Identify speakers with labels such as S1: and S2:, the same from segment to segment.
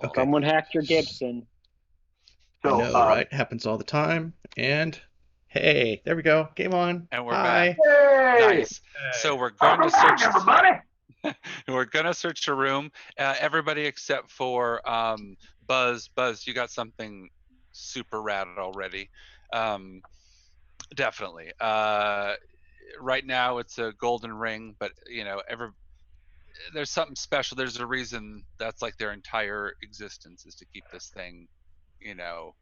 S1: Okay.
S2: Someone hacked your Gibson.
S1: I
S3: So,
S1: know, right? Happens all the time. And hey, there we go. Game on.
S4: And we're
S1: Hi.
S4: back.
S3: Yay!
S4: Nice. So we're going
S3: Welcome
S4: to search.
S3: back, everybody.
S4: We're gonna search the room. Everybody except for Buzz. Buzz, you got something super rad already. Definitely. Right now it's a golden ring, but you know, there's something special. There's a reason that's like their entire existence is to keep this thing, you know,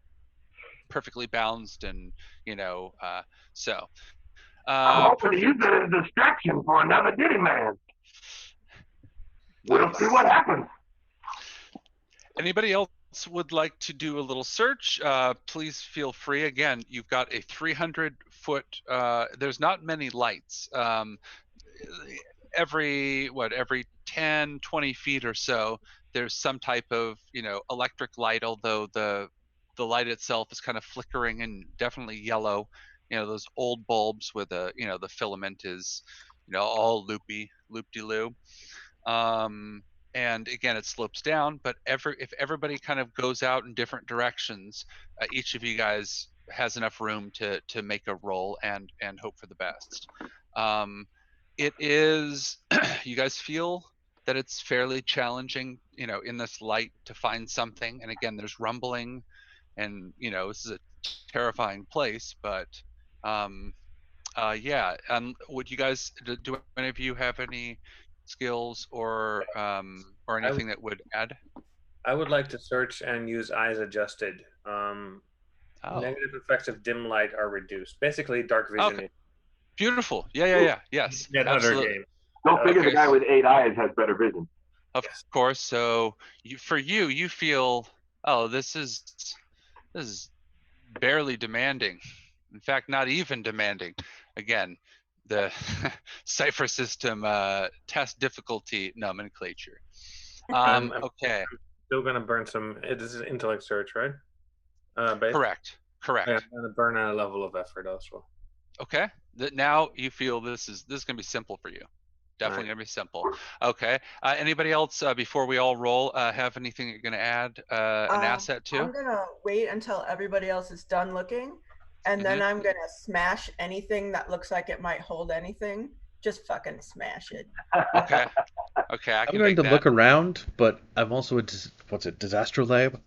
S4: perfectly balanced and you know. So.
S3: I'm hoping to
S4: Perfect.
S3: use it as a distraction for another Diddy man. We'll see what happens.
S4: Anybody else would like to do a little search? Please feel free. Again, you've got a 300-foot. There's not many lights. Every 10, 20 feet or so, there's some type of electric light. Although the light itself is kind of flickering and definitely yellow. You know, those old bulbs with the the filament is all loop-de-loo. And again, it slopes down, but if everybody kind of goes out in different directions, each of you guys has enough room to make a roll and hope for the best. It is you guys feel that it's fairly challenging in this light to find something, and again there's rumbling, and this is a terrifying place, but yeah. Would you guys do any of you have any skills or anything that would add?
S5: I would like to search and use eyes adjusted. Negative effects of dim light are reduced. Basically, dark vision.
S4: Okay. Beautiful. Yeah. Yes. Absolutely.
S3: Don't figure the guy with 8 eyes has better vision.
S4: Of course. So you feel, oh, this is barely demanding. In fact, not even demanding. Again, the cipher system test difficulty nomenclature. Okay.
S5: I'm still gonna burn some. This is intellect search, right?
S4: Correct.
S5: I'm gonna burn a level of effort also.
S4: Okay. Now you feel this is gonna be simple for you. Definitely gonna be simple. Okay. Anybody else before we all roll have anything you're gonna add an asset to?
S6: I'm gonna wait until everybody else is done looking, and then I'm gonna smash anything that looks like it might hold anything. Just fucking smash it.
S4: Okay.
S1: I'm going to look around, but I'm also a disaster lab,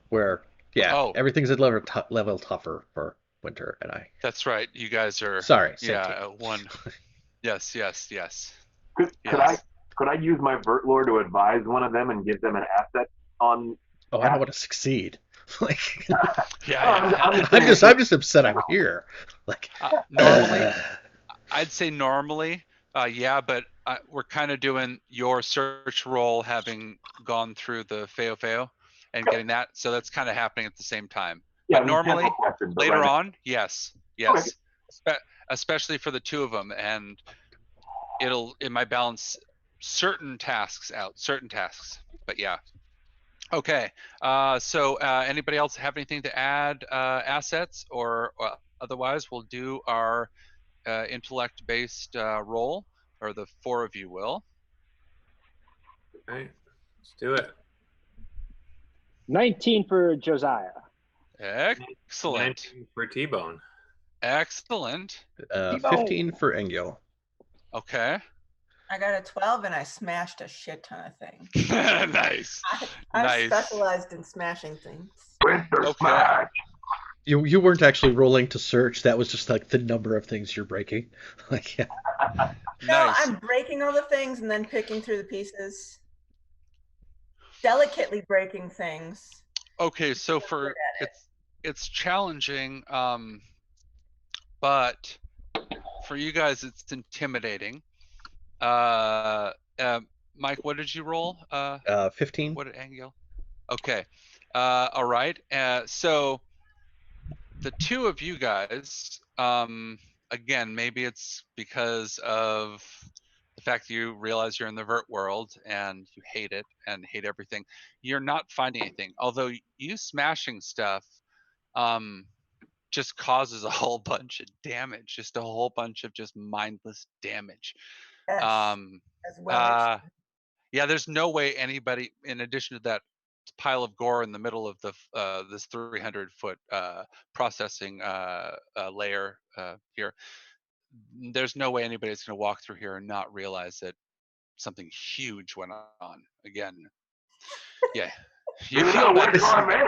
S1: where everything's a level tougher for winter, and I.
S4: That's right. You guys are.
S1: Sorry.
S4: One. Yes.
S3: Could I use my Vurt lore to advise one of them and give them an asset on?
S1: Oh, I don't want to succeed. Like.
S4: Yeah.
S1: I'm just upset I'm here. Like.
S4: Normally. I'd say normally, but we're kind of doing your search roll having gone through the Feo and getting that, so that's kind of happening at the same time.
S3: Yeah,
S4: but normally, later on, yes,
S3: Okay.
S4: Especially for the two of them, and it might balance certain tasks out, but yeah. Okay, so anybody else have anything to add, assets, or otherwise we'll do our intellect-based roll, or the 4 of you will.
S5: All right, let's do it.
S2: 19 for Josiah.
S4: Excellent.
S5: 19 for T-Bone.
S4: Excellent.
S1: 15 for Engel.
S4: Okay.
S6: I got a 12 and I smashed a shit ton of things.
S4: Nice.
S6: I'm specialized in smashing things.
S4: Okay.
S1: You weren't actually rolling to search. That was just like the number of things you're breaking. Like, yeah.
S6: No,
S4: Nice.
S6: I'm breaking all the things and then picking through the pieces. Delicately breaking things.
S4: Okay, so it's challenging, but for you guys it's intimidating. Mike, what did you roll?
S1: 15.
S4: What did Angel? Okay. All right. So the two of you guys, again, maybe it's because of the fact that you realize you're in the Vurt world and you hate it and hate everything. You're not finding anything. Although you smashing stuff just causes a whole bunch of damage, just a whole bunch of just mindless damage.
S6: Yes, as well.
S4: Yeah, there's no way anybody, in addition to that pile of gore in the middle of the this 300-foot processing layer here. There's no way anybody's going to walk through here and not realize that something huge went on. Again, yeah. You feel better.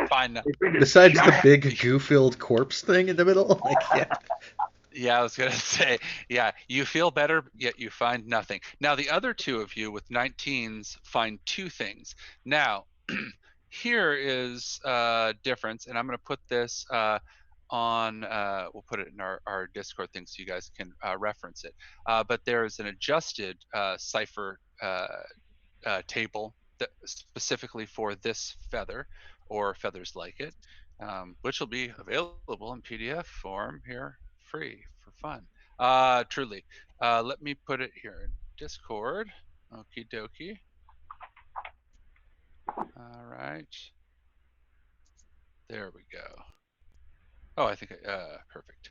S4: Fine.
S1: Besides the big goo-filled corpse thing in the middle, like
S4: Yeah, I was gonna say, yeah, you feel better, yet you find nothing. Now, the other two of you with 19s find two things. Now, here is a difference, and I'm gonna put this on, we'll put it in our Discord thing so you guys can reference it. But there is an adjusted cipher table that specifically for this feather or feathers like it, which will be available in PDF form here, free for fun. Truly. Let me put it here in Discord. Okie dokie. All right. There we go. Oh, I think perfect.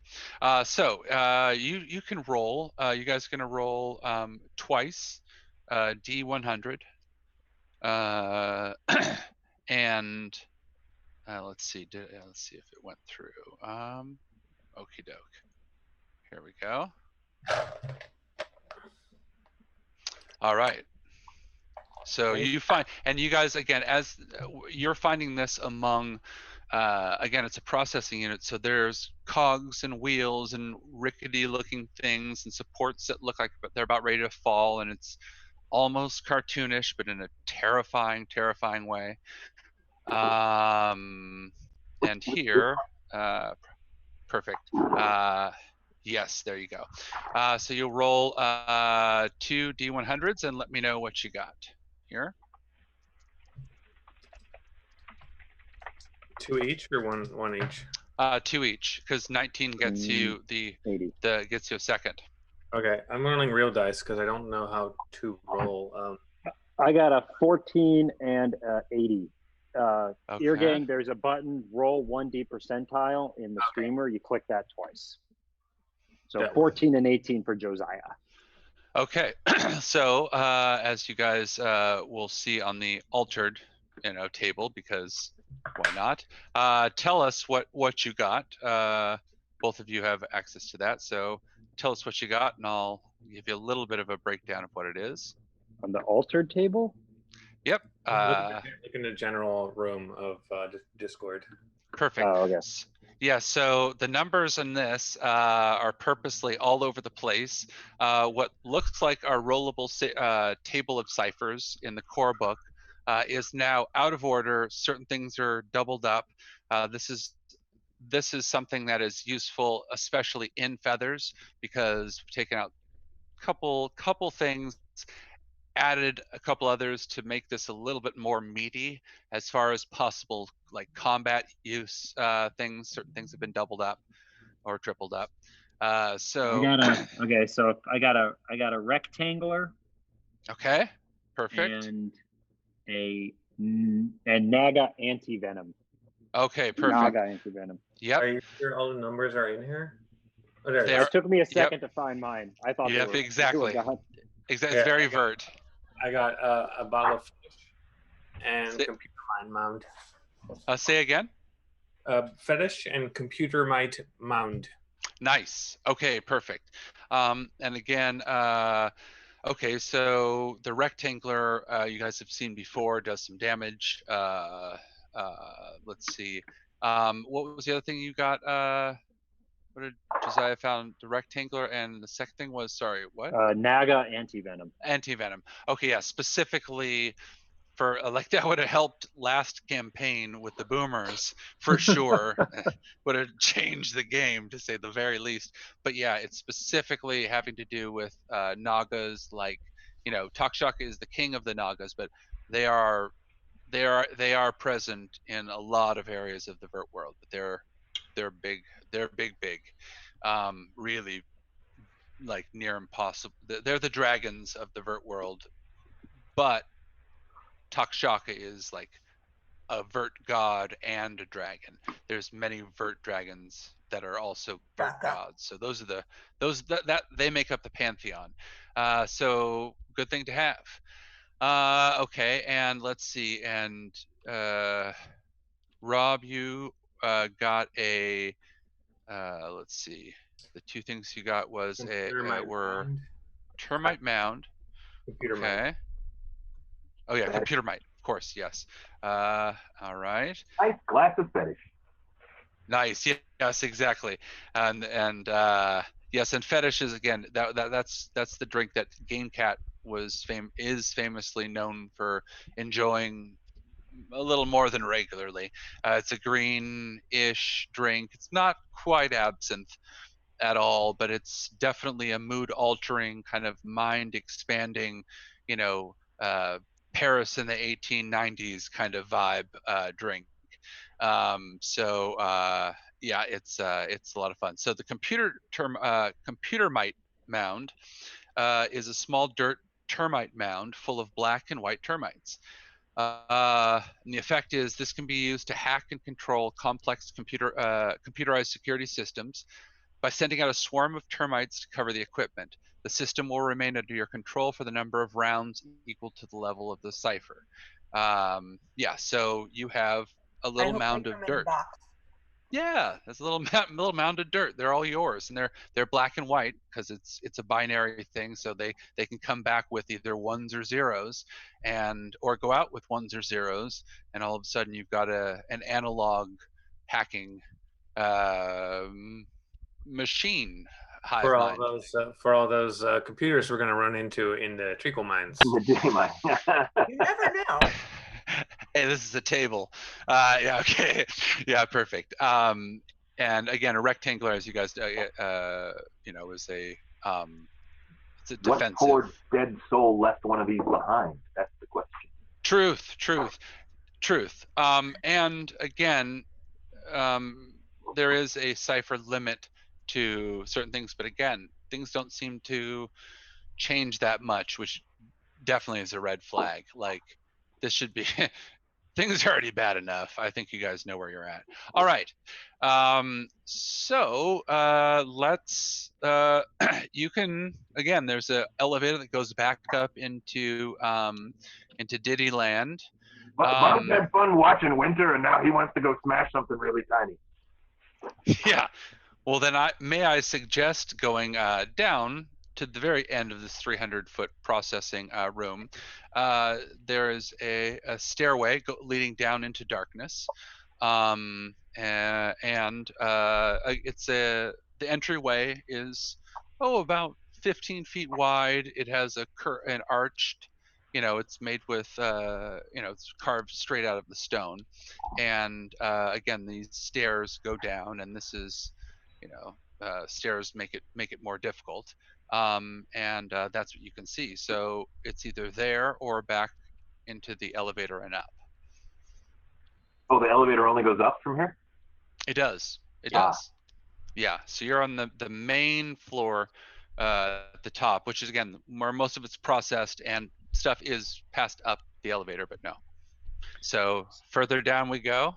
S4: So you can roll. You guys are gonna roll twice, D100, and let's see. Let's see if it went through. Okie doke. Here we go. All right. So you find, and you guys again, as you're finding this among. Again, it's a processing unit, so there's cogs and wheels and rickety looking things and supports that look like they're about ready to fall, and it's almost cartoonish, but in a terrifying way. And here, perfect. Yes, there you go. So you'll roll 2 D100s and let me know what you got here.
S5: 2 each or one each?
S4: 2 each, because 19 gets you gets you a second.
S5: Okay, I'm rolling real dice because I don't know how to roll.
S2: I got a 14 and 80.
S4: Okay.
S2: Ear Gang, there's a button, roll 1D percentile in the streamer. You click that twice. So 14 and 18 for Josiah.
S4: Okay, so as you guys will see on the altered, table, because why not? Tell us what you got. Both of you have access to that, so tell us what you got, and I'll give you a little bit of a breakdown of what it is.
S2: On the altered table?
S4: Yep.
S5: Look in the general room of Discord.
S4: Perfect.
S2: Oh, okay.
S4: Yeah, so the numbers in this are purposely all over the place. What looks like our rollable table of ciphers in the core book is now out of order. Certain things are doubled up. This is something that is useful, especially in feathers, because we've taken out a couple things, added a couple others to make this a little bit more meaty as far as possible, like combat use things. Certain things have been doubled up or tripled up. So
S2: I got a rectangular.
S4: Okay, perfect.
S2: And a Naga anti-venom.
S4: Okay, perfect.
S2: Naga anti-venom.
S4: Yep.
S5: Are you sure all the numbers are in here?
S2: It took me a second to find mine. I thought.
S4: Yep, exactly. Exactly. It's very Vurt.
S5: I got a bottle of fish and computer mind mound.
S4: Say again?
S5: Fetish and computer might mound.
S4: Nice. Okay, perfect. And again, okay, so the rectangular you guys have seen before does some damage. Let's see. What was the other thing you got? What did Josiah found? The rectangular, and the second thing was, sorry, what?
S2: Naga anti-venom.
S4: Anti-venom. Okay, yeah, specifically for like that would have helped last campaign with the Boomers for sure. Would have changed the game to say the very least. But yeah, it's specifically having to do with Nagas. Like, Takshaka is the king of the Nagas, but they are present in a lot of areas of the Vurt world. But they're big. They're big. Really, like near impossible. They're the dragons of the Vurt world, but Takshaka is like a Vurt god and a dragon. There's many Vurt dragons that are also Vurt gods. So those are that they make up the pantheon. So good thing to have. Okay, and let's see. And Rob, you got a. Let's see. The two things you got was were termite mound.
S5: Computer
S4: okay.
S5: might.
S4: Oh yeah, computer might. Of course, yes. All right.
S3: Nice glass of fetish.
S4: Nice. Yes, exactly. And yes, and fetish is again that's the drink that Game Cat is famously known for enjoying a little more than regularly. It's a green-ish drink. It's not quite absinthe at all, but it's definitely a mood-altering, kind of mind-expanding, you know, Paris in the 1890s kind of vibe drink. Yeah, it's a lot of fun. So the computer mite mound is a small dirt termite mound full of black and white termites. And the effect is this can be used to hack and control complex computerized security systems by sending out a swarm of termites to cover the equipment. The system will remain under your control for the number of rounds equal to the level of the cipher. Yeah, so you have a little mound of dirt. Yeah, there's a little mound of dirt. They're all yours, and they're black and white because it's a binary thing. So they can come back with either ones or zeros, or go out with ones or zeros, and all of a sudden you've got an analog hacking machine.
S5: For all those computers we're going to run into in the treacle mines.
S6: You never know.
S4: Hey, this is a table. Yeah, okay. Yeah, perfect. And again, a rectangular, as you guys, is a it's a defensive.
S3: What poor dead soul left one of these behind? That's the question.
S4: Truth. And again, there is a cipher limit to certain things, but again, things don't seem to change that much, which definitely is a red flag. Like, this should be things are already bad enough. I think you guys know where you're at. All right. So let's you can, again, there's an elevator that goes back up into Diddy Land.
S3: Bob's had fun watching Winter, and now he wants to go smash something really tiny.
S4: Yeah. Well, then I suggest going down to the very end of this 300-foot processing room. There is a stairway leading down into darkness, and the entryway is about 15 feet wide. It has an arched, it's made with it's carved straight out of the stone, and again, these stairs go down, and this is stairs make it more difficult. And that's what you can see. So it's either there or back into the elevator and up.
S3: Oh, the elevator only goes up from here?
S4: It does. It does. Yeah. So you're on the main floor at the top, which is, again, where most of it's processed and stuff is passed up the elevator, but no. So further down we go.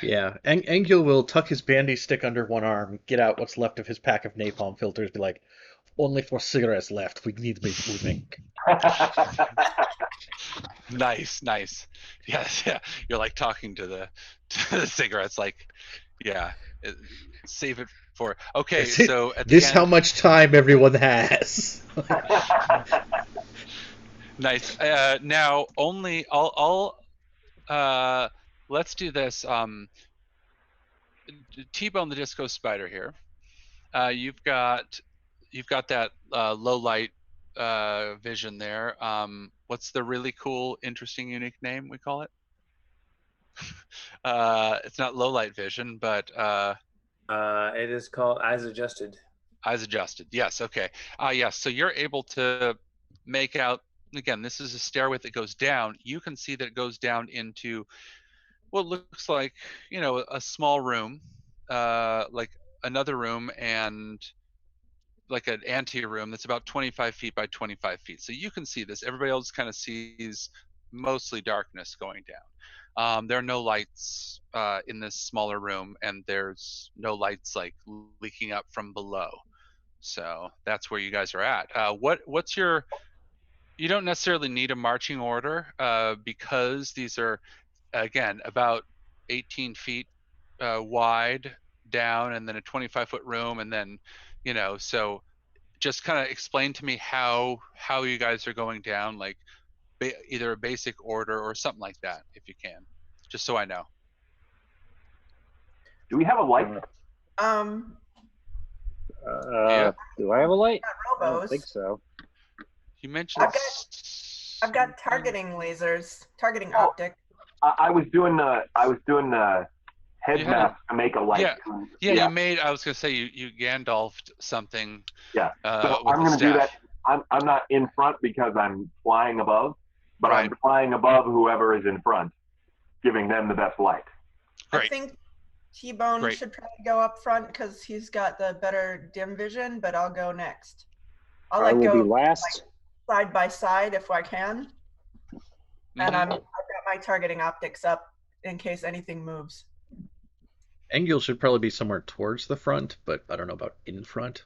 S1: Yeah, Angel will tuck his bandy stick under one arm, get out what's left of his pack of napalm filters, be like, only 4 cigarettes left. We need to be moving.
S4: Nice. Yes, yeah. You're like talking to the cigarettes, like, yeah. Save it for. Okay, so at the
S1: this
S4: end,
S1: how much time everyone has.
S4: Nice. Now only I'll let's do this. T-Bone the Disco Spider here. You've got that low light vision there. What's the really cool, interesting, unique name we call it? It's not low light vision, but
S5: it is called Eyes Adjusted.
S4: Eyes Adjusted. Yes. Okay. Yes. So you're able to make out. Again, this is a stairway that goes down. You can see that it goes down into what looks like, a small room, like another room, and like an ante-room that's about 25 feet by 25 feet. So you can see this. Everybody else kind of sees mostly darkness going down. There are no lights in this smaller room, and there's no lights like leaking up from below. So that's where you guys are at. What's your? You don't necessarily need a marching order because these are again, about 18 feet wide down, and then a 25-foot room, and then, so just kind of explain to me how you guys are going down, like either a basic order or something like that, if you can, just so I know.
S3: Do we have a light?
S4: Yeah.
S2: Do I have a light?
S6: I
S2: don't think so.
S4: You mentioned.
S6: I've got targeting lasers, targeting optic.
S3: I was doing head mask to make a light.
S4: Yeah. You made. I was gonna say you Gandalfed something.
S3: Yeah. So I'm gonna do that. I'm not in front because I'm flying above, but I'm flying above whoever is in front, giving them the best light.
S4: Great.
S6: I think T-Bone should probably go up front because he's got the better dim vision, but I'll go next.
S2: I will
S6: go
S2: be last.
S6: Side by side if I can. And I've got my targeting optics up in case anything moves.
S1: Engel should probably be somewhere towards the front, but I don't know about in front.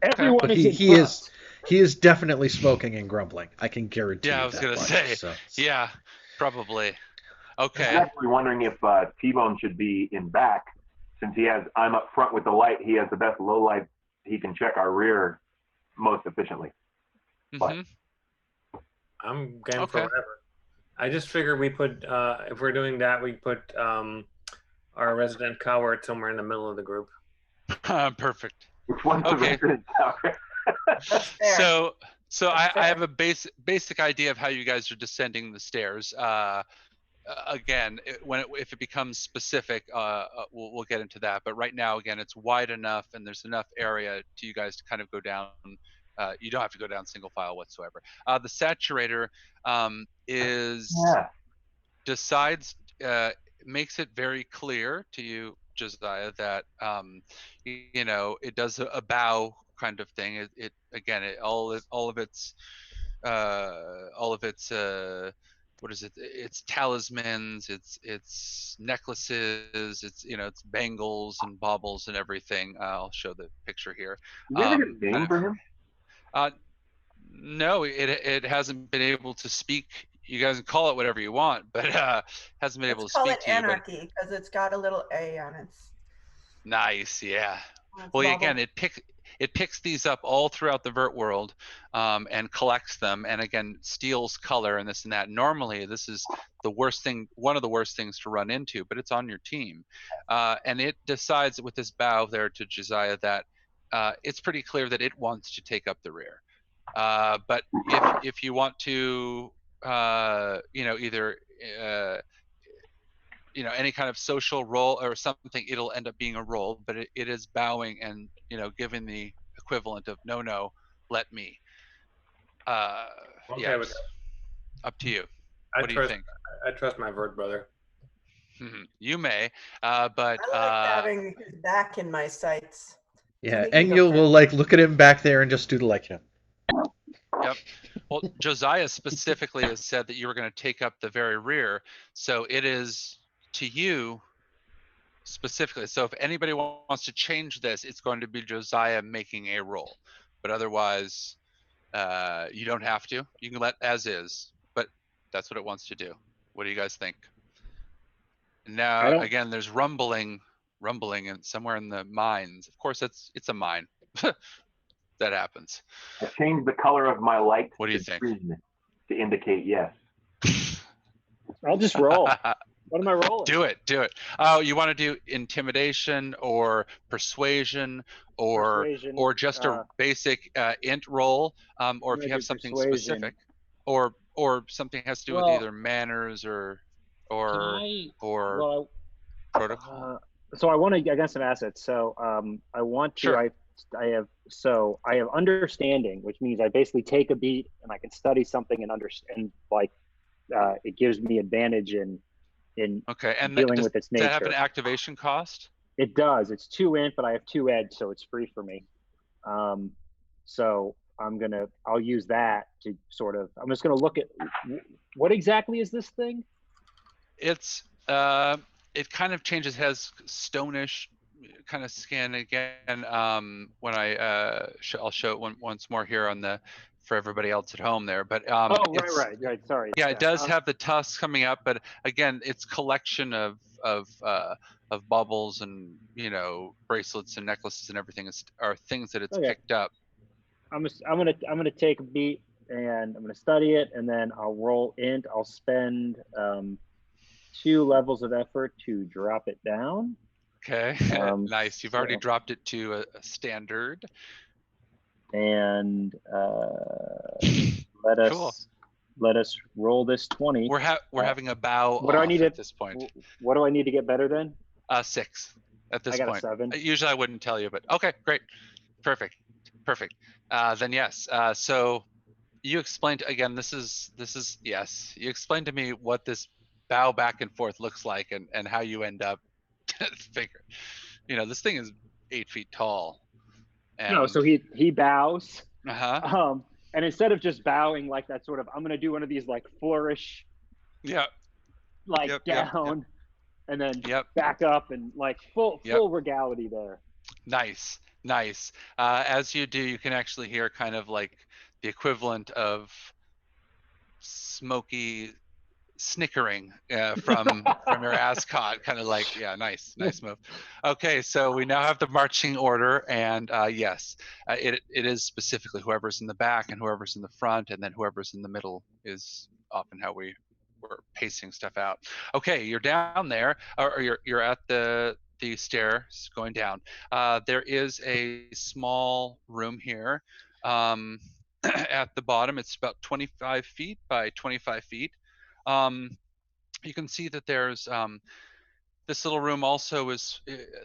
S2: Everyone
S1: but
S2: is in
S1: he
S2: front.
S1: He is definitely smoking and grumbling. I can guarantee.
S4: Yeah, I was gonna say. So. Yeah, probably. Okay.
S3: I'm actually wondering if T-Bone should be in back, since I'm up front with the light. He has the best low light. He can check our rear most efficiently.
S5: I'm game for whatever. I just figure we put, if we're doing that, we put our resident coward somewhere in the middle of the group.
S4: Perfect.
S3: Which one's the resident coward?
S4: So I have a basic idea of how you guys are descending the stairs. Again, if it becomes specific, we'll get into that. But right now, again, it's wide enough and there's enough area to you guys to kind of go down. You don't have to go down single file whatsoever. The saturator makes it very clear to you, Josiah, that it does a bow kind of thing. All of its what is it? It's talismans, it's necklaces, it's bangles and baubles and everything. I'll show the picture here.
S3: Do we have a name for him?
S4: No, it hasn't been able to speak. You guys can call it whatever you want, but hasn't been able to speak to you.
S6: Call it Anarchy because it's got a little A on it.
S4: Nice, yeah. Well, again, it picks these up all throughout the Vurt world and collects them, and again steals color and this and that. Normally, this is the worst thing, one of the worst things to run into, but it's on your team, and it decides with this bow there to Josiah that it's pretty clear that it wants to take up the rear. But if you want to, either any kind of social role or something, it'll end up being a role, but it is bowing and giving the equivalent of no, let me.
S5: Okay,
S4: up to you. What do you think?
S5: I trust my Vurt brother.
S4: You may, but
S6: I like having his back in my sights.
S1: Yeah, Engel will look at him back there and just do
S4: Yep. Well, Josiah specifically has said that you were going to take up the very rear, so it is to you specifically. So if anybody wants to change this, it's going to be Josiah making a roll, but otherwise you don't have to. You can let as is, but that's what it wants to do. What do you guys think? Now again, there's rumbling and somewhere in the mines. Of course, it's a mine. That happens.
S3: I changed the color of my light.
S4: What do you think?
S3: To indicate yes.
S2: I'll just roll. What am I rolling?
S4: Do it. Oh, you want to do intimidation or persuasion or just a basic int roll, or if you have something specific, or something has to do with either manners or protocol.
S2: So I want to get some assets. So I want to.
S4: Sure.
S2: I have understanding, which means I basically take a beat and I can study something and understand. It gives me advantage in dealing with its nature.
S4: Does that have an activation cost?
S2: It does. It's 2 int, but I have 2 ed, so it's free for me. So I'll use that to I'm just gonna look at what exactly is this thing?
S4: It's it kind of changes, has stonish kind of skin again. When I'll show it once more here on the for everybody else at home there. But
S2: right. Sorry.
S4: Yeah, it does have the tusks coming up, but again, it's collection of baubles and bracelets and necklaces and everything are things that it's picked up.
S2: I'm gonna take a beat and I'm gonna study it, and then I'll roll int. I'll spend 2 levels of effort to drop it down.
S4: Okay, nice. You've already dropped it to a standard.
S2: And let us roll this 20.
S4: We're having a bow
S2: what do I need
S4: at this point.
S2: What do I need to get better then?
S4: 6 at this
S2: point.
S4: I got
S2: a 7.
S4: Usually I wouldn't tell you, but okay, great, perfect. Then yes. So you explained again. This is yes. You explained to me what this bow back and forth looks like, and how you end up. Figure, this thing is 8 feet tall. And,
S2: no, so he bows.
S4: Uh-huh.
S2: And instead of just bowing like that sort of, I'm gonna do one of these like flourish.
S4: Yeah.
S2: Like down, and then back up, and like full regality there.
S4: Nice. As you do, you can actually hear kind of like the equivalent of smoky snickering from your ascot, kind of like, nice move. Okay, so we now have the marching order, and yes, it is specifically whoever's in the back and whoever's in the front, and then whoever's in the middle is often how we're pacing stuff out. Okay, you're down there, or you're at the stairs going down. There is a small room here at the bottom. It's about 25 feet by 25 feet. You can see that there's this little room also is,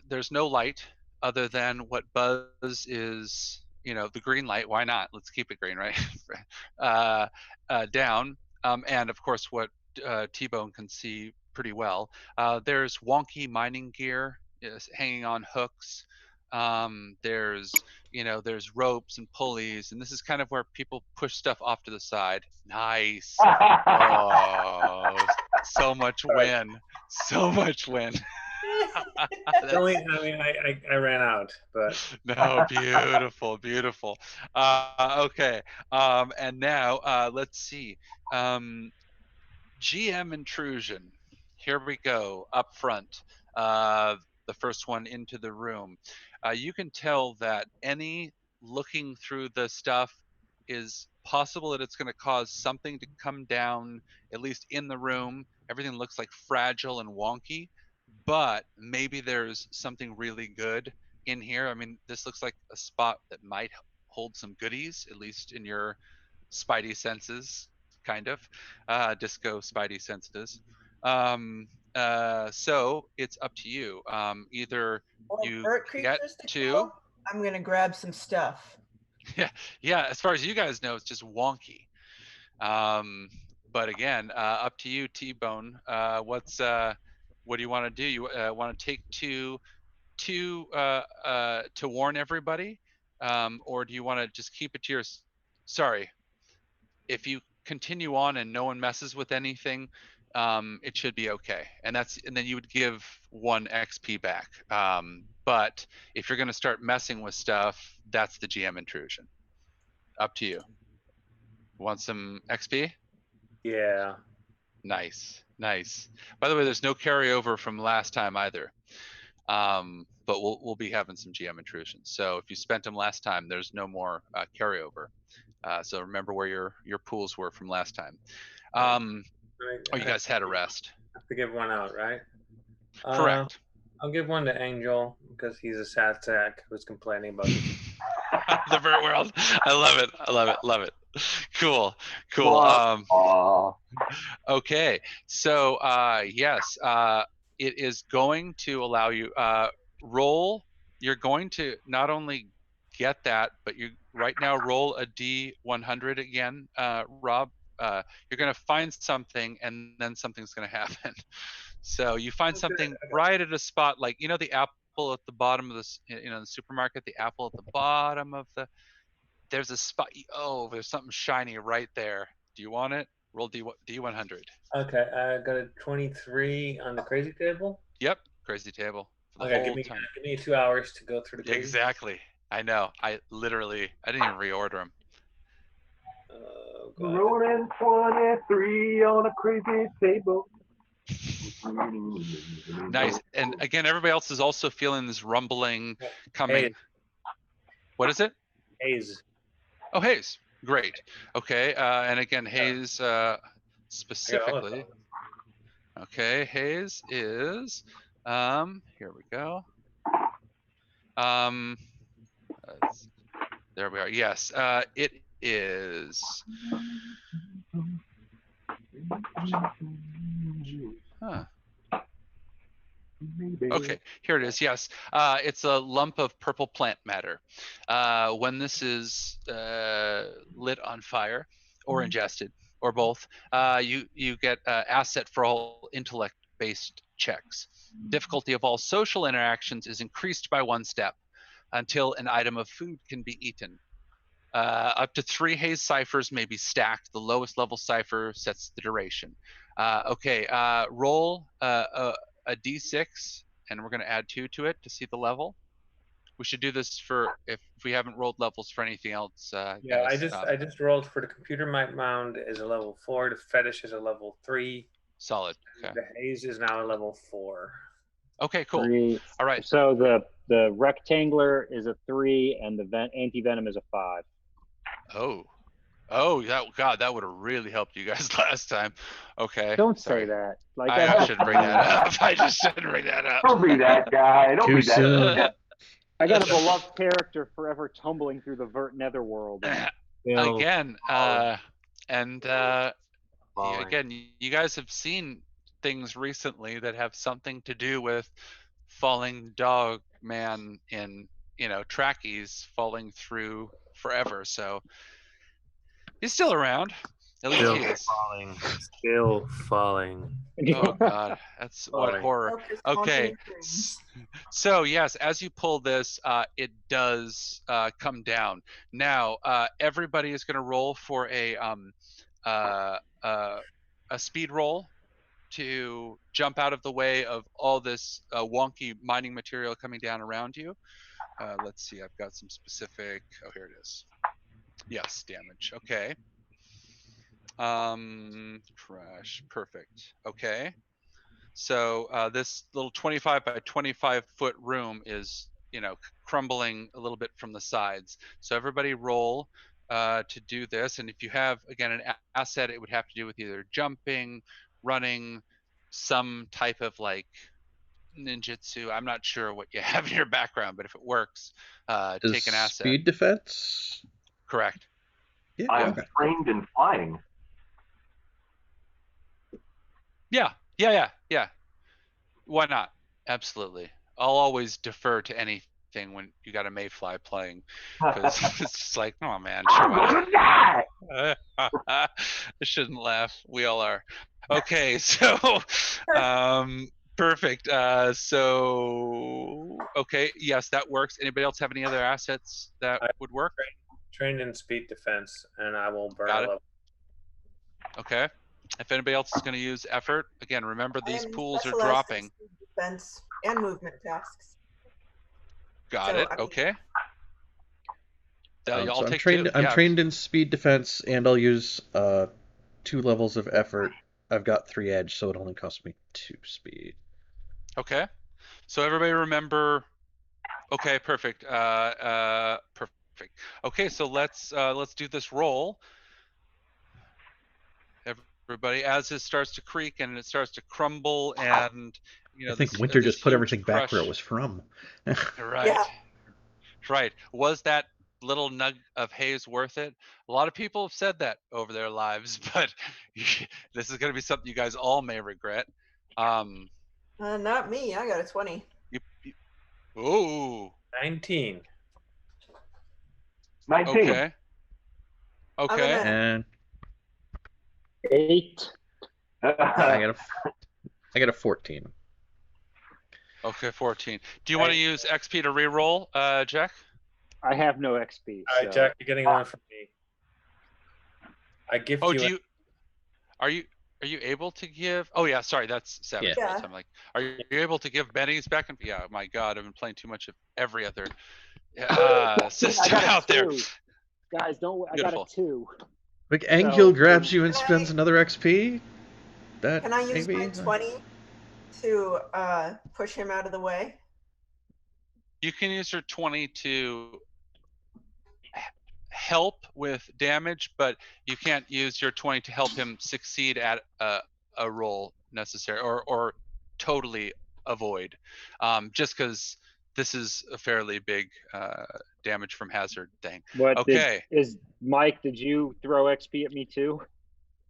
S4: there's no light other than what Buzz is, the green light. Why not? Let's keep it green, right? Down. And of course what T-Bone can see pretty well. There's wonky mining gear hanging on hooks. There's ropes and pulleys, and this is kind of where people push stuff off to the side. Nice. Oh, so much wind.
S5: I ran out, but
S4: no, beautiful. Okay, and now let's see. GM intrusion. Here we go. Up front. The first one into the room. You can tell that any looking through the stuff is possible that it's going to cause something to come down, at least in the room. Everything looks like fragile and wonky, but maybe there's something really good in here. I mean, this looks like a spot that might hold some goodies, at least in your spidey senses, kind of. Disco spidey senses. So it's up to you. Either you get to.
S6: I'm gonna grab some stuff.
S4: Yeah. As far as you guys know, it's just wonky. But again, up to you, T-Bone. What do you want to do? You want to take two to warn everybody, or do you want to just keep it to your? Sorry, if you continue on and no one messes with anything, it should be okay. And then you would give 1 XP back. But if you're going to start messing with stuff, that's the GM intrusion. Up to you. Want some XP?
S5: Yeah.
S4: Nice. By the way, there's no carryover from last time either. But we'll be having some GM intrusions. So if you spent them last time, there's no more carryover. So remember where your pools were from last time. You guys had a rest.
S5: I have to give 1 out, right?
S4: Correct.
S5: I'll give 1 to Angel because he's a sad sack who's complaining about
S4: the Vurt world. I love it. Cool. Okay. So yes, it is going to allow you roll. You're going to not only get that, but you right now roll a D100 again, Rob. You're going to find something, and then something's going to happen. So you find something right at a spot, like the apple at the bottom of the supermarket. The apple at the bottom of there's a spot. Oh, there's something shiny right there. Do you want it? Roll D100.
S5: Okay, I got a 23 on the crazy table.
S4: Yep, crazy table.
S5: Okay, give me 2 hours to go through the crazy.
S4: Exactly. I know. I didn't even reorder them.
S3: Rolling 23 on a crazy table.
S4: Nice. And again, everybody else is also feeling this rumbling coming.
S5: Haze.
S4: What is it?
S5: Haze.
S4: Oh, haze. Great. Okay. And again, haze specifically. Okay. Haze is, here we go. There we are. Yes. It is. Huh. Okay, here it is. Yes, it's a lump of purple plant matter. When this is lit on fire or ingested or both, you get asset for all intellect-based checks. Difficulty of all social interactions is increased by 1 step until an item of food can be eaten. Up to 3 haze ciphers may be stacked. The lowest level cipher sets the duration. Okay, roll a d6, and we're going to add 2 to it to see the level. We should do this for if we haven't rolled levels for anything else.
S5: Yeah, I just rolled for the computer mound is a level 4. The fetish is a level 3.
S4: Solid. Okay.
S5: The haze is now a level 4.
S4: Okay, cool.
S2: 3.
S4: All right.
S2: So the rectangular is a 3, and the anti-venom is a 5.
S4: Oh, that would have really helped you guys last time. Okay.
S2: Don't say that. Like
S4: I shouldn't bring that up. I just shouldn't bring that up.
S3: Don't be that guy. Don't be that.
S2: I got a beloved character forever tumbling through the Vurt netherworld.
S4: Again, again, you guys have seen things recently that have something to do with falling dog man in trackies falling through forever. So he's still around. At least he is.
S5: Still falling.
S4: Oh God, that's what horror. Okay, so yes, as you pull this, it does come down. Now, everybody is going to roll for a speed roll to jump out of the way of all this wonky mining material coming down around you. Let's see, I've got some specific. Oh, here it is. Yes, damage. Okay. Crash. Perfect. Okay. So this little 25 by 25 foot room is, crumbling a little bit from the sides. So everybody roll to do this. And if you have, again, an asset, it would have to do with either jumping, running, some type of like ninjutsu. I'm not sure what you have in your background, but if it works, take an asset.
S1: Speed defense?
S4: Correct.
S1: Yeah,
S3: I'm trained in flying.
S4: Yeah. Why not? Absolutely. I'll always defer to anything when you got a mayfly playing, because it's just like, oh man, sure. I shouldn't laugh. We all are. Okay, so perfect. So okay, yes, that works. Anybody else have any other assets that would work?
S5: Trained in speed defense, and I will burn
S4: Got it.
S5: level.
S4: Okay. If anybody else is going to use effort, again, remember these pools are
S6: specialized in
S4: dropping.
S6: speed defense and movement tasks.
S4: Got it. Okay.
S1: So
S4: I'll take
S1: trained.
S4: two.
S1: I'm
S4: Yeah.
S1: trained in speed defense, and I'll use 2 levels of effort. I've got 3 edge, so it only costs me 2 speed.
S4: Okay. So everybody remember. Okay. Perfect. Perfect. Okay. So let's do this roll. Everybody, as it starts to creak and it starts to crumble, and
S1: I think Winter just put everything back where it was from.
S4: Right.
S6: Yeah.
S4: Right. Was that little nug of haze worth it? A lot of people have said that over their lives, but this is going to be something you guys all may regret.
S6: Not me. I got a 20.
S4: Ooh.
S5: 19.
S3: 19.
S4: Okay.
S1: And
S2: 8.
S1: I got a 14.
S4: Okay, 14. Do you want to use XP to reroll, Jack?
S2: I have no XP.
S5: All right, Jack, you're getting one from me. I give you.
S4: Are you able to give? Oh yeah, sorry, that's 7.
S6: Yeah.
S4: I'm like, are you able to give bennies back? Yeah, my God, I've been playing too much of every other system out there.
S2: Guys, don't.
S4: Beautiful.
S2: I got a 2.
S1: Like Angel grabs you and
S6: Can
S1: spends another XP. That
S6: Can I use
S1: maybe?
S6: my 20 to push him out of the way?
S4: You can use your 20 to help with damage, but you can't use your 20 to help him succeed at a roll necessary or totally avoid. Just because this is a fairly big damage from hazard thing. Okay.
S2: Is Mike? Did you throw XP at me too?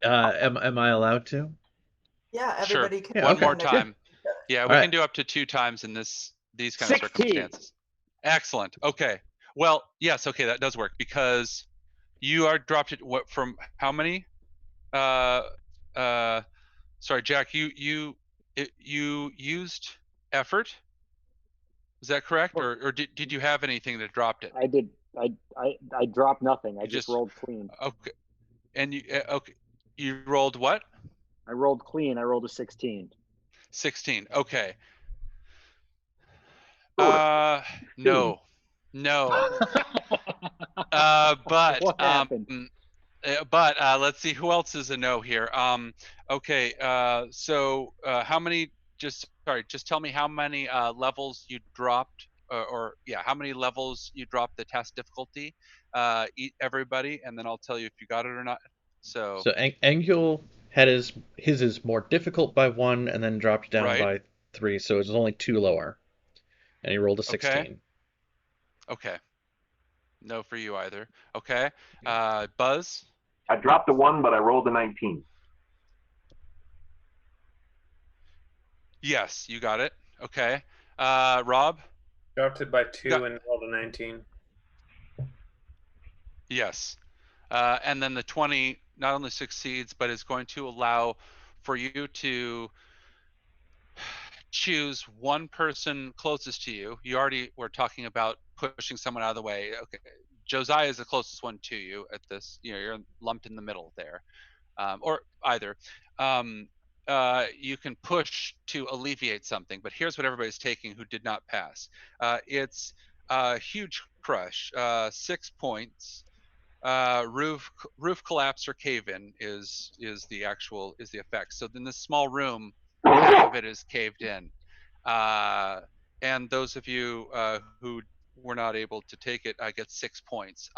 S1: Am I allowed to?
S6: Yeah, everybody can.
S4: Yeah, One more time. Yeah, we
S1: All
S4: can do up to 2 times in these kind of circumstances. Excellent. Okay. Well, yes. Okay, that does work because you are dropped it. What from how many? Sorry, Jack. You used effort. Is that correct, or did you have anything that dropped it?
S2: I did. I dropped nothing. I just rolled clean.
S4: Okay. And you okay? You rolled what?
S2: I rolled clean. I rolled a 16.
S4: 16. Okay. No. But
S2: what happened?
S4: But let's see who else is a no here. Okay. So how many? Just tell me how many levels you dropped, or how many levels you dropped the test difficulty. Everybody, and then I'll tell you if you got it or not. So
S1: Angel had his is more difficult by 1, and then dropped down by 3, so it's only 2 lower, and he rolled a 16.
S4: Okay. No for you either. Okay. Buzz?
S3: I dropped a 1, but I rolled a 19.
S4: Yes, you got it. Okay. Rob?
S5: Dropped it by 2 and rolled a 19.
S4: Yes. And then the 20 not only succeeds, but is going to allow for you to choose one person closest to you. You already were talking about pushing someone out of the way. Okay. Josiah is the closest one to you at this. You're lumped in the middle there, or either. You can push to alleviate something, but here's what everybody's taking who did not pass. It's a huge crush, 6 points. Roof collapse or cave in is the effect. So in this small room, half of it is caved in, and those of you who were not able to take it get 6 points.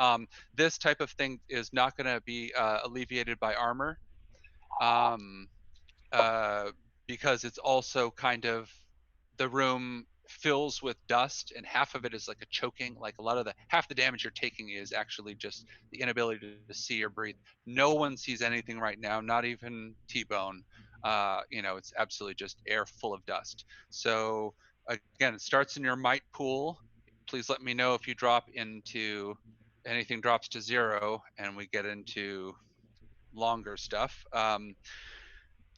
S4: This type of thing is not going to be alleviated by armor, because it's also kind of, the room fills with dust, and half of it is like a choking. Like half the damage you're taking is actually just the inability to see or breathe. No one sees anything right now, not even T-Bone. It's absolutely just air full of dust. So again, it starts in your might pool. Please let me know if you drop into anything drops to 0 and we get into longer stuff.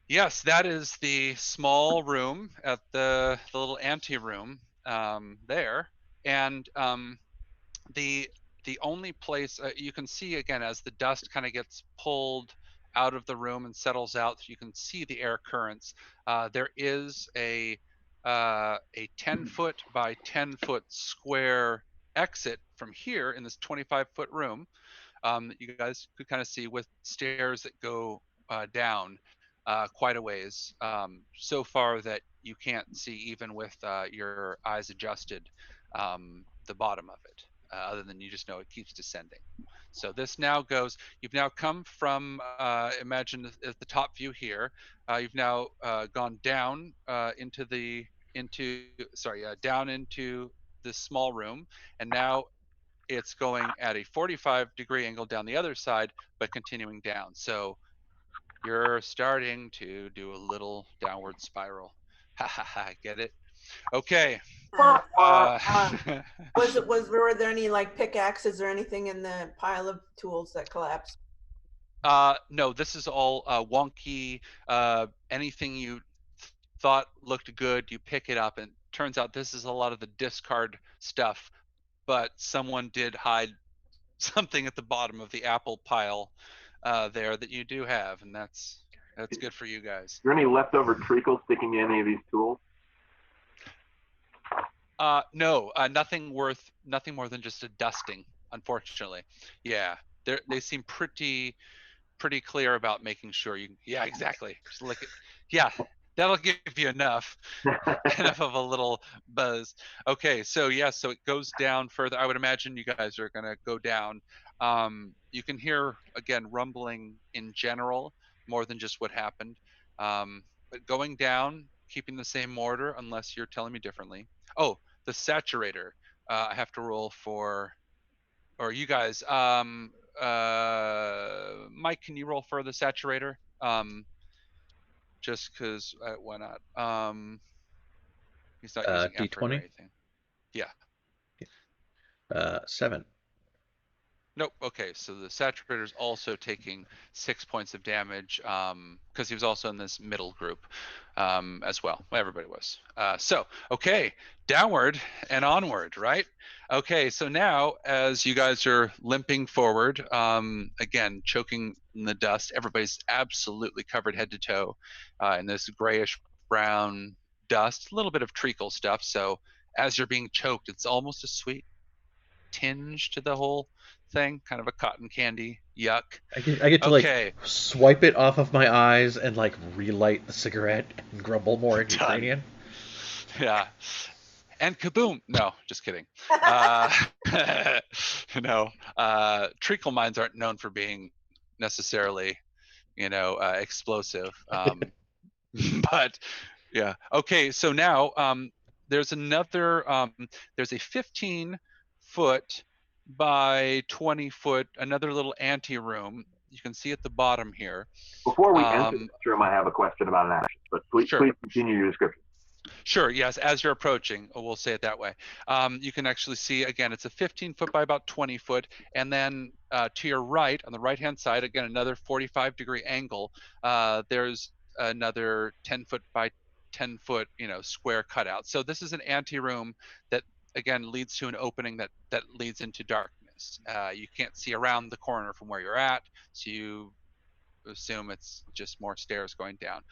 S4: Yes, that is the small room at the little ante room there, and the only place you can see, again, as the dust kind of gets pulled out of the room and settles out, you can see the air currents. There is a 10-foot by 10-foot square exit from here in this 25-foot room that you guys could kind of see, with stairs that go down quite a ways, so far that you can't see even with your eyes adjusted the bottom of it, other than you just know it keeps descending. So this now goes, you've now come from, imagine at the top view here, you've now gone down down into this small room, and now it's going at a 45-degree angle down the other side, but continuing down. So you're starting to do a little downward spiral. Ha ha ha, get it? Okay.
S6: Were there any like pickaxes or anything in the pile of tools that collapsed?
S4: No, this is all wonky. Anything you thought looked good, you pick it up, and turns out this is a lot of the discard stuff, but someone did hide something at the bottom of the apple pile there that you do have, and that's good for you guys.
S3: Is there any leftover treacle sticking in any of these tools?
S4: No, nothing more than just a dusting, unfortunately. Yeah, they seem pretty pretty clear about making sure you. Yeah, exactly. Just lick it. Yeah, that'll give you enough of a little buzz. Okay, so so it goes down further. I would imagine you guys are gonna go down. You can hear again rumbling in general, more than just what happened. But going down, keeping the same order, unless you're telling me differently. Oh, the saturator. I have to roll for, or you guys. Mike, can you roll for the saturator? Just because, why not? He's not using effort or
S1: D20.
S4: anything. Yeah.
S1: 7.
S4: Nope. Okay, so the saturator's also taking 6 points of damage because he was also in this middle group as well. Everybody was. Okay, downward and onward, right? Okay, so now as you guys are limping forward, again, choking in the dust, everybody's absolutely covered head to toe in this grayish brown dust, a little bit of treacle stuff. So as you're being choked, it's almost a sweet tinge to the whole thing, kind of a cotton candy yuck.
S1: I get to like swipe it off of my eyes and like relight the cigarette and grumble more in Ukrainian.
S4: Yeah. And kaboom. No, just kidding. No. Treacle mines aren't known for being necessarily, explosive. But yeah. Okay, so now there's another there's a 15-foot by 20-foot, another little anteroom. You can see at the bottom here.
S3: Before we enter this room, I have a question about an action, but please continue your description.
S4: Sure, yes, as you're approaching, we'll say it that way. You can actually see, again, it's a 15-foot by about 20-foot, and then to your right, on the right-hand side, again, another 45-degree angle, there's another 10-foot by 10-foot, square cutout. So this is an anteroom that, again, leads to an opening that leads into darkness. You can't see around the corner from where you're at, so you assume it's just more stairs going down.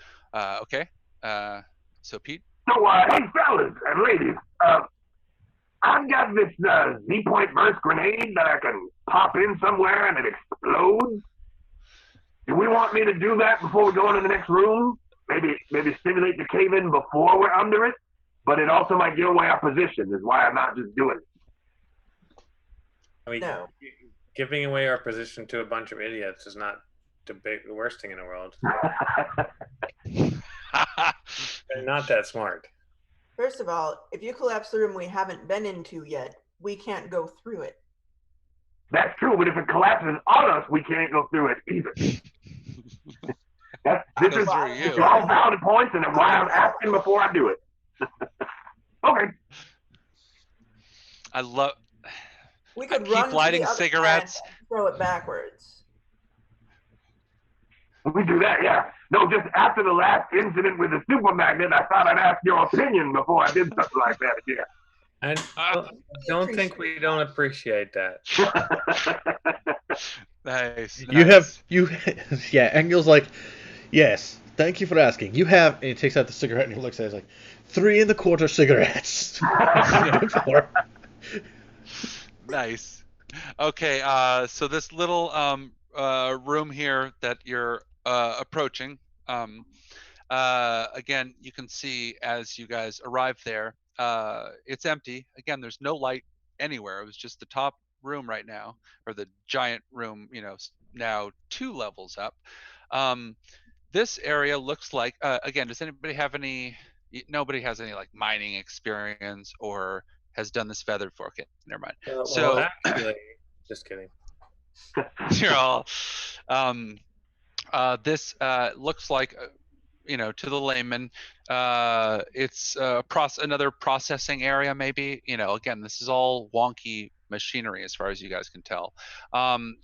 S4: Okay, so Pete?
S3: So, hey fellas and ladies, I've got this Z-point burst grenade that I can pop in somewhere and it explodes. Do we want me to do that before we go into the next room? Maybe stimulate the cave-in before we're under it? But it also might give away our position, is why I'm not just doing it.
S5: I mean, giving away our position to a bunch of idiots is not the worst thing in the world. They're not that smart.
S6: First of all, if you collapse the room we haven't been into yet, we can't go through it.
S3: That's true, but if it collapses on us, we can't go through it either. This is all valid points, and why I'm asking before I do it. Okay.
S4: I love.
S6: We could
S4: keep lighting cigarettes.
S6: Throw it backwards.
S3: We do that, yeah. No, just after the last incident with the super magnet, I thought I'd ask your opinion before I did something like that again.
S5: I don't think we don't appreciate that.
S4: Nice.
S1: Yeah, Engel's like, yes, thank you for asking. You have, and he takes out the cigarette and he looks at it, he's like, 3 1/4 cigarettes.
S4: Nice. Okay, so this little room here that you're approaching, again, you can see as you guys arrive there, it's empty. Again, there's no light anywhere. It was just the top room right now, or the giant room, now 2 levels up. This area looks like, again, does anybody have any, nobody has any like mining experience or has done this feather for? Okay, never mind.
S5: So actually, just kidding.
S4: You're all, this looks like, to the layman, it's another processing area maybe. Again, this is all wonky machinery as far as you guys can tell.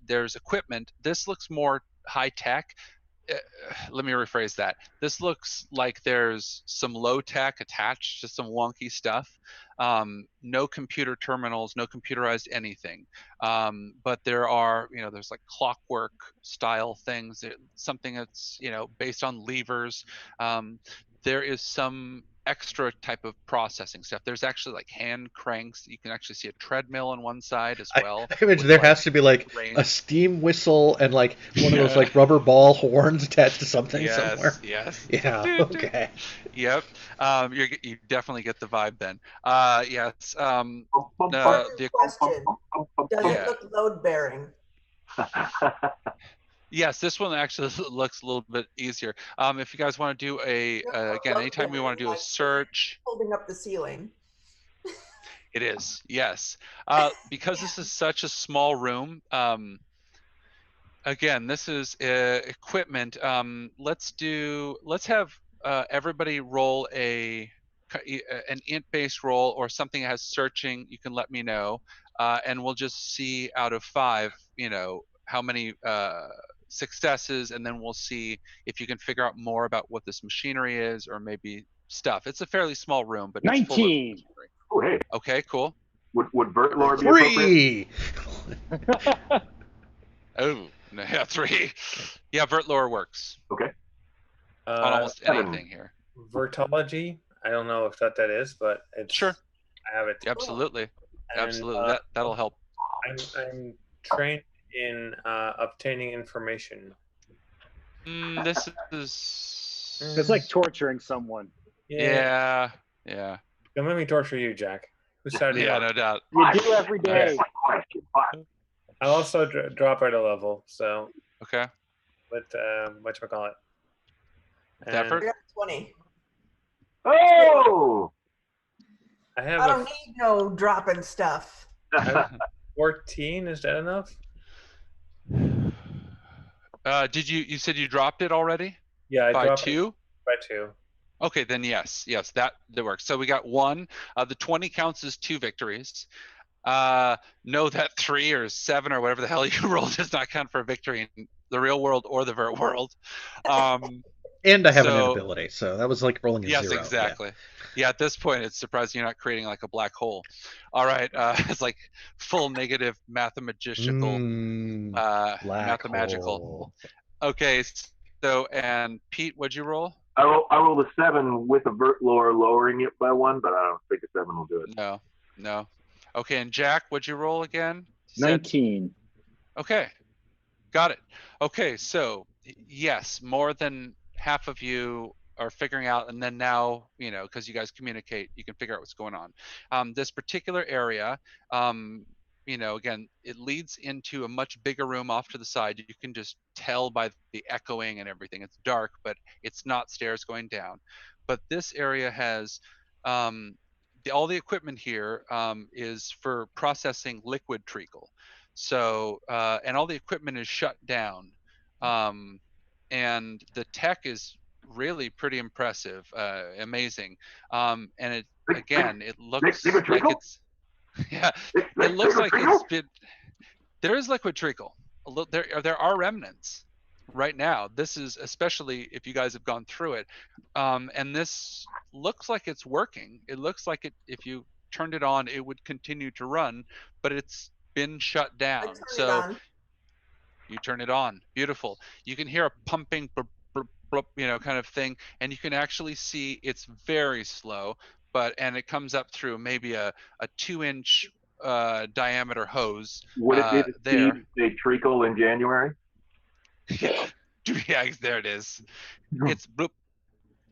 S4: There's equipment. This looks more high tech. Let me rephrase that. This looks like there's some low tech attached to some wonky stuff. No computer terminals, no computerized anything. But there are, there's like clockwork style things, something that's, based on levers. There is some extra type of processing stuff. There's actually like hand cranks. You can actually see a treadmill on one side as well.
S1: I imagine there has to be like a steam whistle and like one of those like rubber ball horns attached to something somewhere.
S4: Yes.
S1: Yeah. Okay.
S4: Yep. You definitely get the vibe then. Yes.
S6: Question. Does it look load bearing?
S4: Yes, this one actually looks a little bit easier. If you guys want to do again, anytime we want to do a search.
S6: Holding up the ceiling.
S4: It is, yes. Because this is such a small room, again, this is equipment. Let's have everybody roll an int-based roll or something that has searching. You can let me know, and we'll just see out of 5, how many successes, and then we'll see if you can figure out more about what this machinery is or maybe stuff. It's a fairly small room, but
S2: 19.
S4: It's full of machinery.
S3: Oh, hey.
S4: Okay, cool.
S3: Would Vurt lore be appropriate?
S4: Oh, no, yeah, 3. Yeah, Vurt lore works.
S3: Okay.
S4: On almost anything here.
S5: Vurtology. I don't know if that is, but it's
S4: sure.
S5: I have it.
S4: Absolutely.
S5: And,
S4: absolutely. That'll help.
S5: I'm trained in obtaining information.
S4: This is.
S2: It's like torturing someone.
S4: Yeah.
S5: Don't let me torture you, Jack. Whose side are you on?
S4: No doubt.
S2: You do every day.
S5: I'll also drop at a level, so.
S4: Okay.
S5: But whatchamacallit?
S4: Defford?
S6: I got 20.
S3: Oh!
S5: I
S6: don't need no dropping stuff.
S5: 14, is that enough?
S4: Did you said you dropped it already?
S5: Yeah, I dropped
S4: 2?
S5: It by 2.
S4: Okay, then yes, that works. So we got 1. The 20 counts as 2 victories. Know that 3 or 7 or whatever the hell you rolled does not count for a victory in the real world or the Vurt world.
S1: And I have an inability, so that was like rolling a 0.
S4: Yes, exactly. Yeah, at this point, it's surprising you're not creating like a black hole. All right, it's like full negative mathematical, mathemagical. Okay, so and Pete, what'd you roll?
S3: I rolled a 7 with a Vurt lore lowering it by 1, but I don't think a 7 will do it.
S4: No. Okay, and Jack, what'd you roll again?
S2: 19.
S4: Okay, got it. Okay, so yes, more than half of you are figuring out, and then now, because you guys communicate, you can figure out what's going on. This particular area, again, it leads into a much bigger room off to the side. You can just tell by the echoing and everything. It's dark, but it's not stairs going down. But this area has all the equipment here is for processing liquid treacle. So, and all the equipment is shut down. And the tech is really pretty impressive, amazing. And it looks like it's, it looks like it's been, there is liquid treacle. There are remnants right now. This is especially if you guys have gone through it. And this looks like it's working. It looks like if you turned it on, it would continue to run, but it's been shut down. So you turn it on. Beautiful. You can hear a pumping, kind of thing, and you can actually see it's very slow, and it comes up through maybe a 2-inch diameter hose.
S3: Would it be the speed they treacle in January?
S4: Yeah, there it is. It's bloop.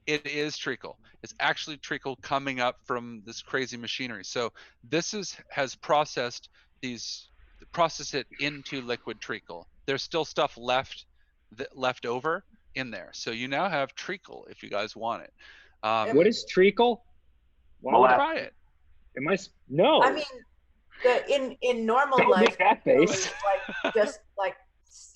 S4: It is treacle. It's actually treacle coming up from this crazy machinery. So this has processed it into liquid treacle. There's still stuff left over in there. So you now have treacle if you guys want it.
S2: What is treacle?
S4: Well, try it.
S2: No.
S6: I mean, in normal
S2: Don't
S6: life,
S2: make that face.
S6: It's just like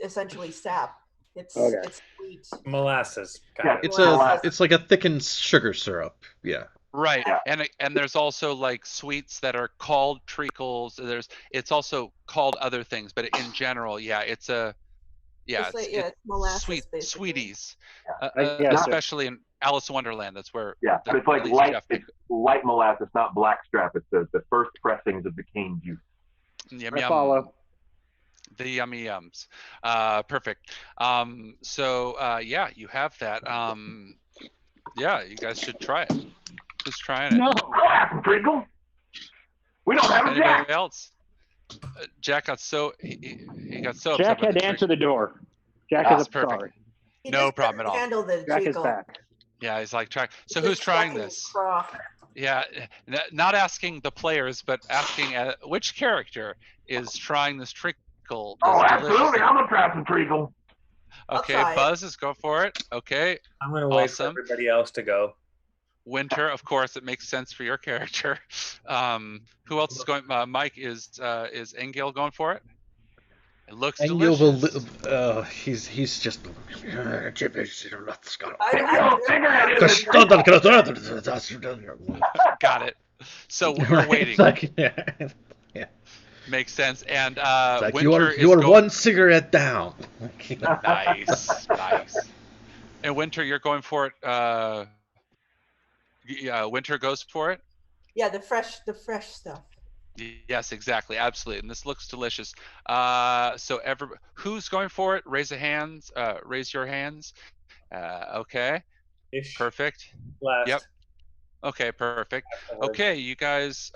S6: essentially sap. It's sweet.
S5: Molasses.
S1: It's like a thickened sugar syrup. Yeah.
S4: Right. Yeah. And there's also like sweets that are called treacles. It's also called other things, but in general, it's it's molasses, sweet basically. Sweeties. Especially in Alice in Wonderland, that's where
S3: but it's like light molasses, not blackstrap. It's the first pressings of the cane juice.
S4: Yum,
S2: I follow.
S4: The yummy yums. Perfect. So you have that. You guys should try it. Who's trying it?
S3: No, Treacle. We don't have a
S4: Anybody
S3: Jack.
S4: else? Jack got so he got so
S2: Jack
S4: upset.
S2: had to answer the door. Jack is
S4: perfect.
S2: sorry.
S6: He
S4: No
S6: just
S4: problem at all.
S6: Handle the
S2: Jack is
S6: treacle.
S2: back.
S4: Yeah, he's like trying. So
S6: He's
S4: who's trying
S6: fucking
S4: this?
S6: froth.
S4: Yeah, not asking the players, but asking which character is trying this treacle.
S3: Oh, absolutely. I'm going to try some treacle.
S4: Okay, Buzz is go for it. Okay.
S5: I'm going to wait for everybody else to go.
S4: Winter, of course, it makes sense for your character. Who else is going? Mike, is Engil going for it? It looks delicious.
S1: He's just.
S4: Got it. So we're waiting.
S1: Yeah.
S4: Makes sense. And
S1: like
S4: Winter
S1: you are one cigarette down.
S4: Nice. And Winter, you're going for it. Winter goes for it.
S6: Yeah, the fresh stuff.
S4: Yes, exactly, absolutely, and this looks delicious. So who's going for it? Raise your hands. Okay.
S5: Ish.
S4: Perfect.
S5: Last.
S4: Yep. Okay, perfect. Okay, you guys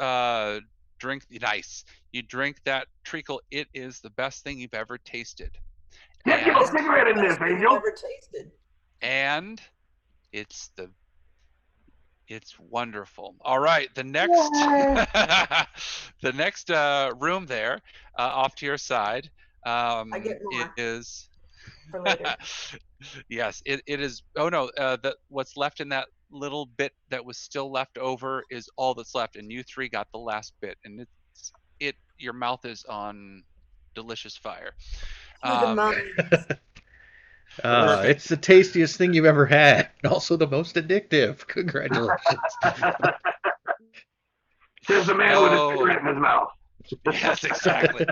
S4: drink. Nice. You drink that treacle. It is the best thing you've ever tasted.
S3: Get a cigarette in this, Angel.
S6: Ever tasted.
S4: And it's wonderful. All right, the next the next room there, off to your side,
S6: I get more
S4: is
S6: for later.
S4: Yes, it is. Oh no, what's left in that little bit that was still left over is all that's left, and you three got the last bit, and your mouth is on delicious fire.
S1: It's the tastiest thing you've ever had, and also the most addictive. Congratulations.
S3: Says the man with a cigarette in his mouth.
S4: Yes, exactly.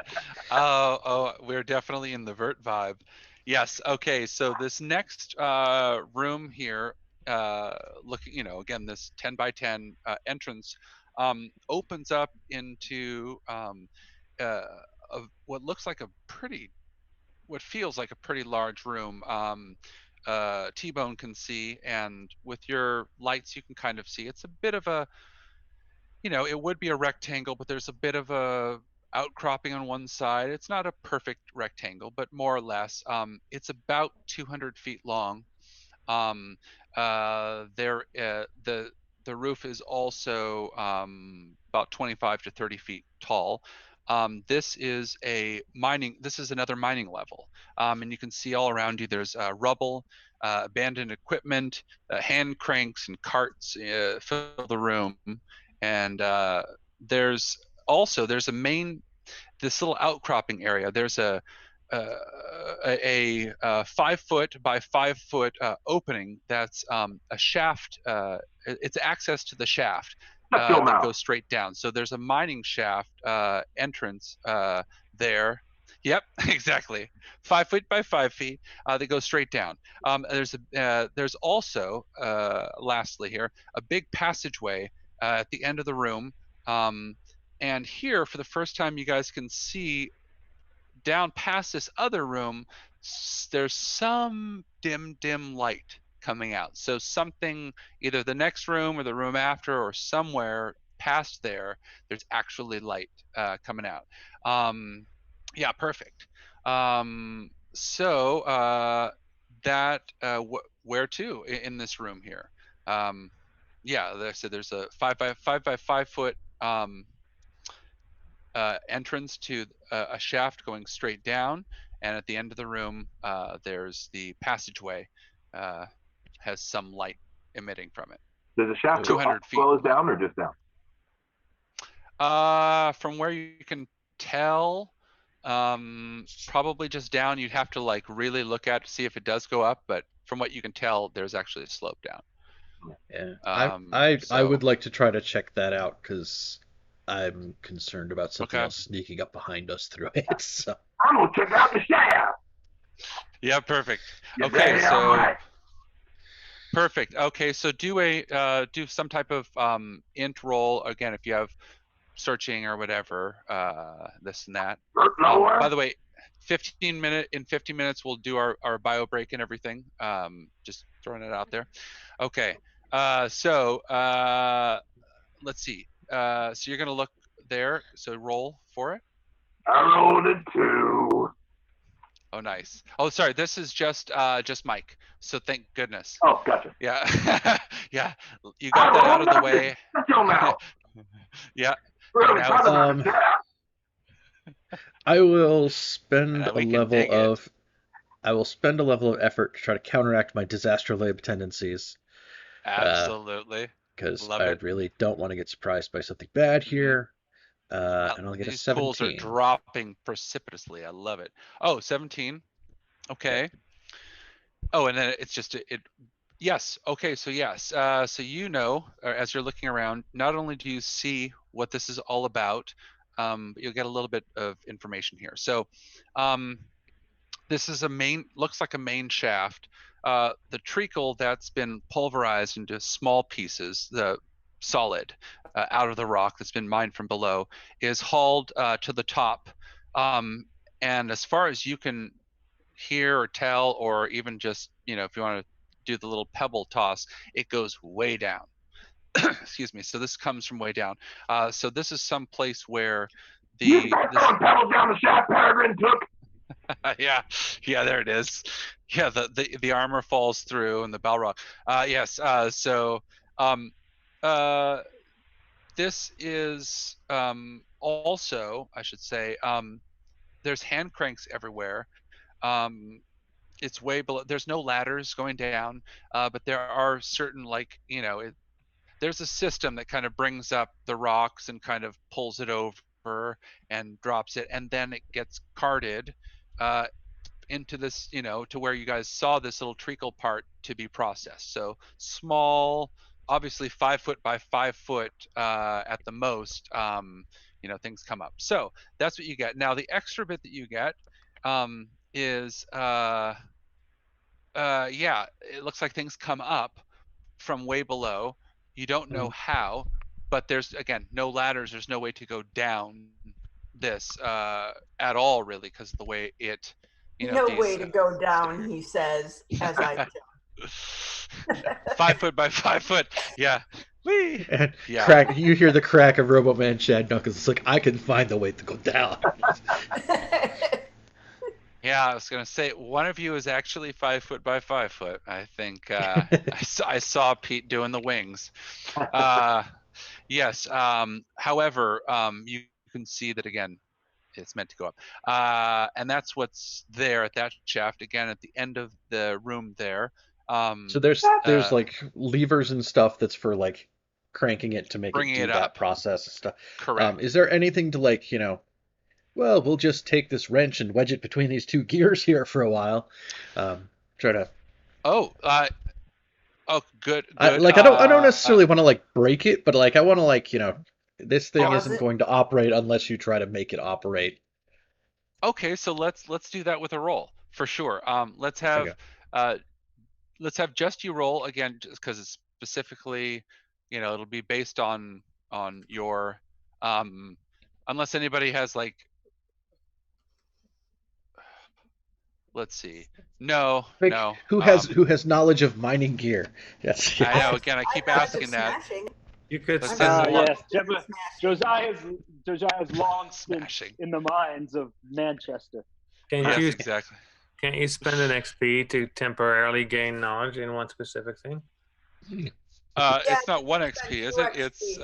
S4: We're definitely in the Vurt vibe. Yes. Okay. So this next room here, looking, again, this 10 by 10 entrance opens up into what looks like what feels like a pretty large room. T-Bone can see, and with your lights, you can kind of see. It's a bit of a, it would be a rectangle, but there's a bit of a outcropping on one side. It's not a perfect rectangle, but more or less. It's about 200 feet long. The roof is also about 25 to 30 feet tall. This is another mining level, and you can see all around you there's rubble, abandoned equipment, hand cranks and carts fill the room, and there's this little outcropping area. There's a 5 foot by 5 foot opening that's a shaft. It's access to the shaft that goes straight down. So there's a mining shaft entrance there. Yep, exactly. 5 feet by 5 feet. That goes straight down. There's also, lastly here, a big passageway at the end of the room. And here, for the first time, you guys can see down past this other room, there's some dim light coming out. So something, either the next room or the room after or somewhere past there's actually light coming out. Yeah, perfect. Where to in this room here? Yeah, there's a 5 by 5 foot entrance to a shaft going straight down, and at the end of the room there's the passageway, has some light emitting from it.
S3: Does the shaft 200 feet close down or just down?
S4: From where you can tell, probably just down. You'd have to really look at to see if it does go up, but from what you can tell, there's actually a slope down.
S1: Yeah, I would like to try to check that out because I'm concerned about something else sneaking up behind us through it. So.
S3: I'm gonna check out the shaft.
S4: Yeah, perfect. Okay, so perfect. Okay, so do some type of int roll again if you have searching or whatever, this and that. By the way, 15 minutes we'll do our bio break and everything. Just throwing it out there. Okay. Let's see. So you're gonna look there. So roll for it.
S3: I rolled a 2.
S4: Oh, nice. Oh, sorry. This is just Mike. So thank goodness.
S3: Oh, gotcha.
S4: Yeah, yeah. You got that out of the way.
S3: Shut your mouth.
S4: Yeah.
S3: Really
S4: now
S3: trying
S4: it's,
S3: to understand.
S1: I will spend
S4: we
S1: a
S4: can
S1: level
S4: dig it.
S1: of. I will spend a level of effort to try to counteract my disaster lab tendencies.
S4: Absolutely.
S1: Because
S4: Love
S1: I
S4: it.
S1: really don't want to get surprised by something bad here. And I'll get a
S4: These
S1: 17.
S4: tools are dropping precipitously. I love it. Oh, 17. Okay. Oh, and then it's just it. Yes. Okay. So yes. So as you're looking around, not only do you see what this is all about, but you'll get a little bit of information here. So, this is looks like a main shaft. The treacle that's been pulverized into small pieces, the solid out of the rock that's been mined from below, is hauled to the top. And as far as you can hear or tell, or even just, if you want to do the little pebble toss, it goes way down. Excuse me. So this comes from way down. So this is some place where
S3: You start throwing pebbles down the shaft Peregrine took.
S4: yeah, there it is. Yeah, the armor falls through and the Balrog. Yes. This is also, I should say, there's hand cranks everywhere. It's way below. There's no ladders going down, but there are certain, there's a system that kind of brings up the rocks and kind of pulls it over and drops it, and then it gets carted into this, to where you guys saw this little treacle part to be processed. So small, obviously 5 foot by 5 foot at the most. Things come up. So that's what you get. Now the extra bit that you get is it looks like things come up from way below. You don't know how, but there's, again, no ladders. There's no way to go down this at all, really, because of the way it.
S6: No way to go down, he says, as I jump.
S4: 5 foot by 5 foot. Yeah. Whee!
S1: And
S4: yeah.
S1: You hear the crack of Robo Man Shad Knuckles. It's like, I can find the way to go down.
S4: Yeah, I was gonna say one of you is actually 5 foot by 5 foot. I think I saw Pete doing the wings. Yes. However, you can see that again. It's meant to go up, and that's what's there at that shaft. Again, at the end of the room there.
S1: So there's like levers and stuff that's for like cranking it to make it do that process and stuff.
S4: Correct.
S1: Is there anything to like, well, we'll just take this wrench and wedge it between these two gears here for a while. Try to.
S4: Oh, good.
S1: I don't necessarily want to like break it, but like I want to like this thing isn't going to operate unless you try to make it operate.
S4: Okay, so let's do that with a roll for sure. Let's have just you roll again, just because it's specifically, it'll be based on your unless anybody has like. Let's see. No.
S1: Who has knowledge of mining gear? Yes.
S4: I know. Again, I keep asking that.
S5: You could.
S2: Yes, Josiah's long stint in the mines of Manchester.
S4: Exactly.
S5: Can't you spend an XP to temporarily gain knowledge in one specific thing?
S4: It's not 1 XP, is it? It's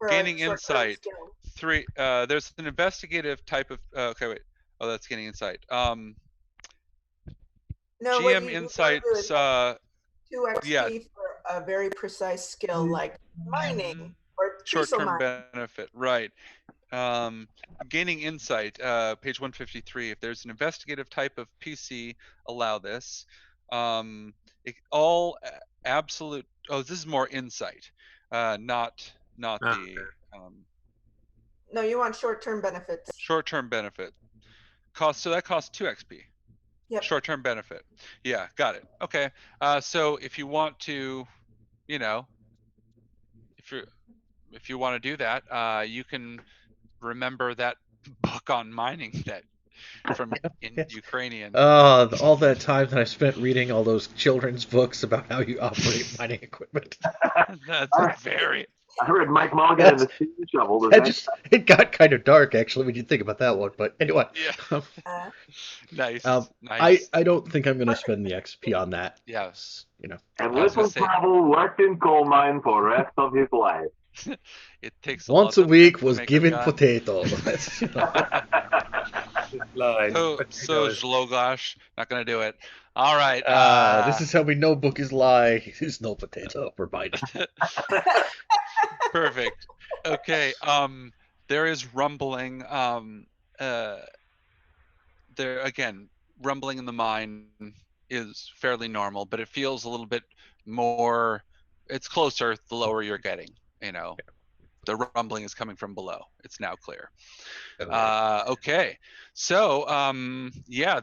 S4: gaining insight. 3. There's an investigative type of. Okay, wait. Oh, that's gaining insight.
S6: No,
S4: GM insights.
S6: 2 XP for a very precise skill like mining or
S4: short-term benefit, right? Gaining insight, page 153. If there's an investigative type of PC, allow this. All absolute. Oh, this is more insight, not the.
S6: No, you want short-term benefits.
S4: Short-term benefit. So that costs 2 XP.
S6: Yep.
S4: Short-term benefit. Yeah, got it. Okay. So if you want to, if you want to do that, you can remember that book on mining that from in Ukrainian.
S1: All that time that I spent reading all those children's books about how you operate mining equipment.
S4: That's very.
S3: I heard Mike Mulligan and the steam shovel.
S1: It got kind of dark actually when you think about that one. But anyway.
S4: Yeah. Nice.
S1: Nice. I don't think I'm going to spend the XP on that.
S4: Yes.
S3: And little travel worked in coal mine for the rest of his life.
S4: It takes
S1: once a week was given potato.
S4: So Zlogosh, not gonna do it. All right.
S1: This is how we know book is lie. There's no potato. We're biting.
S4: Perfect. Okay. There is rumbling. There again, rumbling in the mine is fairly normal, but it feels a little bit more. It's closer the lower you're getting. The rumbling is coming from below. It's now clear. Okay. So,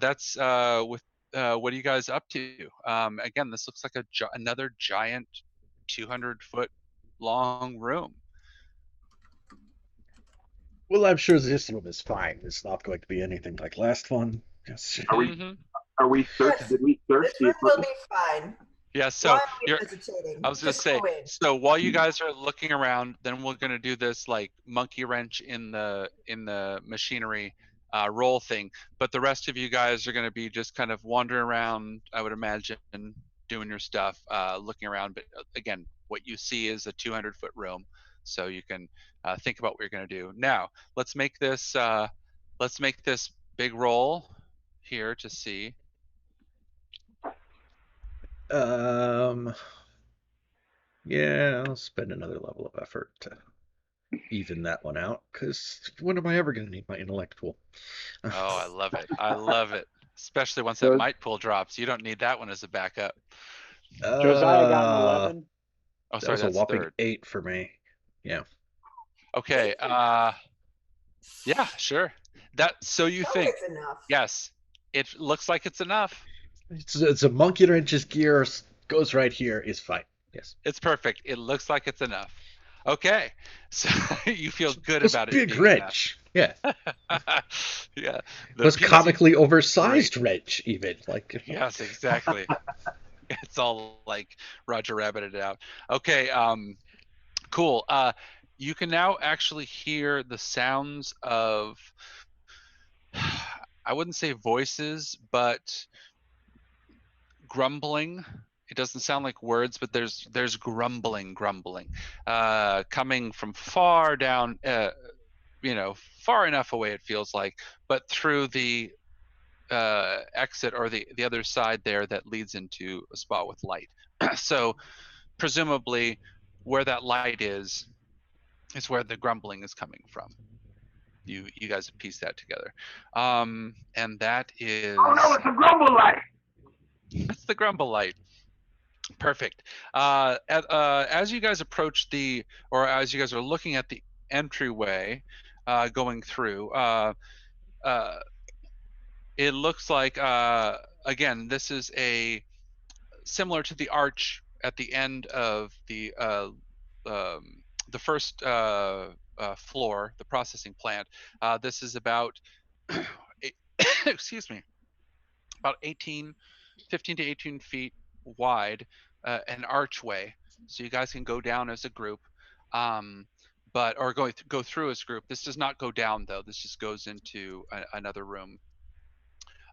S4: that's with what are you guys up to? Again, this looks like another giant 200-foot long room.
S1: Well, I'm sure this room is fine. It's not going to be anything like last one. Yes.
S3: Are we search? Did we search?
S6: This room will be fine.
S4: Yeah, so I was gonna say, so while you guys are looking around, then we're gonna do this like monkey wrench in the machinery roll thing. But the rest of you guys are gonna be just kind of wandering around, I would imagine, doing your stuff, looking around. But again, what you see is a 200-foot room, so you can think about what you're gonna do. Now, let's make this big roll here to see.
S1: Yeah, I'll spend another level of effort to even that one out, because when am I ever going to need my intellectual?
S4: Oh, I love it. I love it. Especially once that might pool drops. You don't need that one as a backup.
S2: Josiah got an 11.
S4: Oh, sorry,
S1: that's a whopping 8 for me. Yeah.
S4: Okay. Yeah, sure. So you think?
S6: It's enough.
S4: Yes. It looks like it's enough.
S1: It's a monkey wrench's gear goes right here is fine. Yes.
S4: It's perfect. It looks like it's enough. Okay. So you feel good about it.
S1: Big wrench. Enough. Yeah.
S4: Yeah.
S1: It was comically oversized wrench even.
S4: Yes, exactly. It's all like Roger Rabbited out. Okay. Cool. You can now actually hear the sounds of, I wouldn't say voices, but grumbling. It doesn't sound like words, but there's grumbling coming from far down, far enough away it feels like, but through the exit or the other side there that leads into a spot with light. So presumably where that light is where the grumbling is coming from. You guys have pieced that together. And that is...
S3: Oh no, it's a grumble light!
S4: It's the grumble light. Perfect. As you guys approach as you guys are looking at the entryway going through, it looks like, again, this is similar to the arch at the end of the first floor, the processing plant. This is about, excuse me, about 15 to 18 feet wide, an archway, so you guys can go down as a group, or go through as a group. This does not go down though. This just goes into another room.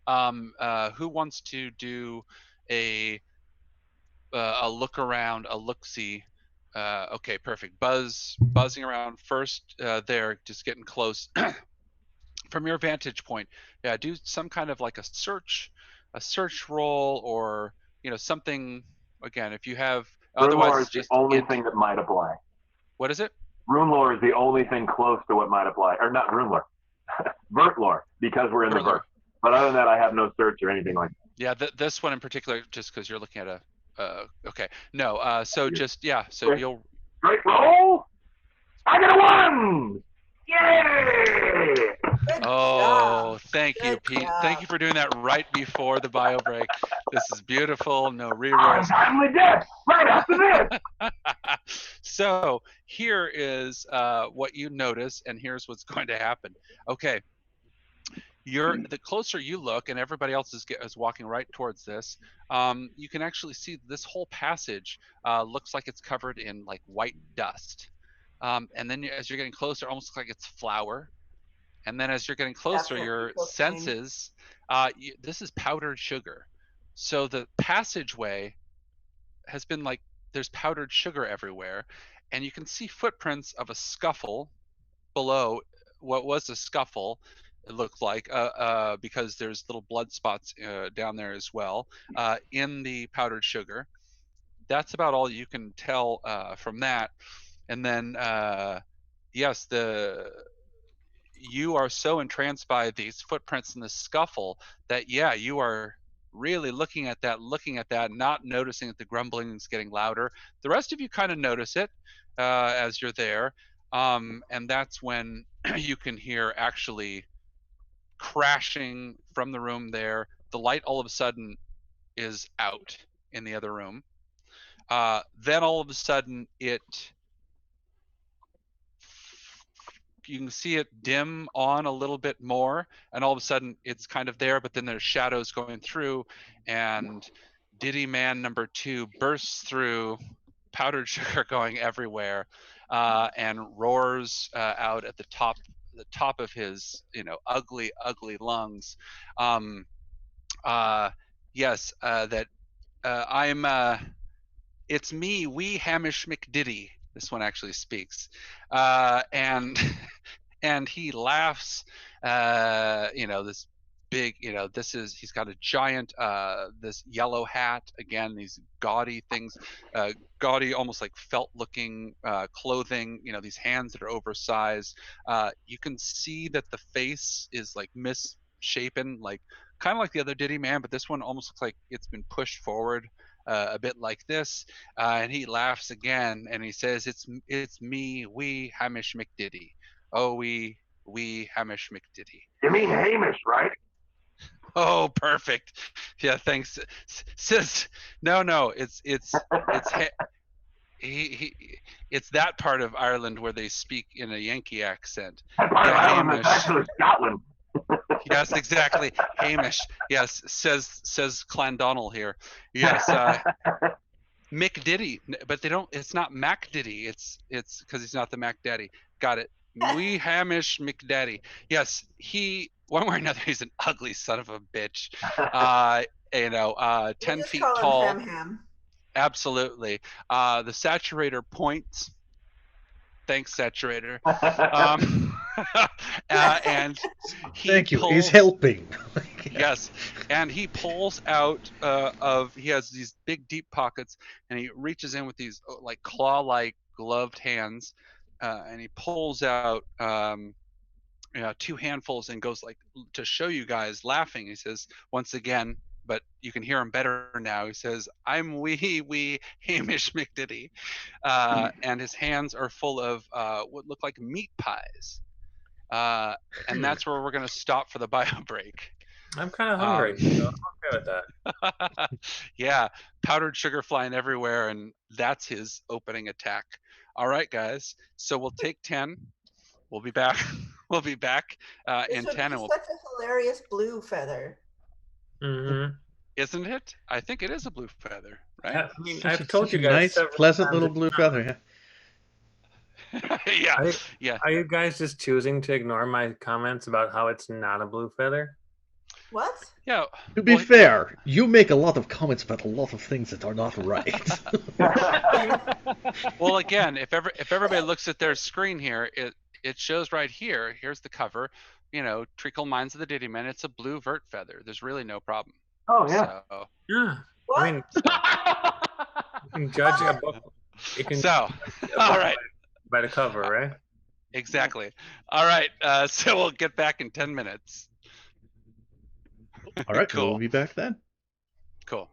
S4: Who wants to do a look around, a look-see? Okay, perfect. Buzzing around first. There, just getting close. From your vantage point, yeah, do some kind of like a search roll, or something. Again, if you have,
S3: Rune lore
S4: otherwise
S3: is the only thing that might apply.
S4: What is it?
S3: Rune lore is the only thing close to what might apply, or not rune lore, Vurt lore, because we're in the Vurt. But other than that, I have no search or anything like that.
S4: Yeah, this one in particular, just because you're looking at okay, no, so just so
S3: great.
S4: You'll.
S3: Great roll! I got a 1! Yay!
S4: Oh, thank you, Pete. Thank you for doing that right before the bio break. This is beautiful. No rerolls.
S3: Untimely death right after this.
S4: So here is what you notice, and here's what's going to happen. Okay, the closer you look, and everybody else is walking right towards this, you can actually see this whole passage looks like it's covered in like white dust. And then as you're getting closer, it almost looks like it's flour. And then as you're getting closer, your senses, this is powdered sugar. So the passageway has been like, there's powdered sugar everywhere. And you can see footprints of a scuffle below what was a scuffle, it looked like, because there's little blood spots down there as well, in the powdered sugar. That's about all you can tell from that. And then, yes, you are so entranced by these footprints in the scuffle that, yeah, you are really looking at that, not noticing that the grumbling is getting louder. The rest of you kind of notice it as you're there. And that's when you can hear actually crashing from the room there. The light all of a sudden is out in the other room. Then all of a sudden you can see it dim on a little bit more, and all of a sudden it's kind of there, but then there's shadows going through, and Diddy Man number 2 bursts through, powdered sugar going everywhere, and roars out at the top of his, ugly lungs. Yes, that it's me, wee Hamish McDiddy. This one actually speaks, and he laughs. This big, he's got a giant, this yellow hat, again, these gaudy things, gaudy, almost like felt-looking clothing. These hands that are oversized. You can see that the face is like misshapen, like kind of like the other Diddy Man, but this one almost looks like it's been pushed forward. A bit like this, and he laughs again, and he says, "It's me, wee Hamish McDiddy. Oh, wee Hamish McDiddy."
S3: You mean Hamish, right?
S4: Oh, perfect. Yeah, thanks. Says no. It's it's that part of Ireland where they speak in a Yankee accent.
S3: That part of Ireland is actually Scotland.
S4: Yes, exactly. Hamish. Yes, says Clandonnell here. Yes, McDiddy, but they don't. It's not Mac Diddy. It's because he's not the Mac Daddy. Got it. Wee Hamish McDaddy. Yes, he, one way or another, he's an ugly son of a bitch. 10 feet tall.
S6: Ham.
S4: Absolutely. The saturator points. Thanks, saturator. And
S1: thank you. He's helping.
S4: Yes, and he pulls out he has these big deep pockets, and he reaches in with these like claw-like gloved hands, and he pulls out 2 handfuls and goes like to show you guys, laughing. He says once again, but you can hear him better now. He says, "I'm wee Hamish McDiddy," and his hands are full of what look like meat pies. And that's where we're going to stop for the bio break.
S5: I'm kind of hungry, so I'm okay with that.
S4: Yeah, powdered sugar flying everywhere, and that's his opening attack. All right, guys. So we'll take 10. We'll be back. We'll be back in 10. And
S6: such a hilarious blue feather.
S5: Mm-hmm.
S4: Isn't it? I think it is a blue feather, right?
S5: I mean, I've told you guys.
S1: Nice, pleasant little blue feather.
S4: Yeah.
S5: Are you guys just choosing to ignore my comments about how it's not a blue feather?
S6: What?
S4: Yeah.
S1: To be fair, you make a lot of comments about a lot of things that are not right.
S4: Well, again, if everybody looks at their screen here, it shows right here. Here's the cover. Treacle Mines of the Diddy Men. It's a blue Vurt feather. There's really no problem.
S3: Oh yeah.
S4: So,
S5: yeah.
S6: What?
S5: I mean, you can judge a book. You can
S4: all right.
S5: By the cover, right?
S4: Exactly. All right. So we'll get back in 10 minutes.
S1: All right.
S4: Cool.
S1: We'll be back then.
S4: Cool.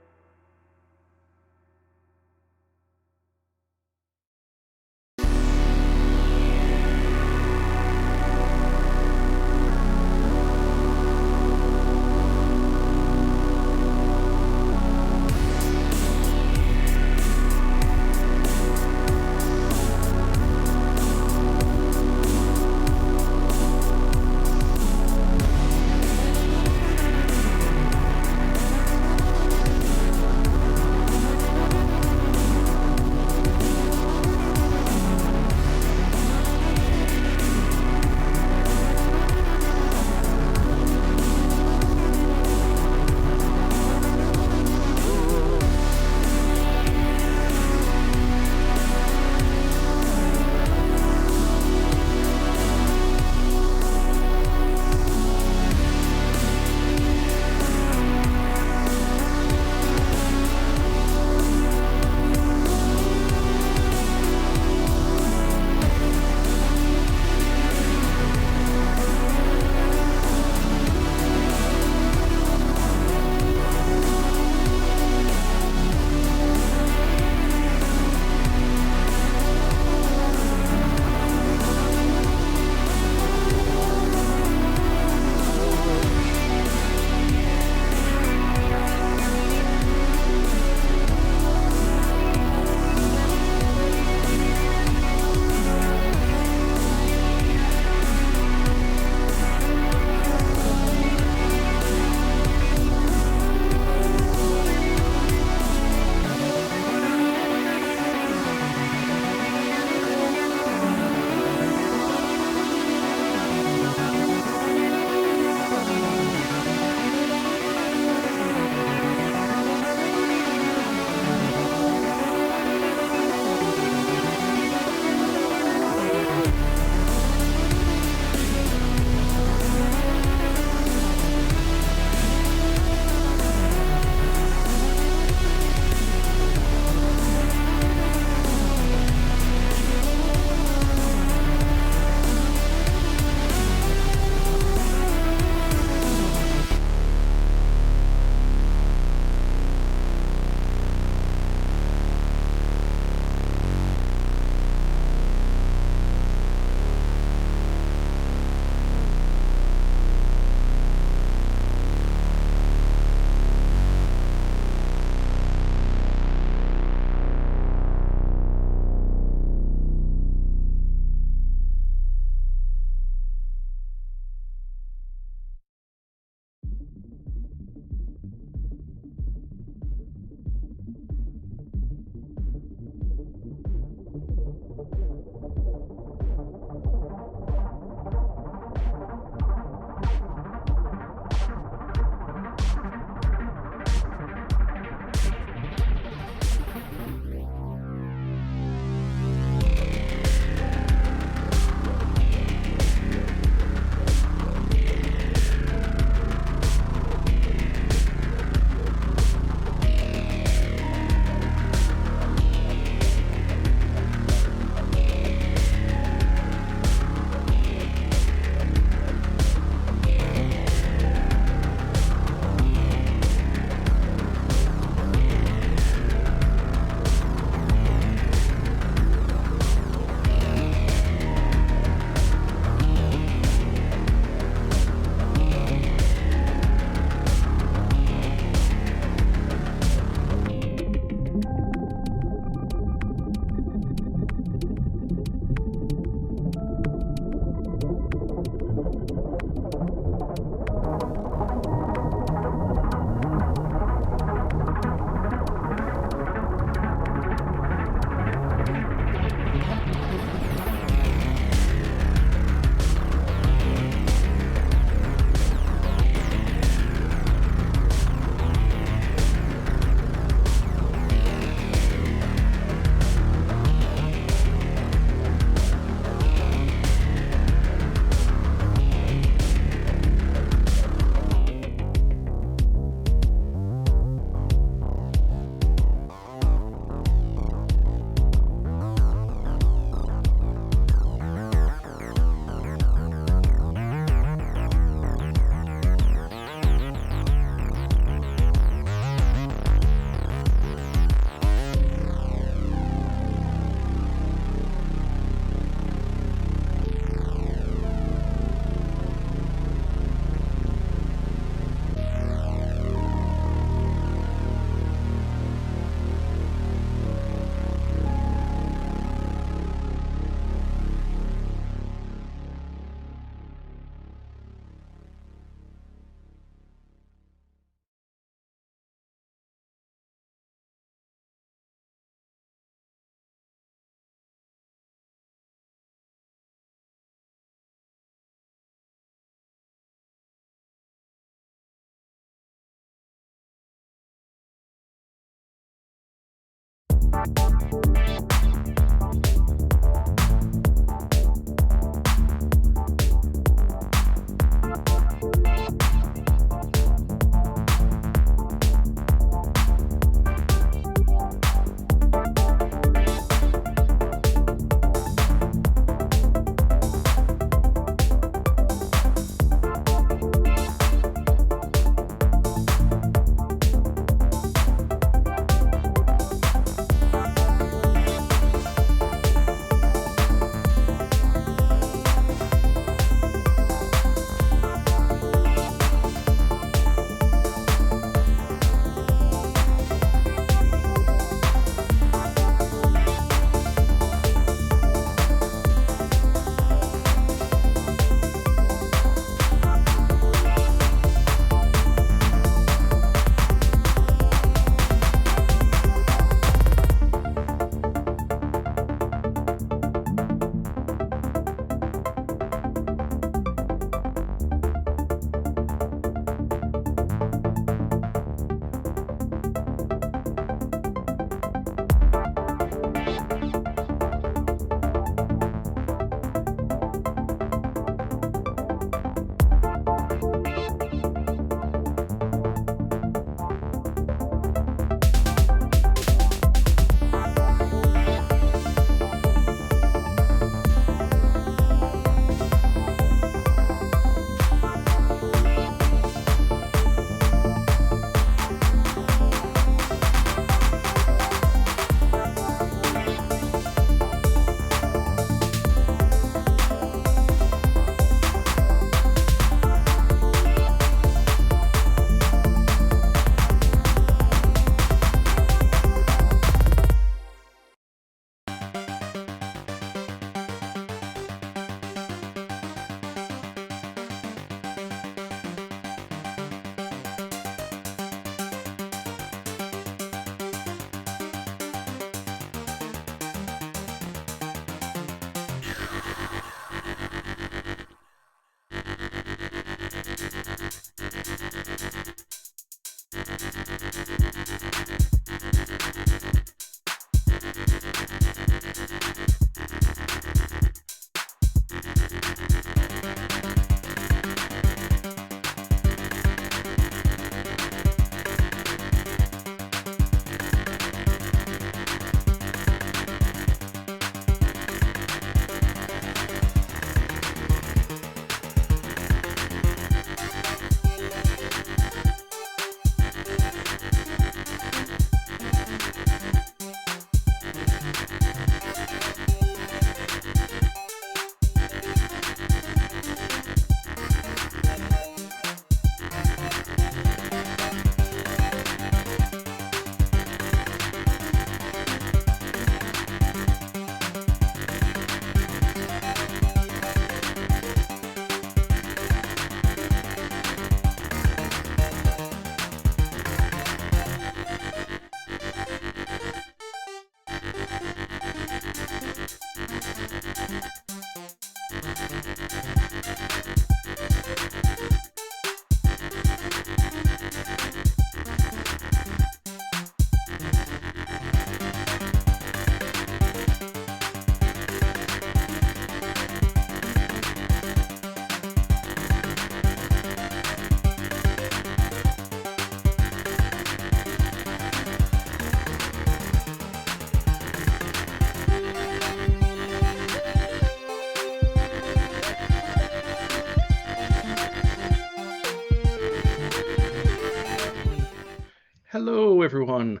S1: Hello, everyone.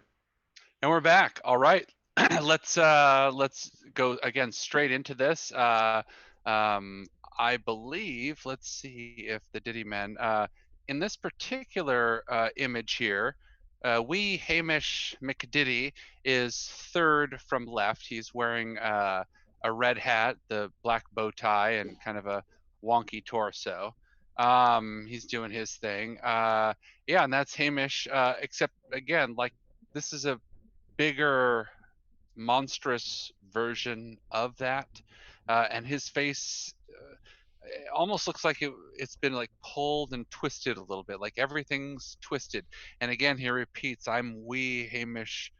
S4: And we're back. All right. let's go again straight into this. I believe, let's see if the Diddy Men, in this particular image here, Hamish McDiddy is third from left. He's wearing a red hat, the black bow tie, and kind of a wonky torso. He's doing his thing. Yeah, and that's Hamish, except again, like, this is a bigger, monstrous version of that, and his face almost looks like it's been like pulled and twisted a little bit, like everything's twisted. And again, he repeats, "I'm wee Hamish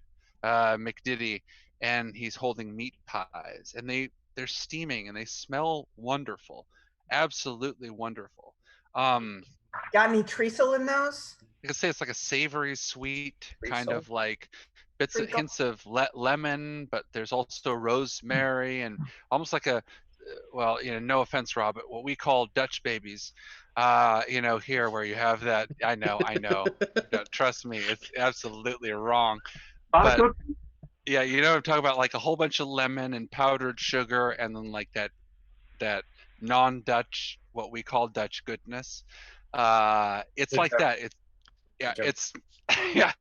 S4: McDiddy, and he's holding meat pies, and they're steaming and they smell wonderful, absolutely wonderful.
S6: Got any treacle in those?
S4: I could say it's like a savory, sweet kind
S6: Treacle.
S4: of like bits,
S6: Treacle.
S4: hints of lemon, but there's also rosemary and almost like a, well, no offense, Rob, but what we call Dutch babies, here where you have that. I know. No, trust me, it's absolutely wrong. But yeah, I'm talking about, like a whole bunch of lemon and powdered sugar, and then like that non-Dutch, what we call Dutch goodness. It's like that. It's yeah,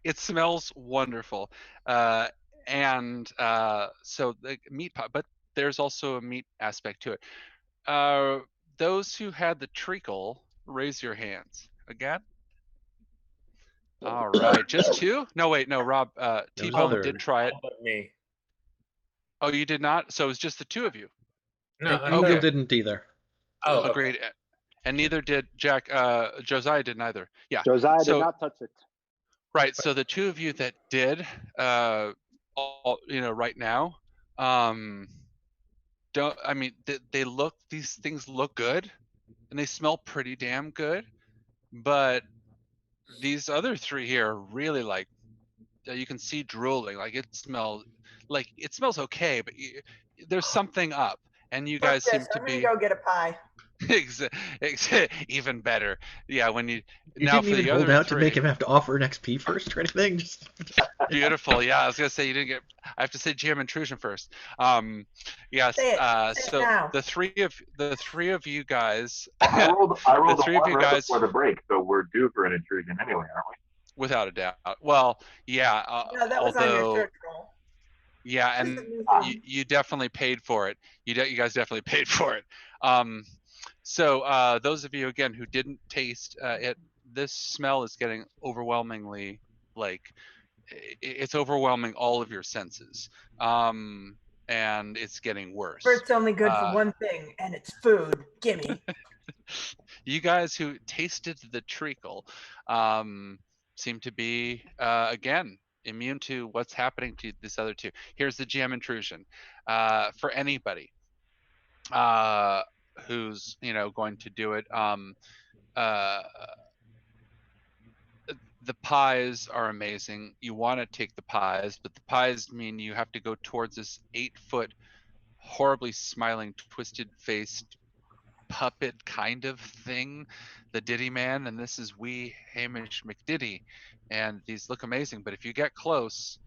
S4: it smells wonderful. So the meat pie, but there's also a meat aspect to it. Those who had the treacle, raise your hands again. All right, just two? No, wait, no, Rob, T-Bone did try it.
S5: But me.
S4: Oh, you did not? So it was just the two of you?
S5: No,
S1: Engel didn't either.
S5: Oh,
S4: agreed.
S5: Okay.
S4: And neither did Jack. Josiah didn't either. Yeah.
S2: Josiah did not touch it.
S4: Right. So the two of you that did, right now, these things look good, and they smell pretty damn good, but these other three here are really like, you can see drooling. Like it smells okay, but there's something up, and you guys seem to be.
S6: I'm gonna go get a pie.
S4: Even better. Yeah, when you
S1: now didn't for even the hold other out three, to make him have to offer an XP first or anything. Just
S4: beautiful. Yeah, I was gonna say you didn't get. I have to say GM intrusion first. Yes. So the three of you guys.
S3: I rolled the three of you guys before the break, so we're due for an intrusion anyway, aren't we?
S4: Without a doubt. Well, yeah.
S6: No, that was on your church roll.
S4: Yeah, and you definitely paid for it. You guys definitely paid for it. So those of you again who didn't taste it, this smell is getting overwhelmingly, like it's overwhelming all of your senses, and it's getting worse.
S6: It's only good for one thing, and it's food. Gimme.
S4: You guys who tasted the treacle seem to be again immune to what's happening to this other two. Here's the GM intrusion for anybody who's going to do it. The pies are amazing. You want to take the pies, but the pies mean you have to go towards this 8-foot horribly smiling, twisted faced puppet kind of thing, the Diddy Man, and this is wee Hamish McDiddy, and these look amazing, but if you get close,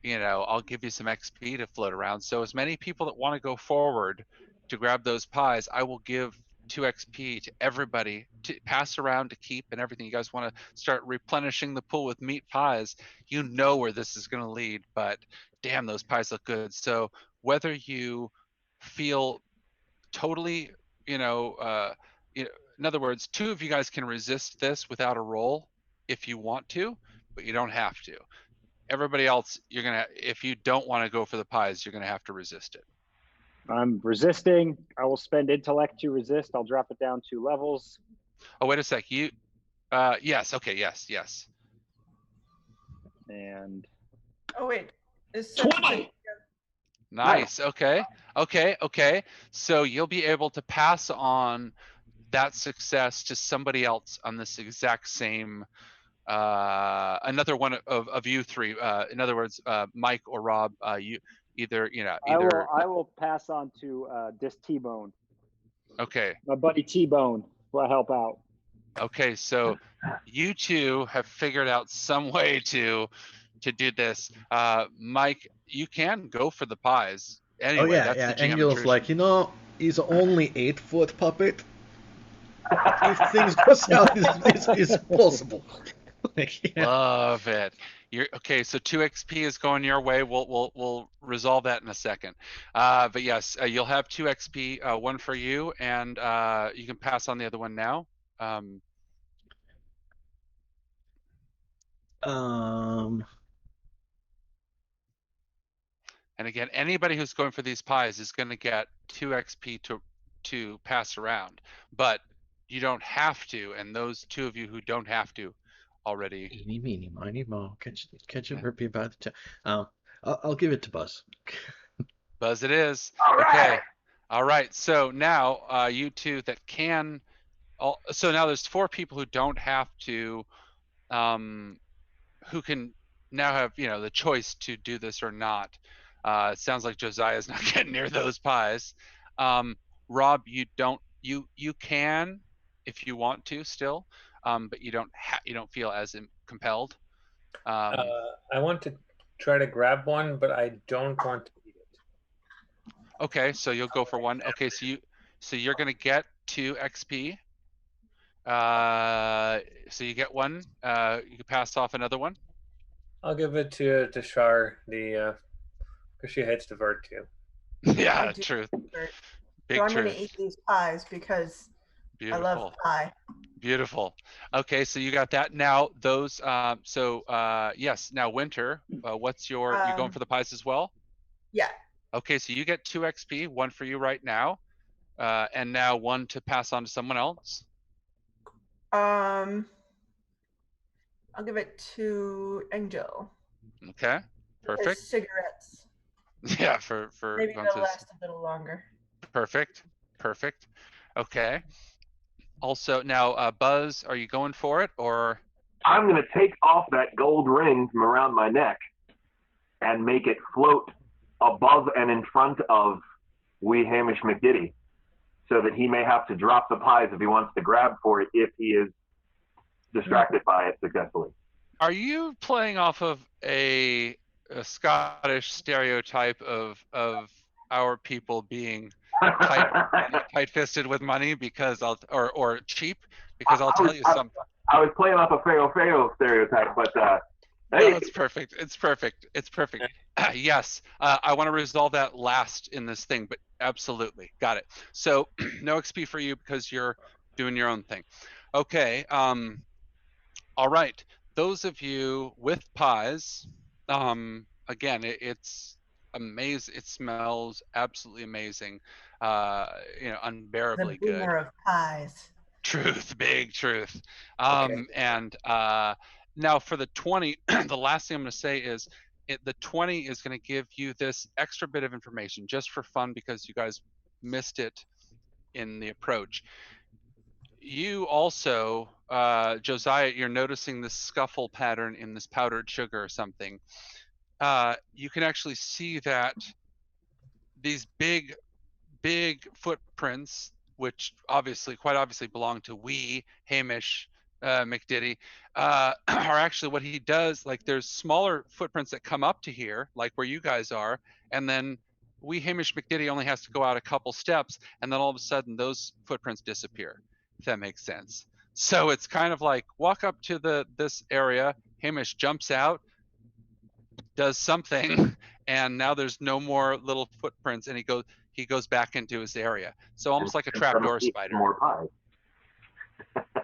S4: I'll give you some XP to float around. So as many people that want to go forward to grab those pies, I will give 2 XP to everybody to pass around, to keep, and everything. You guys want to start replenishing the pool with meat pies, you know where this is going to lead, but damn, those pies look good. So whether you feel totally, in other words, 2 of you guys can resist this without a roll if you want to, but you don't have to. Everybody else, if you don't want to go for the pies, you're gonna have to resist it.
S2: I'm resisting. I will spend intellect to resist. I'll drop it down 2 levels.
S4: Oh, wait a sec. Yes. Okay. Yes.
S2: And.
S6: Oh wait. It's
S2: 20.
S4: Nice. Okay. So you'll be able to pass on that success to somebody else on this exact same. Another one of you three. In other words, Mike or Rob. You. Either.
S2: I will pass on to this T-Bone.
S4: Okay.
S2: My buddy T-Bone will help out.
S4: Okay, so you two have figured out some way to do this. Mike, you can go for the pies. Anyway, that's the GM
S1: Engel's like, he's only 8-foot puppet. If things go south, it's possible.
S4: Love it. Okay, so 2 XP is going your way. We'll resolve that in a second. But yes, you'll have 2 XP, 1 for you, and you can pass on the other one now. And again, anybody who's going for these pies is going to get 2 XP to pass around, but you don't have to. And those 2 of you who don't have to already.
S1: Eeny, meeny, miny, moe. Catch a burpee by the tail. I'll give it to Buzz.
S4: Buzz it is.
S3: All right.
S4: Okay. All right. So now you two that can. So now there's 4 people who don't have to, who can now have the choice to do this or not. It sounds like Josiah's not getting near those pies. Rob, you can if you want to still, but you don't feel as compelled.
S5: I want to try to grab one, but I don't want to eat it.
S4: Okay, so you'll go for one. Okay, so you're gonna get 2 XP. So you get one. You can pass off another one.
S5: I'll give it to Shar, because she hates the Vurt too.
S4: Yeah, truth. Big
S6: so I'm
S4: truth.
S6: going to eat these pies because
S4: Beautiful.
S6: I love pie.
S4: Beautiful. Okay, so you got that. Now those. Yes. Now Winter. What's your? You going for the pies as well?
S6: Yeah.
S4: Okay, so you get 2 XP. One for you right now, and now 1 to pass on to someone else.
S6: I'll give it to Angel.
S4: Okay. Perfect.
S6: His cigarettes.
S4: Yeah, for
S6: maybe they'll last a little longer.
S4: Perfect. Okay. Also, now Buzz, are you going for it or?
S3: I'm gonna take off that gold ring from around my neck and make it float above and in front of wee Hamish McDiddy, so that he may have to drop the pies if he wants to grab for it if he is distracted by it successfully.
S4: Are you playing off of a Scottish stereotype of our people being tight-fisted with money because or cheap? Because I'll tell you something.
S3: I was playing off a Feo stereotype, but hey.
S4: No, it's perfect. Yes, I want to resolve that last in this thing, but absolutely got it. So no XP for you because you're doing your own thing. Okay. All right. Those of you with pies, again, it's amazing. It smells absolutely amazing. Unbearably good. The
S6: boomer of pies.
S4: Truth, big truth.
S3: Okay.
S4: And now for the 20, the last thing I'm going to say is the 20 is going to give you this extra bit of information just for fun because you guys missed it in the approach. You also, Josiah, you're noticing this scuffle pattern in this powdered sugar or something. You can actually see that these big footprints, which quite obviously belong to wee Hamish McDiddy, are actually what he does. Like there's smaller footprints that come up to here, like where you guys are, and then wee Hamish McDiddy only has to go out a couple steps, and then all of a sudden those footprints disappear. If that makes sense. So it's kind of like walk up to this area, Hamish jumps out, does something, and now there's no more little footprints, and he goes back into his area. So almost like a trapdoor spider.
S3: More pies.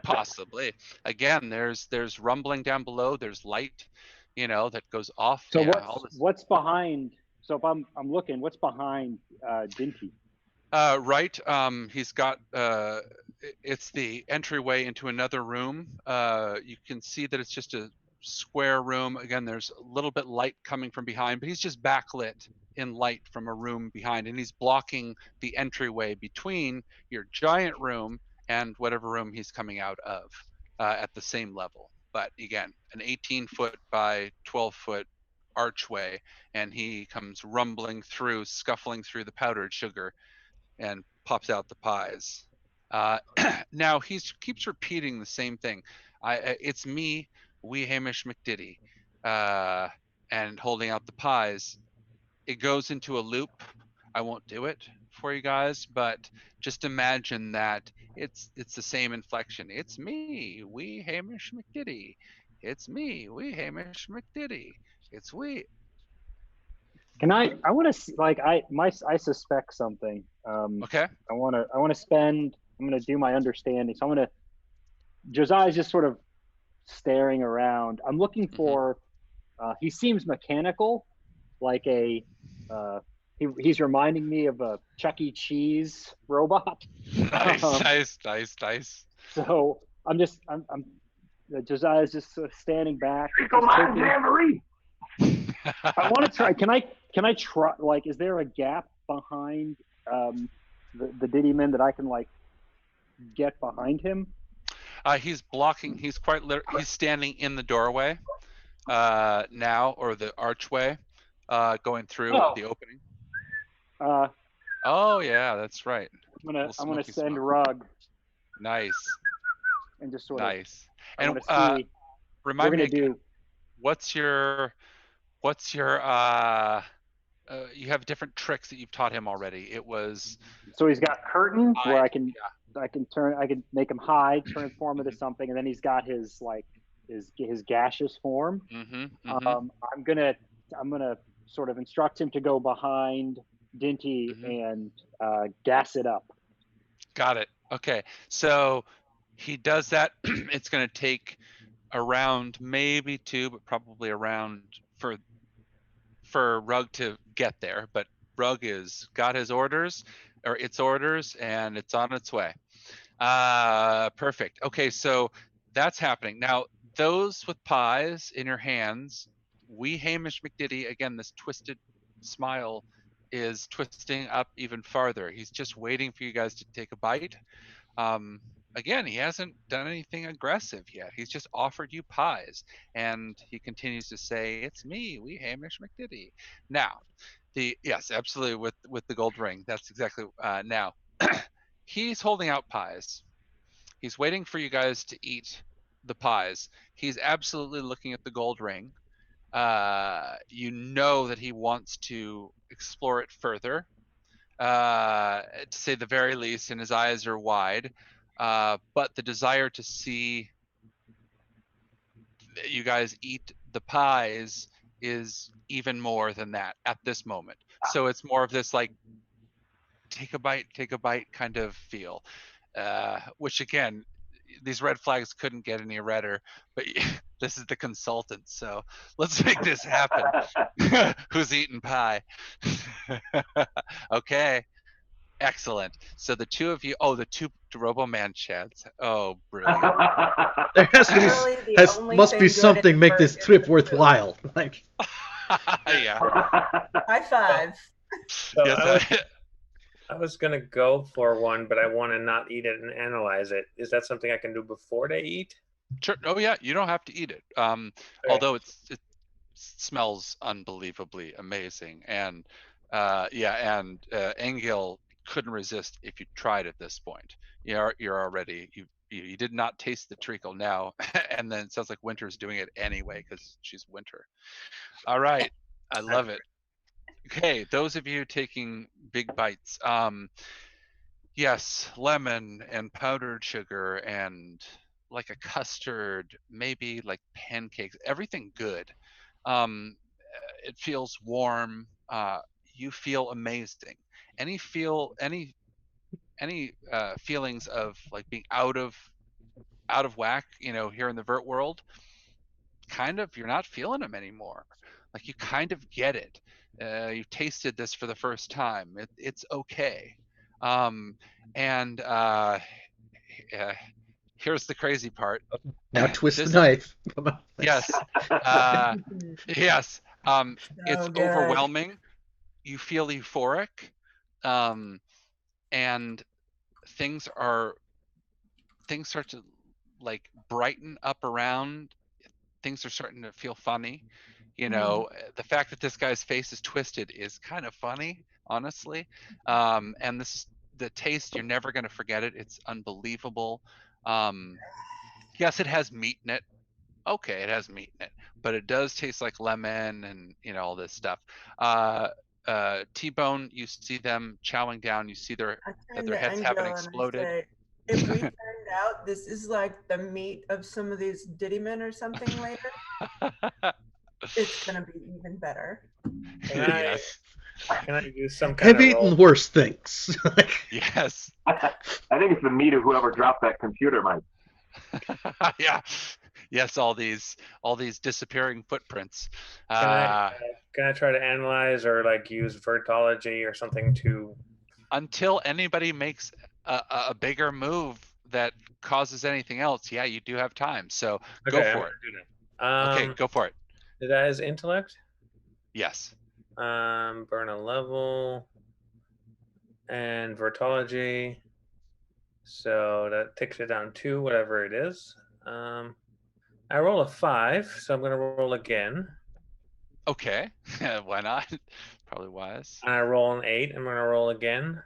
S4: Possibly. Again, there's rumbling down below. There's light, that goes off.
S2: So what's behind? So if I'm looking, what's behind Dinty?
S4: Right. He's got. It's the entryway into another room. You can see that it's just a square room. Again, there's a little bit light coming from behind, but he's just backlit in light from a room behind, and he's blocking the entryway between your giant room and whatever room he's coming out of at the same level. But again, an 18-foot by 12-foot archway, and he comes rumbling through, scuffling through the powdered sugar, and pops out the pies. Now he keeps repeating the same thing. It's me, wee Hamish McDiddy, and holding out the pies. It goes into a loop. I won't do it for you guys, but just imagine that it's the same inflection. It's me, wee Hamish McDiddy. It's me, wee Hamish McDiddy. It's we.
S2: I want to I suspect something.
S4: Okay.
S2: I want to spend. I'm going to do my understanding. So Josiah's just sort of staring around. I'm looking for. He seems mechanical, like he's reminding me of a Chuck E. Cheese robot.
S4: Nice.
S2: So I'm Josiah's just standing back.
S3: Trickle my jamboree.
S2: I want to try. Can I try? Like, is there a gap behind the Diddyman that I can like get behind him?
S4: He's blocking. He's he's standing in the doorway now, or the archway, going through the opening. Oh yeah, that's right.
S2: I'm gonna send Rug.
S4: Nice.
S2: And just sort
S4: of. And remind me again, what's your you have different tricks that you've taught him already. It was
S2: so he's got curtain where I can make him hide, transform into something, and then he's got his like his gaseous form. I'm gonna sort of instruct him to go behind Dinty and gas it up.
S4: Got it. Okay, so he does that. It's going to take around maybe 2, but probably around for Rug to get there. But Rug got his orders, or its orders, and it's on its way. Perfect. Okay, so that's happening. Now, those with pies in your hands, Hamish McDiddy, again, this twisted smile is twisting up even farther. He's just waiting for you guys to take a bite. Again, he hasn't done anything aggressive yet. He's just offered you pies, and he continues to say, "It's me, Hamish McDiddy." Now, yes, absolutely, with the gold ring. That's exactly now. He's holding out pies. He's waiting for you guys to eat the pies. He's absolutely looking at the gold ring. You know that he wants to explore it further, to say the very least, and his eyes are wide. But the desire to see you guys eat the pies is even more than that at this moment. So it's more of this like take a bite kind of feel, which again, these red flags couldn't get any redder, but this is the consultant, so let's make this happen. Who's eating pie? Okay, excellent. So the two of you, the two Robo-Man chads. Oh, brilliant.
S1: There must be something make this trip worthwhile. Like,
S4: yeah.
S6: High five.
S5: So yes, I was gonna go for one, but I want to not eat it and analyze it. Is that something I can do before they eat?
S4: Sure. Oh yeah, you don't have to eat it. Although it smells unbelievably amazing, and Engil couldn't resist if you tried at this point. You're already you did not taste the treacle now, and then it sounds like Winter's doing it anyway because she's Winter. All right, I love it. Okay, those of you taking big bites, yes, lemon and powdered sugar and like a custard, maybe like pancakes, everything good. It feels warm. You feel amazing. Any feelings of like being out of whack, here in the Vurt world, kind of, you're not feeling them anymore. Like you kind of get it. You tasted this for the first time. It's okay. Here's the crazy part.
S1: Now twist the knife.
S4: Yes. Yes. It's overwhelming. You feel euphoric. And things start to like brighten up around. Things are starting to feel funny. The fact that this guy's face is twisted is kind of funny, honestly. And the taste, you're never going to forget it. It's unbelievable. Yes, it has meat in it. Okay, it has meat in it, but it does taste like lemon and all this stuff. T-bone, you see them chowing down. You see their heads haven't exploded.
S6: If we find out this is like the meat of some of these Diddymen or something later, it's gonna be even better.
S5: Can I use some kind
S1: I've eaten worse things.
S4: Yes.
S3: I think it's the meat of whoever dropped that computer, Mike.
S4: Yeah. Yes, all these disappearing footprints.
S5: Can I try to analyze or like use Vurtology or something to?
S4: Until anybody makes a bigger move that causes anything else, yeah, you do have time. So
S5: Okay,
S4: go for it.
S5: Do that.
S4: Okay, go for it.
S5: That is intellect.
S4: Yes.
S5: Burn a level and Vertology. So that takes it down 2, whatever it is. I roll a 5, so I'm going to roll again.
S4: Okay, why not? Probably wise.
S5: And I roll an 8. I'm going to roll again.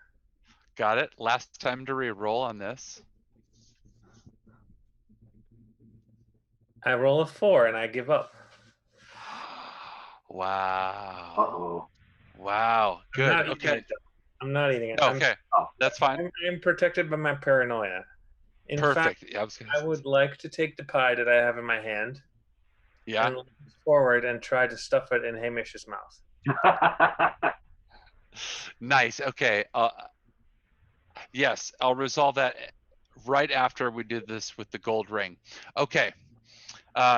S4: Got it. Last time to re-roll on this.
S5: I roll a 4 and I give up.
S4: Wow.
S3: Uh-oh.
S4: Wow. Good. Okay.
S5: I'm not eating it.
S4: Okay. That's fine.
S5: I'm protected by my paranoia. In
S4: Perfect.
S5: fact,
S4: Yeah,
S5: I would like to take the pie that I have in my hand.
S4: Yeah.
S5: And look forward and try to stuff it in Hamish's mouth.
S4: Nice. Okay. Yes, I'll resolve that right after we did this with the gold ring. Okay.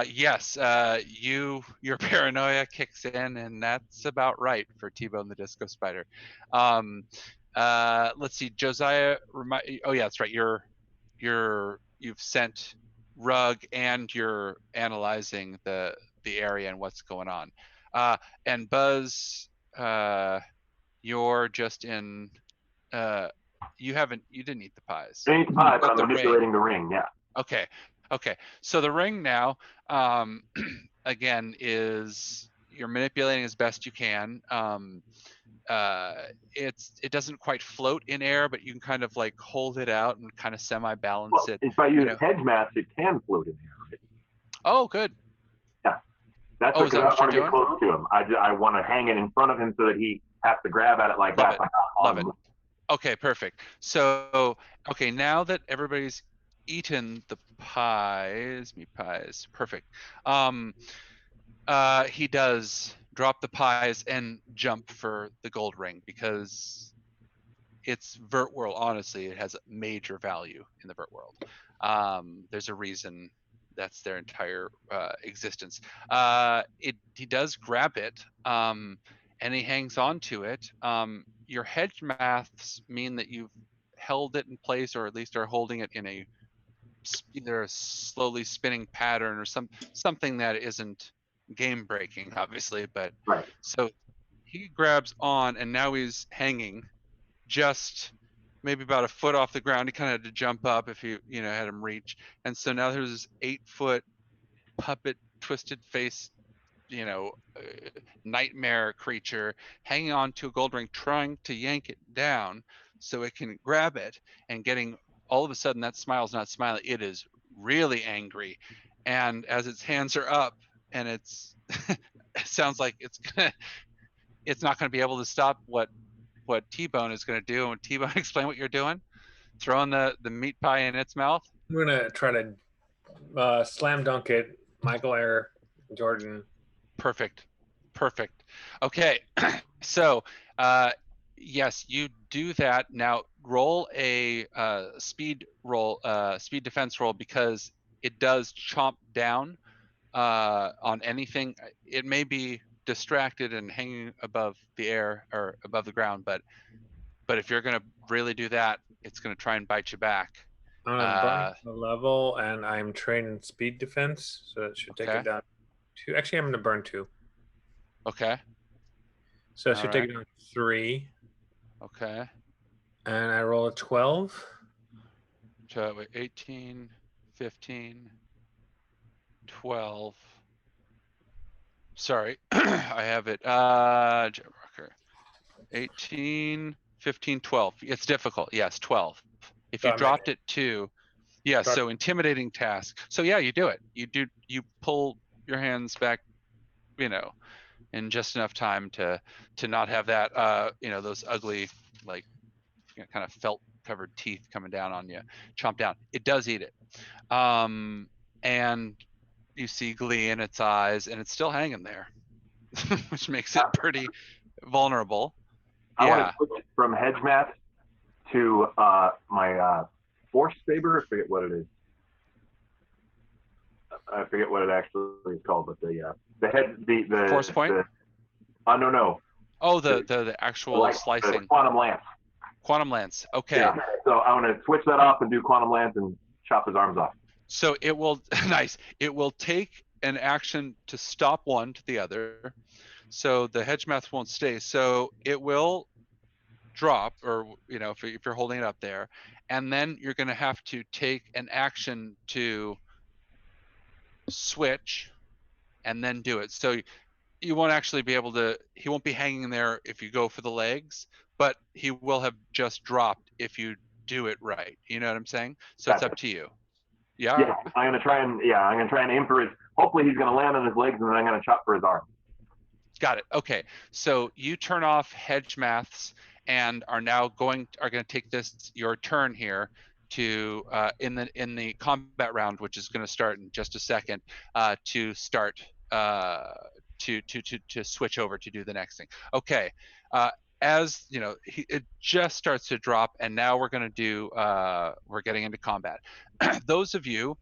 S4: Yes, your paranoia kicks in, and that's about right for T-Bone the Disco Spider. Let's see, Josiah. Oh yeah, that's right. You've sent Rug, and you're analyzing the area and what's going on. And Buzz, you're just in. You didn't eat the pies.
S3: I ate the pies, but I'm manipulating the ring. Yeah.
S4: Okay. So the ring now, again, is you're manipulating as best you can. It doesn't quite float in air, but you can kind of like hold it out and kind of semi-balance it.
S3: If I use hedge math, it can float in air. Right?
S4: Oh, good.
S3: Yeah, that's because I want to get close to him. I want to hang it in front of him so that he has to grab at it like that.
S4: Love it. Okay, perfect. So, okay, now that everybody's eaten the meat pies, perfect. He does drop the pies and jump for the gold ring because it's Vurt world. Honestly, it has major value in the Vurt world. There's a reason that's their entire existence. He does grab it, and he hangs on to it. Your hedge maths mean that you've held it in place, or at least are holding it in either a slowly spinning pattern or something that isn't game breaking, obviously. But
S3: right.
S4: So he grabs on, and now he's hanging just maybe about a foot off the ground. He kind of had to jump up if you had him reach. And so now there's this 8-foot puppet, twisted face, nightmare creature hanging on to a gold ring, trying to yank it down so it can grab it, and getting all of a sudden that smile's not smiling. It is really angry. And as its hands are up, and it sounds like it's not going to be able to stop what T-Bone is going to do. And T-Bone, explain what you're doing. Throwing the meat pie in its mouth.
S5: I'm going to try to slam dunk it. Michael Air, Jordan.
S4: Perfect. Okay. So, yes, you do that. Now roll a speed defense roll, because it does chomp down on anything. It may be distracted and hanging above the air or above the ground, but if you're going to really do that, it's going to try and bite you back.
S5: I'm going to burn a level, and I'm trained in speed defense, so it should take it down 2. Actually, I'm going to burn 2.
S4: Okay.
S5: So it should take it down 3.
S4: Okay.
S5: And I roll a 12.
S4: So 18, 15, 12. Sorry, I have it. Joe Crocus. 18, 15, 12. It's difficult. Yes, 12. If you dropped it 2, yes. So intimidating task. So yeah, you do it. You pull your hands back, in just enough time to not have that, those ugly, like, kind of felt covered teeth coming down on you, chomp down. It does eat it. And you see glee in its eyes, and it's still hanging there, which makes it pretty vulnerable.
S3: I want to switch from hedge math to my force saber. I forget what it is. I forget what it actually is called, but the
S4: force point.
S3: No.
S4: Oh, the actual slicing.
S3: The quantum lance.
S4: Quantum Lance. Okay.
S3: Yeah. So I'm gonna switch that off and do Quantum Lance and chop his arms off.
S4: So it will nice. It will take an action to stop one to the other. So the hedge math won't stay. So it will drop, or if you're holding it up there, and then you're going to have to take an action to switch and then do it. So you won't actually be able to, he won't be hanging there if you go for the legs, but he will have just dropped if you do it right. You know what I'm saying? So
S3: Gotcha.
S4: It's up to you. Yeah.
S3: Yeah, I'm gonna try and aim for his. Hopefully, he's gonna land on his legs, and then I'm gonna chop for his arm. Got
S4: it. Okay. So you turn off hedge maths and are going to take this your turn here to in the combat round, which is going to start in just a second, to start to switch over to do the next thing. Okay. As you know, it just starts to drop, and now we're going to do we're getting into combat. Those of you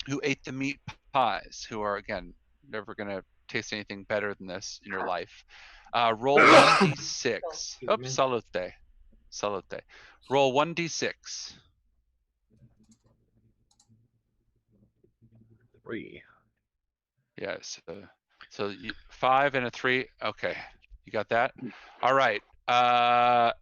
S4: who ate the meat pies, who are again never going to taste anything better than this in your life, roll 1d6. Oops, salute. Roll 1d6.
S1: 3.
S4: Yes. So 5 and a 3. Okay, you got that. All right.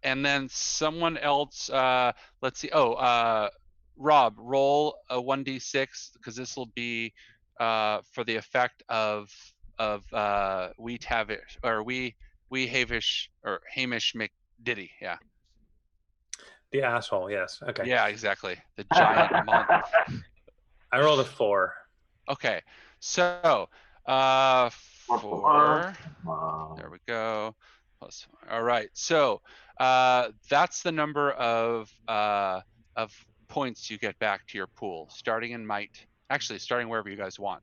S4: And then someone else. Let's see. Oh, Rob, roll a 1d6 because this will be for the effect of we Tavish or we Havish or Hamish McDiddy. Yeah.
S5: The asshole. Yes. Okay.
S4: Yeah, exactly. The giant monster.
S5: I rolled a 4.
S4: Okay. So 4. There we go. Plus. All right. So that's the number of points you get back to your pool, starting in might. Actually, starting wherever you guys want.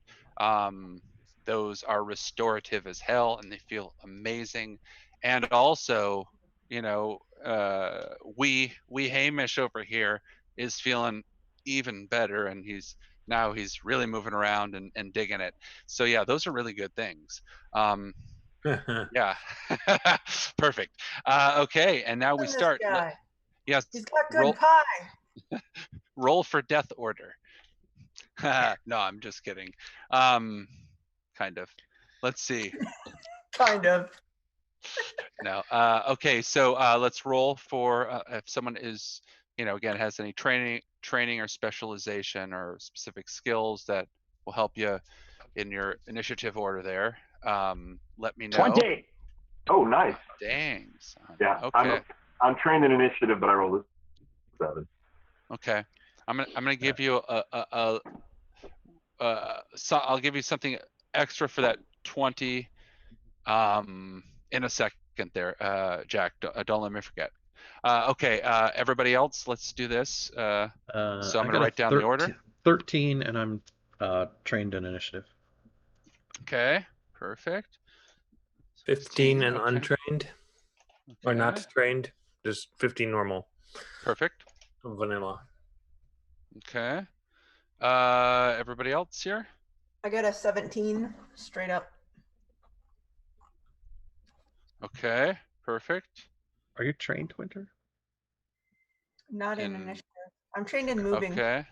S4: Those are restorative as hell, and they feel amazing. And also, we Hamish over here is feeling even better, and he's really moving around and digging it. So yeah, those are really good things. Yeah, perfect. Okay, and now we start. Yes,
S6: he's got good pie.
S4: Roll for death order. No, I'm just kidding. Kind of. Let's see.
S6: Kind of.
S4: No. Okay, so let's roll for if someone is, again, has any training or specialization or specific skills that will help you in your initiative order there. Let me know.
S3: 20. Oh, nice.
S4: Dang, son.
S3: Yeah.
S4: Okay.
S3: I'm trained in initiative, but I rolled a 7.
S4: Okay. I'm gonna give you so I'll give you something extra for that 20 in a second there, Jack. Don't let me forget. Okay, everybody else, let's do this. So I'm gonna write down the order.
S1: 13, and I'm trained in initiative.
S4: Okay, perfect.
S5: 15 and untrained, or not trained, just 15 normal.
S4: Perfect.
S5: Vanilla.
S4: Okay. Everybody else here?
S6: I got a 17 straight up.
S4: Okay, perfect.
S1: Are you trained, Winter?
S6: Not in initiative. I'm trained in moving.
S4: Okay.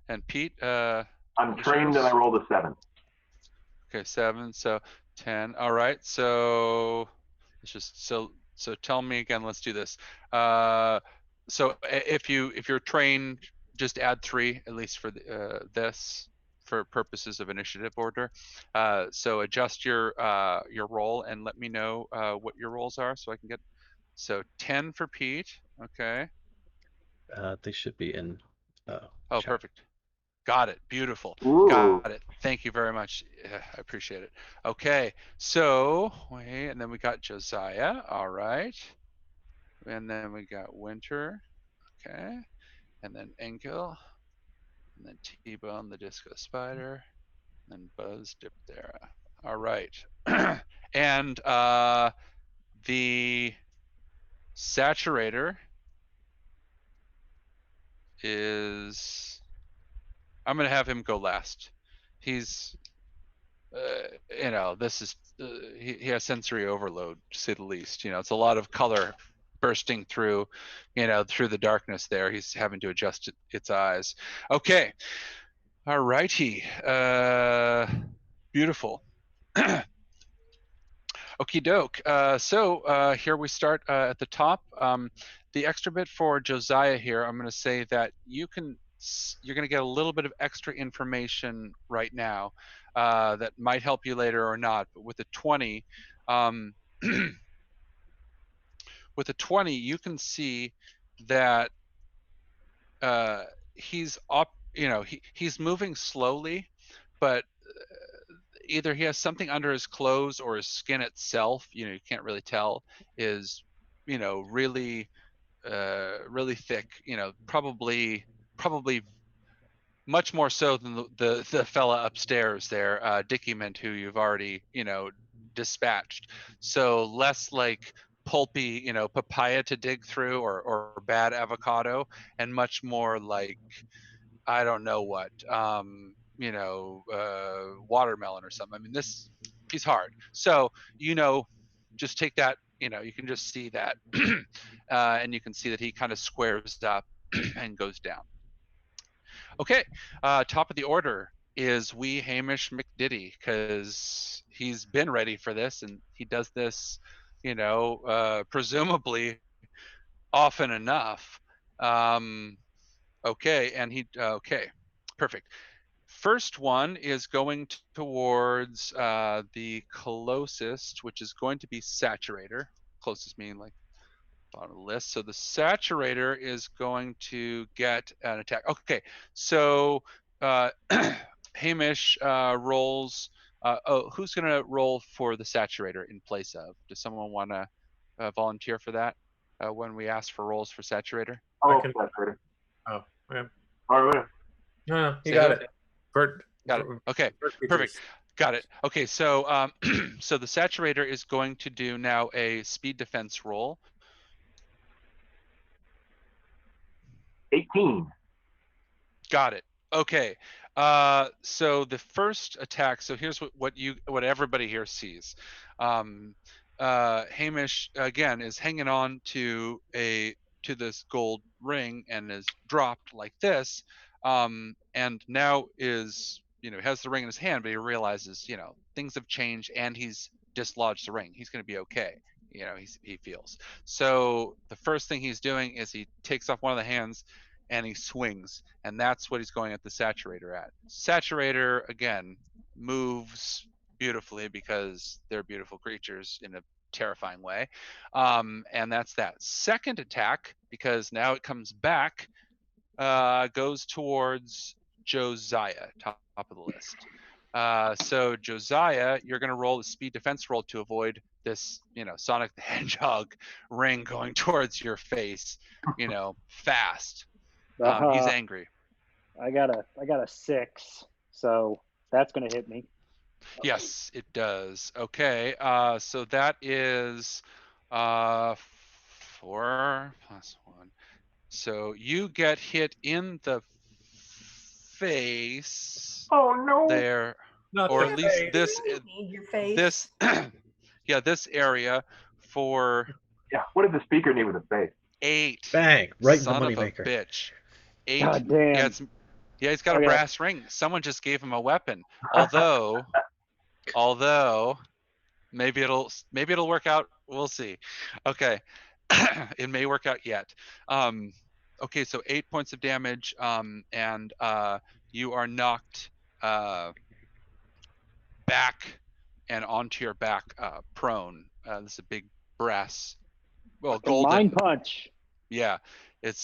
S4: And Pete,
S3: I'm trained and I rolled a 7.
S4: Okay, 7, so 10. All right, so let's just so tell me again, let's do this. So if you're trained, just add 3 at least for this for purposes of initiative order. So adjust your roll and let me know what your rolls are so I can get. So 10 for Pete. Okay.
S1: They should be in.
S4: Oh, chat. Perfect. Got it. Beautiful.
S3: Ooh.
S4: Got it. Thank you very much. I appreciate it. Okay. So wait, and then we got Josiah. All right. And then we got Winter. Okay. And then Engel. And then T-Bone, the Disco Spider. And Buzz Diptera. All right. And the Saturator is... I'm going to have him go last. He's, this is, he has sensory overload, to say the least. It's a lot of color bursting through, through the darkness there. He's having to adjust its eyes. Okay. All righty. Beautiful. Okie doke. So here we start at the top. The extra bit for Josiah here, I'm going to say that you're going to get a little bit of extra information right now that might help you later or not. But with a 20, with a 20, you can see that he's he's moving slowly, but either he has something under his clothes or his skin itself, you can't really tell, is really really thick, probably much more so than the fella upstairs there, Dickie Mint, who you've already dispatched. So less like pulpy papaya to dig through or bad avocado, and much more like I don't know what, watermelon or something. I mean, he's hard. So, just take that, you can just see that. And you can see that he kind of squares up and goes down. Okay, top of the order is wee Hamish McDiddy, because he's been ready for this, and he does this, presumably often enough. Okay, and okay, perfect. First one is going towards the closest, which is going to be Saturator. Closest meaning like bottom of the list. So the Saturator is going to get an attack. Okay, so Hamish rolls. Who's going to roll for the Saturator in place of? Does someone want to volunteer for that when we ask for rolls for Saturator?
S3: Oh, Saturator.
S5: Oh, okay.
S3: All right.
S5: No, you got it. Vurt.
S4: Got it. Okay, perfect. Got it. Okay, so so the Saturator is going to do now a speed defense roll.
S3: 18.
S4: Got it. Okay. So the first attack. So here's what everybody here sees. Hamish again is hanging on to this gold ring and is dropped like this, and now is has the ring in his hand, but he realizes things have changed and he's dislodged the ring. He's going to be okay. He feels. So the first thing he's doing is he takes off one of the hands and he swings, and that's what he's going at the Saturator at. Saturator again moves beautifully because they're beautiful creatures in a terrifying way, and that's that. Second attack, because now it comes back, goes towards Josiah, top of the list. So Josiah, you're going to roll a speed defense roll to avoid this, Sonic the Hedgehog ring going towards your face, fast. He's angry.
S2: I got a 6, so that's going to hit me.
S4: Yes, it does. Okay, so that is 4 + 1. So you get hit in the face.
S3: Oh no!
S4: There, or at least this, yeah, this area for.
S3: Yeah, what did the speaker need with a face?
S4: 8.
S1: Bang! Right in the
S4: Son of a
S1: moneymaker.
S4: bitch. 8.
S2: God damn.
S4: Yeah, he's got a brass ring. Someone just gave him a weapon. Although, maybe it'll work out. We'll see. Okay, it may work out yet. Okay, so 8 points of damage, and you are knocked back and onto your back, prone. This is a big brass, golden
S2: mind punch.
S4: Yeah,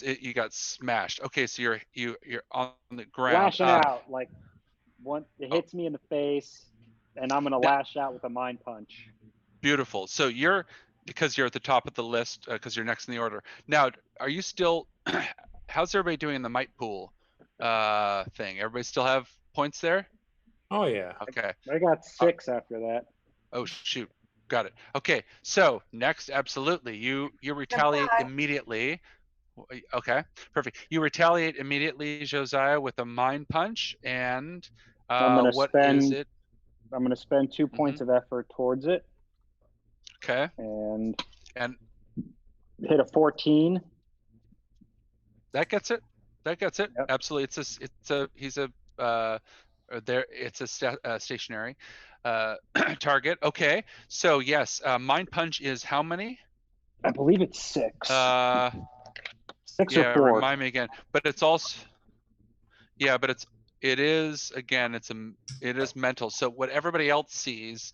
S4: you got smashed. Okay, so you're on the ground.
S2: Lashing out like it hits me in the face, and I'm gonna lash out with a mind punch.
S4: Beautiful. So because you're at the top of the list, because you're next in the order. Now, are you still? How's everybody doing in the might pool thing? Everybody still have points there?
S5: Oh yeah.
S4: Okay.
S2: I got 6 after that.
S4: Oh shoot. Got it. Okay. So next, absolutely. You retaliate immediately. Okay. Perfect. You retaliate immediately, Josiah, with a mind punch, and what is it?
S2: I'm going to spend 2 points of effort towards it.
S4: Okay.
S2: And Hit a 14.
S4: That gets it. That gets it.
S2: Yep.
S4: Absolutely. He's a stationary target. Okay. So yes, Mind Punch is how many?
S2: I believe it's 6. 6
S4: yeah,
S2: or 4.
S4: remind me again. But it's also, yeah, but it is mental. So what everybody else sees,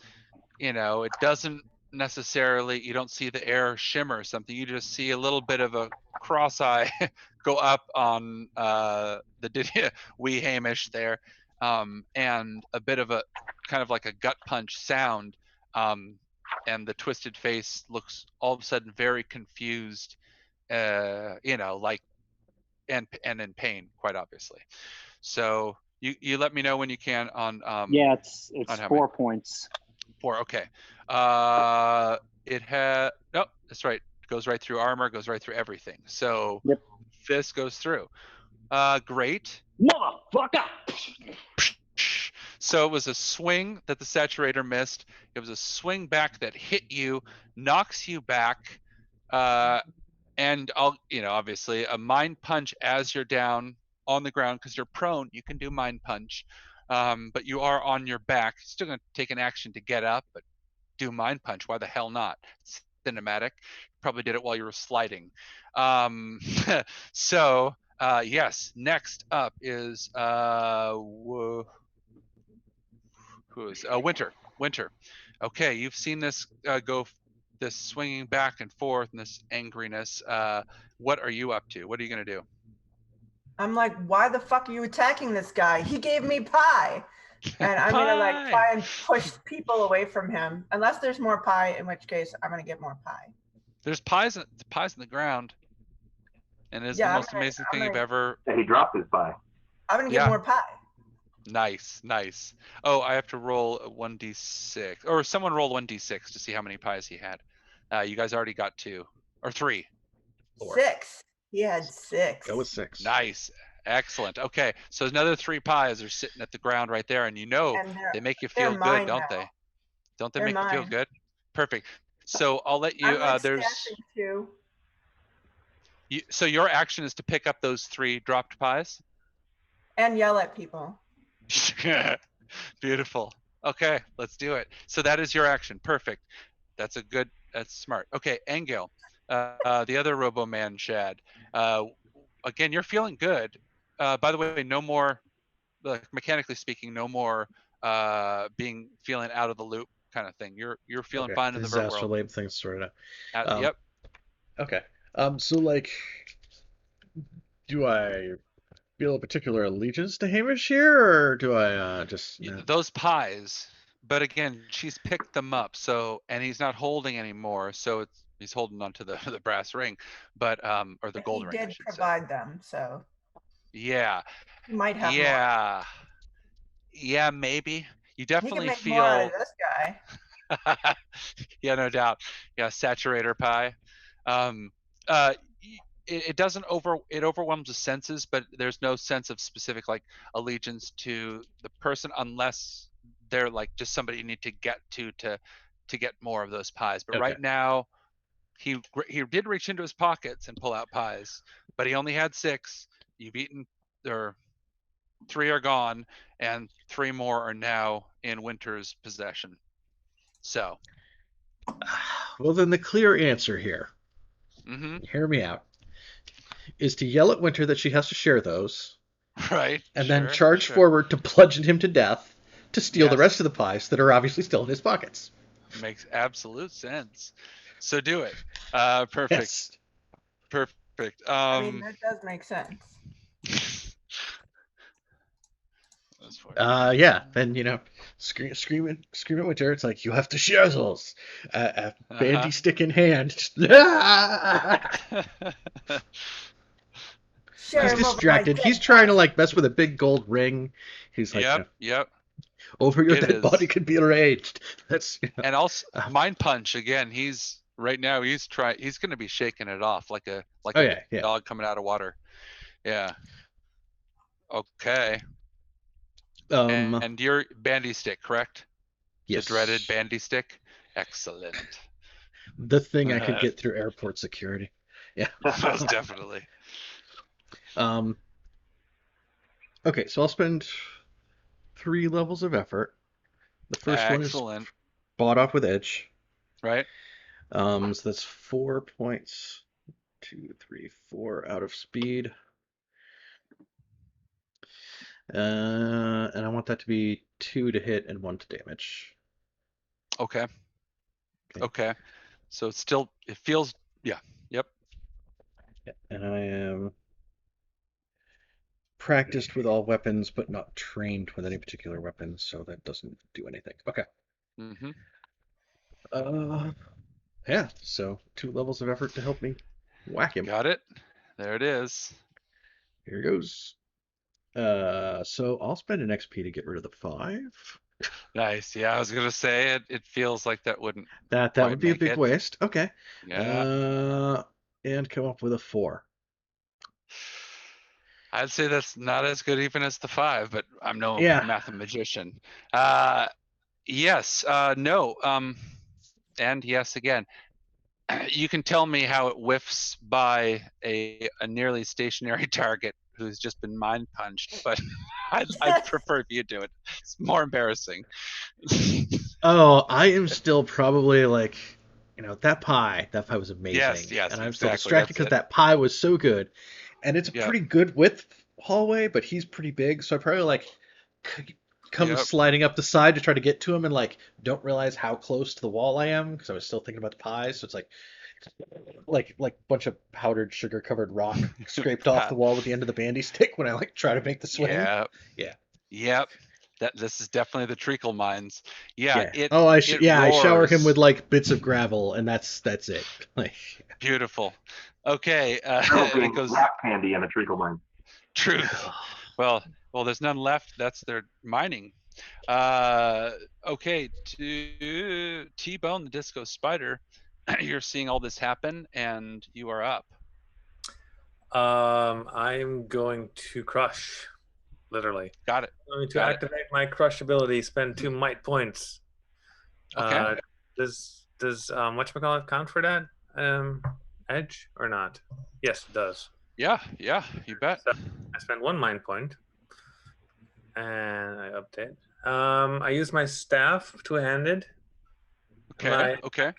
S4: it doesn't necessarily, you don't see the air shimmer or something. You just see a little bit of a cross eye go up on the wee Hamish there, and a bit of a kind of like a gut punch sound, and the twisted face looks all of a sudden very confused, like and in pain, quite obviously. So you let me know when you can on
S2: yeah, it's
S4: on
S2: 4 points.
S4: 4. Okay. It had that's right. It goes right through armor, goes right through everything. So
S2: yep.
S4: Fist goes through. Great.
S2: Motherfucker.
S4: So it was a swing that the Saturator missed. It was a swing back that hit you, knocks you back, and obviously a Mind Punch as you're down on the ground, because you're prone. You can do Mind Punch, but you are on your back. Still going to take an action to get up, but do Mind Punch. Why the hell not? It's cinematic. Probably did it while you were sliding. So yes, next up is Winter. Okay, you've seen this go, this swinging back and forth and this angriness. What are you up to? What are you gonna do?
S6: I'm like, why the fuck are you attacking this guy? He gave me pie. And I'm gonna like try and push people away from him, unless there's more pie, in which case I'm gonna get more pie.
S4: There's pies in the ground, and it's the most amazing thing you've ever.
S3: Yeah, he dropped his pie.
S6: I'm gonna get more pie.
S4: Nice. Oh, I have to roll a 1d6, or someone roll 1d6 to see how many pies he had. You guys already got 2 or 3.
S6: 4. 6. He had 6.
S1: Go with 6.
S4: Nice. Excellent. Okay, so another 3 pies are sitting at the ground right there, and they make you feel good, don't they? Don't they make you feel good? Perfect. So I'll let you. There's. So your action is to pick up those 3 dropped pies.
S6: And yell at people.
S4: Beautiful. Okay, let's do it. So that is your action. Perfect. That's smart. Okay, Engel, the other Robo Man Shad. Again, you're feeling good. By the way, no more, like, mechanically speaking, no more feeling out of the loop kind of thing. You're feeling fine in the Vurt world.
S1: Disaster things sorted out.
S4: Yep.
S1: Okay. So like, do I feel a particular allegiance to Hamish here, or do I just
S4: those pies? But again, she's picked them up, and he's not holding anymore, so he's holding onto the brass ring, but or the gold ring.
S6: He did provide them, so.
S4: Yeah.
S6: He might have
S4: more. Yeah, maybe. You definitely feel.
S6: More out of this guy.
S4: Yeah, no doubt. Yeah, Saturator pie. It doesn't it overwhelms the senses, but there's no sense of specific like allegiance to the person, unless they're like just somebody you need to get to get more of those pies. But right now, he did reach into his pockets and pull out pies, but he only had 6. You've eaten, or 3 are gone, and 3 more are now in Winter's possession. So.
S1: Well, then the clear answer here, hear me out, is to yell at Winter that she has to share those.
S4: Right.
S1: And then charge forward to bludgeon him to death to steal the rest of the pies that are obviously still in his pockets.
S4: Makes absolute sense. So do it. Perfect.
S1: Yes.
S4: Perfect.
S6: I mean, that does make sense.
S1: Yeah. Then scream at Winter. It's like, you have to share those. Bandy stick in hand. Just, he's distracted. He's trying to like mess with a big gold ring. He's like,
S4: yep.
S1: Over your dead body could be arranged. That's
S4: and also Mind Punch again. He's right now. He's going to be shaking it off like a dog coming out of water. Yeah. Okay. And your bandy stick, correct?
S1: Yes.
S4: The dreaded bandy stick. Excellent.
S1: The thing I could get through airport security. Yeah.
S4: Most definitely.
S1: Okay, so I'll spend 3 levels of effort. The first
S4: Excellent.
S1: one is bought off with edge.
S4: Right.
S1: So that's 4 points. 2, 3, 4 out of speed. And I want that to be 2 to hit and 1 to damage.
S4: Okay. Okay. So it's still, it feels, yeah. Yep.
S1: Yeah, and I am practiced with all weapons, but not trained with any particular weapons, so that doesn't do anything. Okay.
S4: Mm-hmm.
S1: Yeah, so 2 levels of effort to help me whack him.
S4: Got it. There it is.
S1: Here goes. So I'll spend an XP to get rid of the 5.
S4: Nice. Yeah, I was gonna say it feels like that wouldn't.
S1: That would be a big waste. Okay.
S4: Yeah.
S1: And come up with a 4.
S4: I'd say that's not as good even as the 5, but I'm no mathematician. Yes. No. And yes again. You can tell me how it whiffs by a nearly stationary target who's just been mind punched, but I'd prefer if you do it. It's more embarrassing.
S1: Oh, I am still probably like, that pie was amazing.
S4: Yes,
S1: and I'm still distracted because that pie was so good. And it's a pretty good width hallway, but he's pretty big, so I probably like come sliding up the side to try to get to him and like don't realize how close to the wall I am because I was still thinking about the pies. So it's like a bunch of powdered sugar covered rock scraped off the wall with the end of the bandy stick when I like try to make the swing.
S4: Yep. This is definitely the treacle mines.
S1: I shower him with like bits of gravel and that's it. Like
S4: beautiful. Okay.
S3: It goes rock candy in a treacle mine.
S4: True. Well, there's none left. That's their mining. Okay, to T-Bone the Disco Spider, you're seeing all this happen, and you are up.
S5: I'm going to crush, literally.
S4: Got it.
S5: I'm going to activate my crush ability. Spend 2 might points.
S4: Okay.
S5: Does whatchamacallit count for that? Edge or not? Yes, it does.
S4: Yeah, you bet.
S5: So I spend 1 mind point. And I update. I use my staff two-handed.
S4: Okay.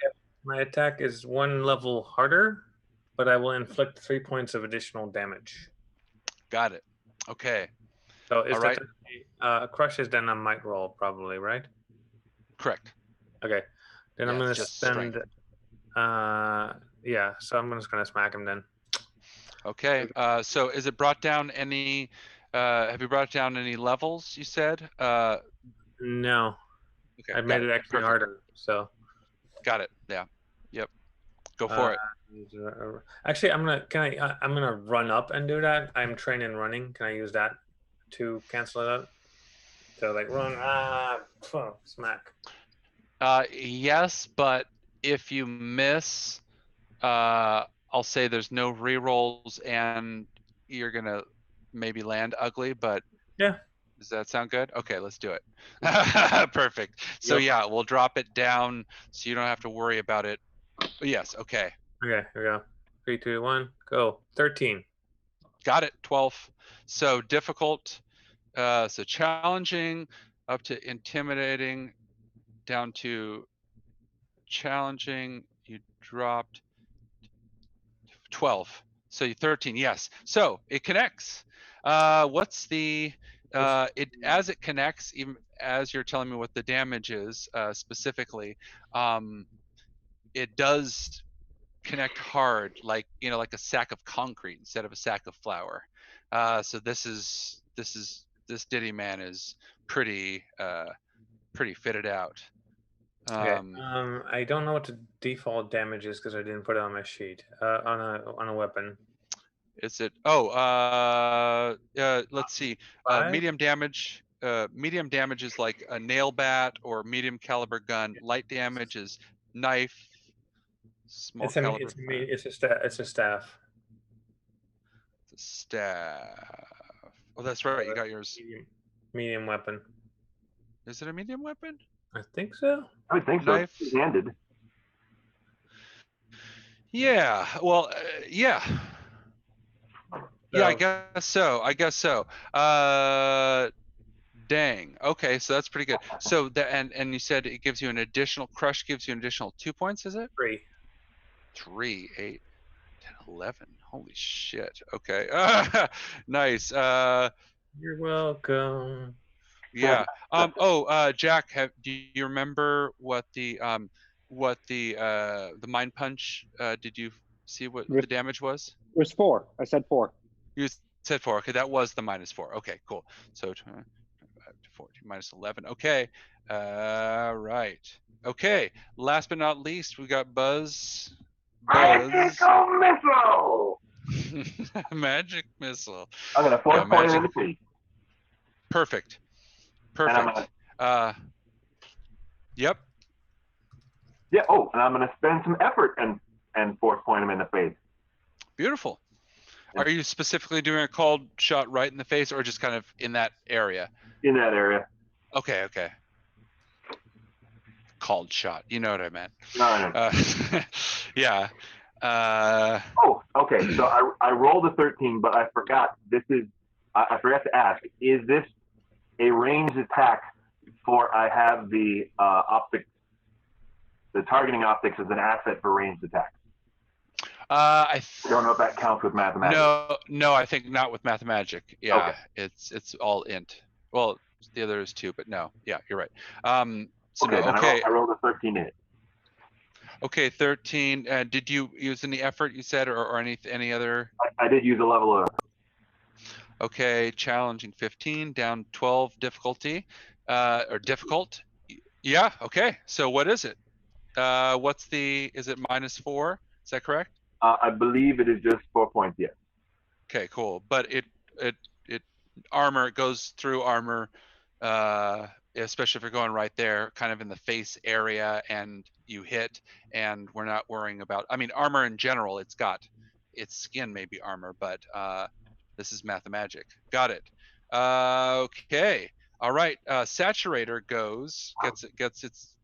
S5: My attack is 1 level harder, but I will inflict 3 points of additional damage.
S4: Got it. Okay.
S5: So is that crush is then a might roll probably, right?
S4: Correct.
S5: Okay. Then I'm gonna spend so I'm just gonna smack him then.
S4: Okay. So is it brought down any have you brought down any levels, you said?
S5: No. Okay. I made it actually harder, so.
S4: Got it. Yeah. Yep. Go for it.
S5: Actually, I'm gonna run up and do that. I'm trained in running. Can I use that to cancel it out? So like run, smack.
S4: Yes, but if you miss, I'll say there's no rerolls and you're gonna maybe land ugly, but
S5: yeah.
S4: Does that sound good? Okay, let's do it. Perfect. So yeah, we'll drop it down so you don't have to worry about it. But yes, okay.
S5: Okay, here we go. 3, 2, 1, go. 13.
S4: Got it. 12. So difficult. So challenging up to intimidating, down to challenging. You dropped 12. So you 13. Yes. So it connects. What's the as it connects, even as you're telling me what the damage is specifically, it does connect hard, like like a sack of concrete instead of a sack of flour. So this Diddy man is pretty fitted out.
S5: Okay. I don't know what the default damage is because I didn't put it on my sheet. On a weapon.
S4: Is it? Let's see. Medium damage. Medium damage is like a nail bat or medium caliber gun. Light damage is knife. Small caliber.
S5: It's a staff.
S4: It's a staff. Oh, that's right. You got yours.
S5: Medium weapon.
S4: Is it a medium weapon?
S5: I think so.
S3: I would think so. Two-handed.
S4: Yeah. Well, yeah. Yeah, I guess so. Dang. Okay, so that's pretty good. So and you said it gives you an additional crush gives you an additional 2 points, is it?
S5: 3.
S4: 3, 8, 10, 11. Holy shit. Okay. Nice.
S5: You're welcome.
S4: Yeah. Jack, do you remember what the mind punch? Did you see what the damage was?
S2: It was 4. I said 4.
S4: You said 4. Okay, that was the -4. Okay, cool. So 14 minus 11. Okay. Right. Okay. Last but not least, we got Buzz.
S3: Magical missile.
S4: Magic missile.
S3: I'm gonna force point it in the face.
S4: Perfect. Yep.
S3: Yeah. Oh, and I'm gonna spend some effort and force point him in the face.
S4: Beautiful. Are you specifically doing a called shot right in the face, or just kind of in that area?
S3: In that area.
S4: Okay. Called shot. You know what I meant.
S3: No.
S4: Yeah.
S3: Okay. So I rolled a 13, but I forgot. I forgot to ask. Is this a ranged attack? I have the optics. The targeting optics as an asset for ranged attacks.
S4: I
S3: don't know if that counts with mathemagic.
S4: No, I think not with mathemagic. Yeah,
S3: okay.
S4: It's all int. Well, the other is 2, but no. Yeah, you're right.
S3: I rolled a 13 in it.
S4: Okay, 13. Did you use any effort? You said, or any other?
S3: I did use a level of.
S4: Okay, challenging 15, down 12 difficulty, or difficult. Yeah. Okay. So what is it? Is it -4? Is that correct?
S3: I believe it is just 4 points, yes.
S4: Okay, cool. But it armor, it goes through armor, especially if you're going right there, kind of in the face area, and you hit, and we're not worrying about, I mean, armor in general, its skin may be armor, but this is mathemagic. Got it. Okay. All right. Saturator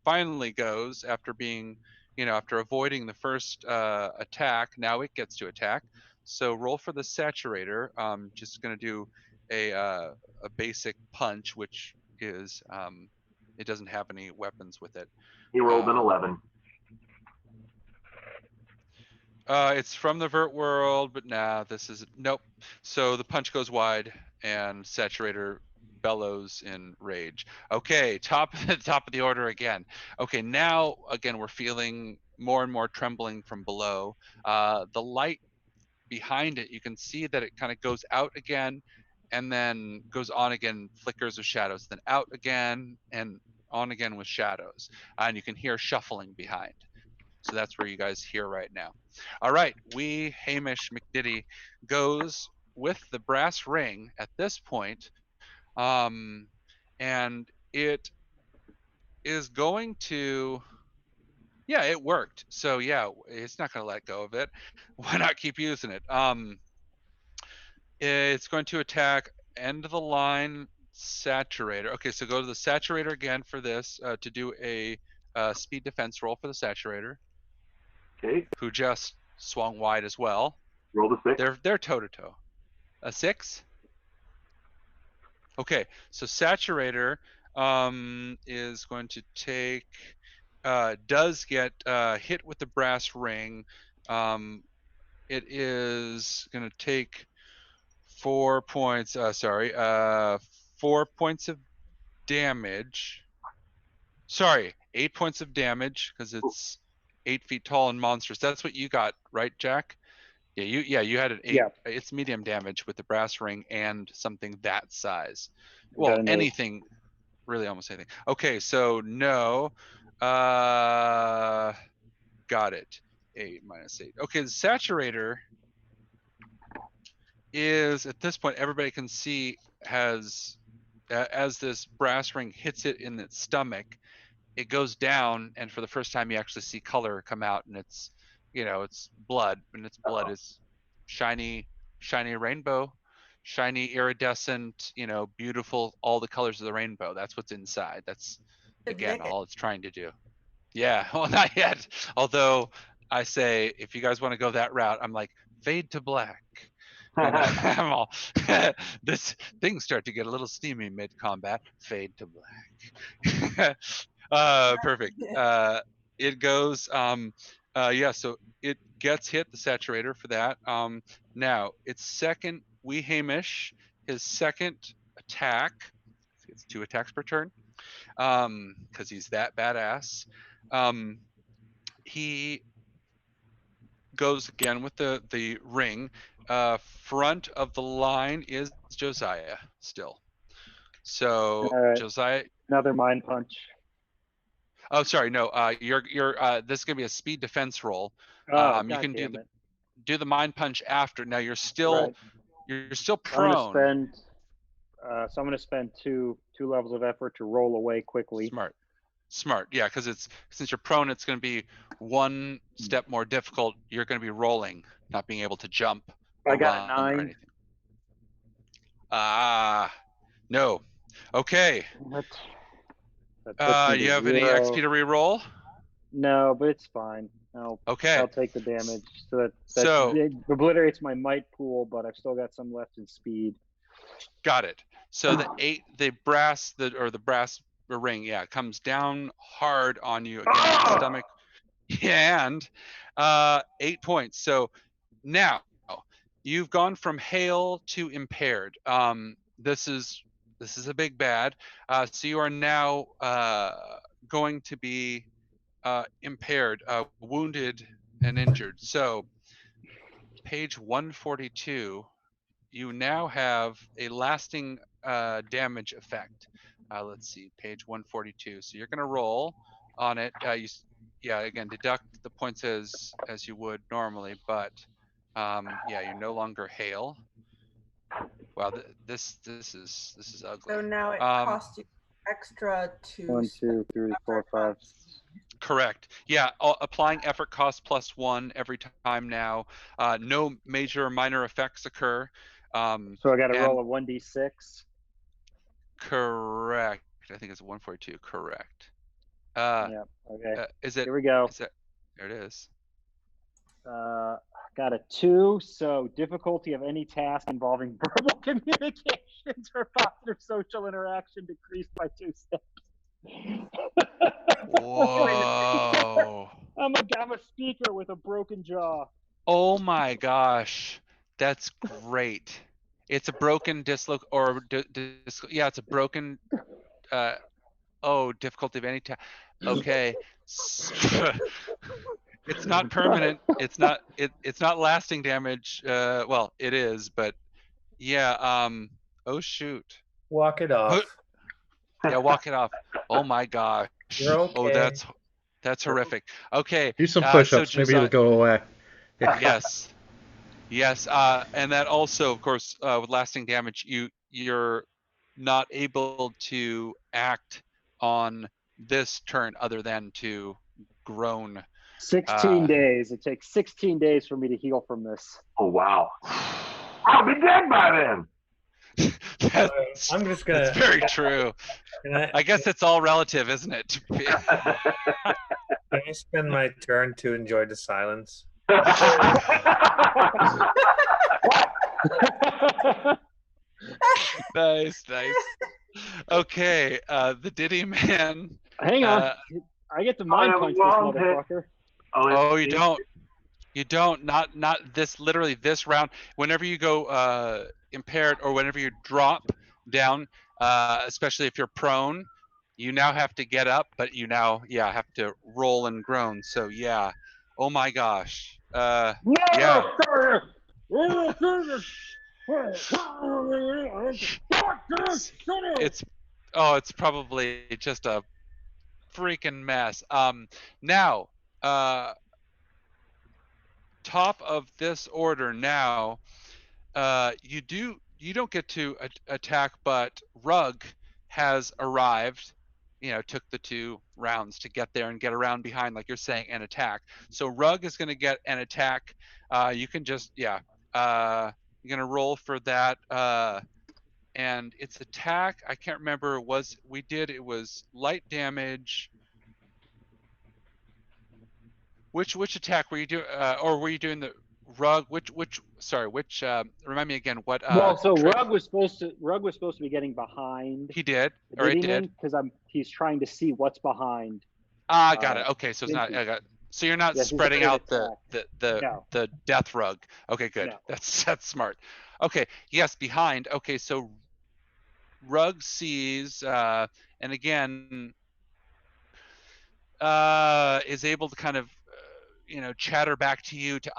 S4: finally goes after being, after avoiding the first attack. Now it gets to attack. So roll for the Saturator. Just going to do a basic punch, which is it doesn't have any weapons with it.
S3: He rolled an 11.
S4: It's from the Vurt world, but nope. So the punch goes wide, and Saturator bellows in rage. Okay, top of the order again. Okay, now again we're feeling more and more trembling from below. The light behind it, you can see that it kind of goes out again, and then goes on again, flickers with shadows, then out again, and on again with shadows. And you can hear shuffling behind. So that's where you guys hear right now. All right, Hamish McDiddy goes with the brass ring at this point, and it is going to, yeah, it worked. So yeah, it's not going to let go of it. Why not keep using it? It's going to attack end of the line Saturator. Okay, so go to the Saturator again for this, to do a speed defense roll for the Saturator.
S3: Okay.
S4: Who just swung wide as well.
S3: Roll a 6.
S4: They're toe-to-toe. A 6? Okay, so Saturator is going to take, does get hit with the brass ring. It is going to take 4 points, 4 points of damage. Sorry, 8 points of damage, because it's 8 feet tall and monstrous. That's what you got, right, Jack? Yeah, you had an 8.
S2: Yeah.
S4: It's medium damage with the brass ring and something that size. Well, anything, really almost anything. Okay, so no. Got it. 8 minus 8. Okay, the Saturator is, at this point, everybody can see, has, as this brass ring hits it in its stomach, it goes down, and for the first time you actually see color come out, and it's, it's blood, and its blood is shiny rainbow, shiny iridescent, beautiful, all the colors of the rainbow. That's what's inside. That's, again, all it's trying to do. Yeah, well, not yet. Although I say, if you guys want to go that route, I'm like, fade to black. And I'm all, this things start to get a little steamy mid-combat. Fade to black. Perfect. It goes, yeah, so it gets hit, the saturator for that. Now, its second, Hamish, his second attack, it's 2 attacks per turn, because he's that badass. He goes again with the ring. Front of the line is Josiah still. So
S2: right.
S4: Josiah.
S2: Another mind punch.
S4: Oh, sorry, no. You're this is gonna be a speed defense roll.
S2: Oh,
S4: you can
S2: damn
S4: do the mind punch after. Now you're still
S2: right.
S4: you're still
S2: I'm
S4: prone.
S2: gonna spend. So I'm gonna spend two levels of effort to roll away quickly.
S4: Smart. Yeah, because since you're prone, it's going to be one step more difficult. You're going to be rolling, not being able to jump.
S2: I got a 9.
S4: Or anything. No. Okay. You have
S2: 0.
S4: any XP to re-roll?
S2: No, but it's fine.
S4: Okay.
S2: I'll take the damage. So it obliterates my might pool, but I've still got some left in speed.
S4: Got it. So the brass ring, yeah, comes down hard on you again, stomach, and 8 points. So now you've gone from hail to impaired. This is a big bad. So you are now going to be impaired, wounded, and injured. So page 142. You now have a lasting damage effect. Let's see, page 142. So you're going to roll on it. Again, deduct the points as you would normally, but you're no longer hail. Wow, this is ugly.
S6: So now it costs you extra to
S2: 1, 2, 3, 4, 5.
S4: Correct. Yeah, applying effort cost +1 every time now. No major or minor effects occur.
S2: So I got to roll a 1d6.
S4: Correct. I think it's 142. Correct.
S2: Yeah. Okay.
S4: Is it?
S2: Here we go.
S4: There it is.
S2: Got a 2. So difficulty of any task involving verbal communications or positive social interaction decreased by 2 steps.
S4: Whoa.
S2: I'm a speaker with a broken jaw.
S4: Oh my gosh, that's great. It's a broken it's a broken difficulty of any type. Okay. It's not permanent. It's not lasting damage. Well, it is, but yeah, oh shoot.
S5: Walk it off.
S4: Yeah, walk it off. Oh my gosh.
S5: You're okay.
S4: Oh, that's horrific. Okay.
S1: Do some push-ups. Maybe it'll go away.
S4: Yes. And that also, of course, with lasting damage, you're not able to act on this turn other than to groan.
S2: 16 days. It takes 16 days for me to heal from this.
S3: Oh wow! I'll be dead by then.
S5: I'm just gonna.
S4: That's very true. I guess it's all relative, isn't it?
S5: Can I spend my turn to enjoy the silence?
S4: Nice. Okay, the Diddy Man.
S2: Hang on. I get the mind punch this motherfucker.
S4: Oh, you don't. You don't. Not this. Literally this round. Whenever you go impaired or whenever you drop down, especially if you're prone, you now have to get up, but you now have to roll and groan. So yeah. Oh my gosh. Yeah. It's probably just a freaking mess. Now, top of this order now, you don't get to attack, but Rug has arrived. Took the 2 rounds to get there and get around behind, like you're saying, and attack. So Rug is going to get an attack. You can just, you're going to roll for that. And its attack, I can't remember, it was light damage. Which attack were you doing, or were you doing the rug? Which remind me again what
S2: well, so Rug was supposed to be getting behind
S4: he did,
S2: the
S4: or it did.
S2: because he's trying to see what's behind.
S4: Got it. Okay, so it's not. So you're not spreading out
S2: no.
S4: the death rug. Okay, good.
S2: No.
S4: That's smart. Okay, yes, behind. Okay, so Rug sees, and again, is able to kind of, chatter back to you to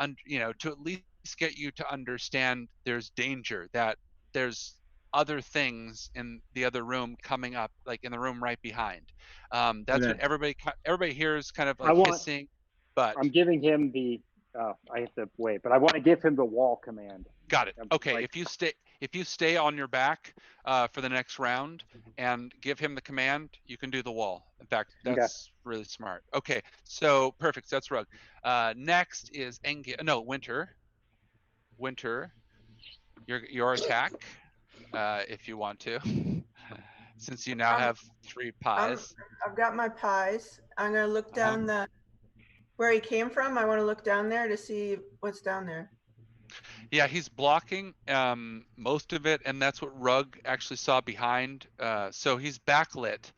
S4: to at least get you to understand there's danger, that there's other things in the other room coming up, like in the room right behind. That's what everybody hears, kind of like hissing. But
S2: I'm giving him the. I have to wait, but I want to give him the wall command.
S4: Got it. Okay, if you stay on your back for the next round and give him the command, you can do the wall. In fact, that's really smart. Okay, so perfect. So that's Rug. Next is Winter. Winter, your attack, if you want to, since you now have 3 pies.
S6: I've got my pies. I'm gonna look down where he came from. I want to look down there to see what's down there.
S4: Yeah, he's blocking most of it, and that's what Rug actually saw behind. So he's backlit,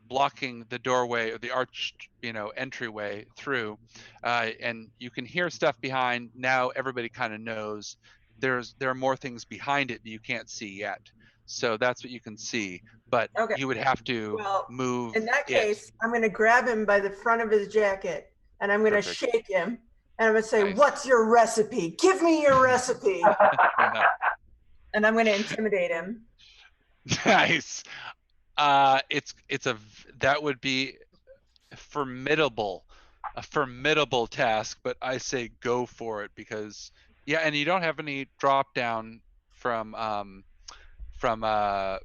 S4: blocking the doorway or the arched, entryway through, and you can hear stuff behind. Now everybody kind of knows there are more things behind it that you can't see yet. So that's what you can see, but you would have to move.
S6: In that case, I'm going to grab him by the front of his jacket, and I'm going to shake him. And I'm going to say, "What's your recipe? Give me your recipe." And I'm going to intimidate him.
S4: Nice. That would be a formidable task, but I say go for it because and you don't have any drop down from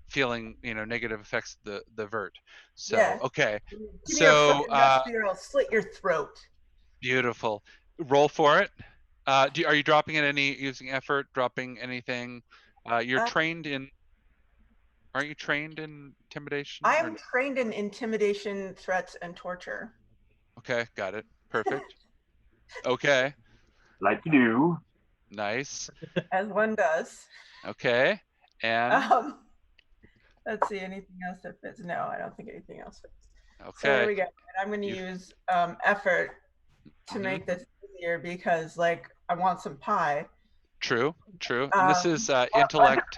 S4: feeling negative effects of the Vurt. So okay.
S6: Give me your recipe or I'll slit your throat.
S4: Beautiful. Roll for it. Are you dropping it using effort, dropping anything? You're trained in. Aren't you trained in intimidation?
S6: I am trained in intimidation, threats, and torture.
S4: Okay, got it. Perfect. Okay.
S3: Like you do.
S4: Nice.
S6: As one does.
S4: Okay. And
S6: let's see, anything else that fits? No, I don't think anything else fits.
S4: Okay.
S6: So there we go. And I'm going to use effort to make this easier because, I want some pie.
S4: True. And this is intellect.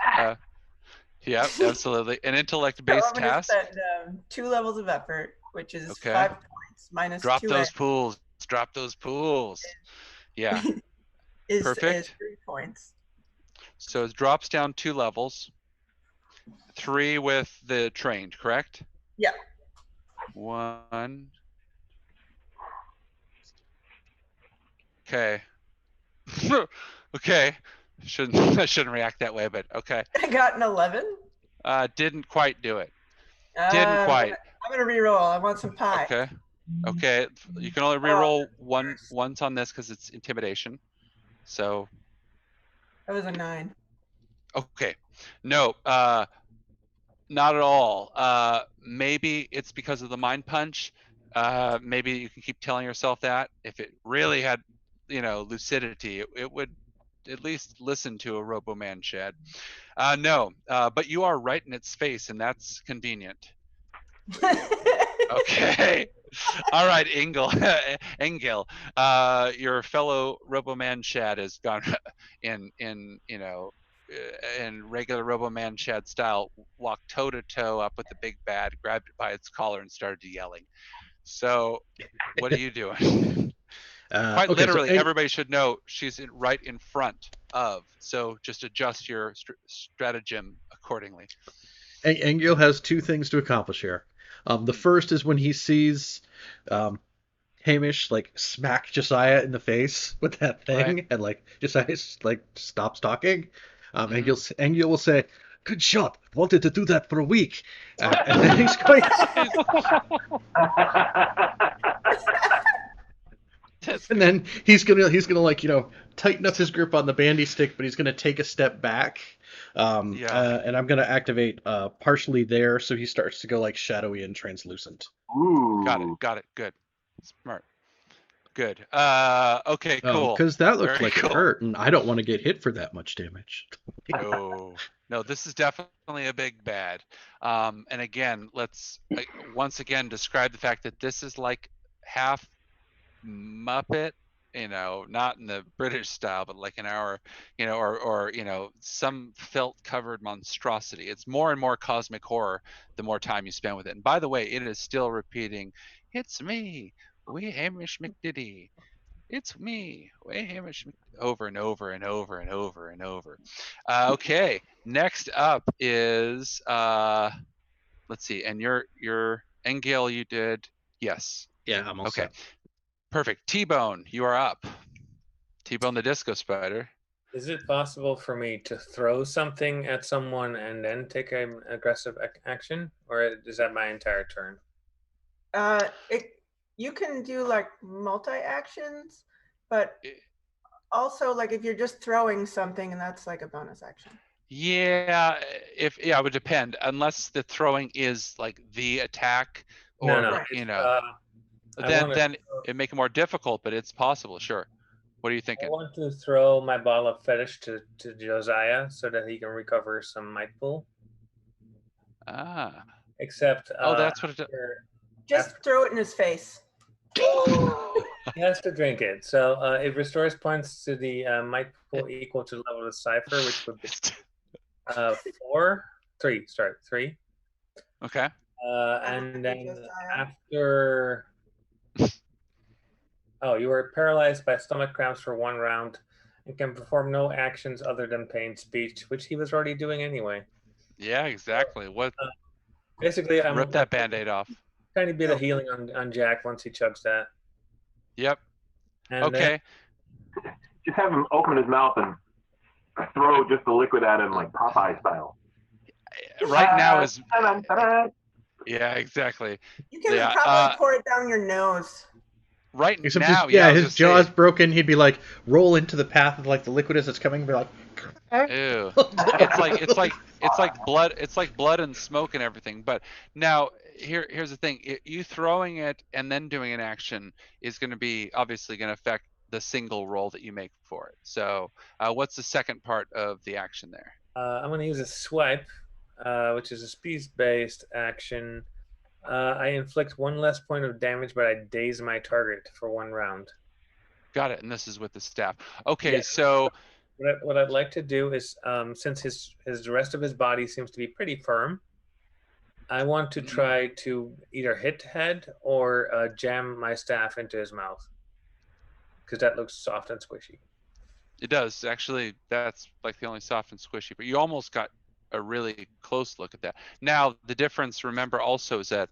S4: Yeah, absolutely. An intellect-based
S6: so I'm
S4: task.
S6: Spend 2 levels of effort, which is 5 points minus
S4: Drop
S6: 2.
S4: Drop those pools. Yeah.
S6: Perfect. Is 3 points.
S4: So it drops down 2 levels. 3 with the trained, correct?
S6: Yeah.
S4: 1. Okay. Okay. I shouldn't react that way, but okay.
S6: I got an 11.
S4: Didn't quite do it. Didn't quite.
S6: I'm gonna re-roll. I want some pie.
S4: Okay. You can only re-roll once on this because it's intimidation. So.
S6: That was a 9.
S4: Okay. No. Not at all. Maybe it's because of the mind punch. Maybe you can keep telling yourself that. If it really had, lucidity, it would at least listen to a Robo-Man shed. No, but you are right in its face, and that's convenient. Okay. All right, Engel, your fellow Robo-Man shad has gone in regular Robo-Man shad style, walked toe to toe up with the big bad, grabbed it by its collar, and started yelling. So, what are you doing? Quite literally, everybody should know she's right in front of. So just adjust your stratagem accordingly.
S1: Engel has 2 things to accomplish here. The first is when he sees Hamish smack Josiah in the face with that thing, and Josiah stops talking. Engel will say, "Good shot. Wanted to do that for a week." And then he's going. And then he's gonna tighten up his grip on the bandy stick, but he's gonna take a step back. And I'm gonna activate partially there, so he starts to go shadowy and translucent.
S3: Ooh.
S4: Got it. Good. Smart. Good. Okay,
S1: Oh,
S4: cool.
S1: because that looked
S4: Very
S1: like it
S4: cool.
S1: hurt, and I don't want to get hit for that much damage.
S4: No, this is definitely a big bad. And again, let's once again describe the fact that this is like half Muppet, not in the British style, but like in our, or some felt covered monstrosity. It's more and more cosmic horror the more time you spend with it. And by the way, it is still repeating, "It's me, wee Hamish McDiddy. It's me, way Hamish," over and over and over and over and over. Okay, next up is let's see, and your Engale you did, yes.
S1: Yeah, I'm all
S4: okay.
S1: set.
S4: Perfect. T-Bone, you are up. T-Bone the Disco Spider.
S5: Is it possible for me to throw something at someone and then take an aggressive action, or is that my entire turn?
S6: You can do like multi-actions, but also like if you're just throwing something, and that's like a bonus action.
S4: Yeah, it would depend, unless the throwing is like the attack, or then it make it more difficult, but it's possible, sure. What are you thinking?
S5: I want to throw my ball of fetish to Josiah so that he can recover some might pool. Except
S4: that's what it
S6: just throw it in his face.
S5: He has to drink it. So it restores points to the might pool equal to the level of the cipher, which would be 3.
S4: Okay.
S5: And then after... Oh, you are paralyzed by stomach cramps for 1 round and can perform no actions other than pain speech, which he was already doing anyway.
S4: Yeah, exactly. What?
S5: Basically, I'm
S4: rip that Band-Aid off.
S5: Tiny bit of healing on Jack once he chugs that.
S4: Yep.
S5: And
S4: okay.
S3: Just have him open his mouth and throw just the liquid at him like Popeye style.
S4: Right now is. Yeah, exactly.
S6: You can probably pour it down your nose.
S4: Right
S1: Except
S4: now,
S1: his jaw's broken. He'd be like roll into the path of like the liquid as it's coming. And be like,
S4: ew. it's like blood. It's like blood and smoke and everything. But now here's the thing: you throwing it and then doing an action is going to be obviously going to affect the single roll that you make for it. So what's the second part of the action there?
S5: I'm going to use a swipe, which is a speed-based action. I inflict 1 less point of damage, but I daze my target for 1 round.
S4: Got it. And this is with the staff. Okay, so
S5: what I'd like to do is, since the rest of his body seems to be pretty firm, I want to try to either hit head or jam my staff into his mouth, because that looks soft and squishy.
S4: It does. Actually, that's like the only soft and squishy, but you almost got a really close look at that. Now, the difference, remember also, is that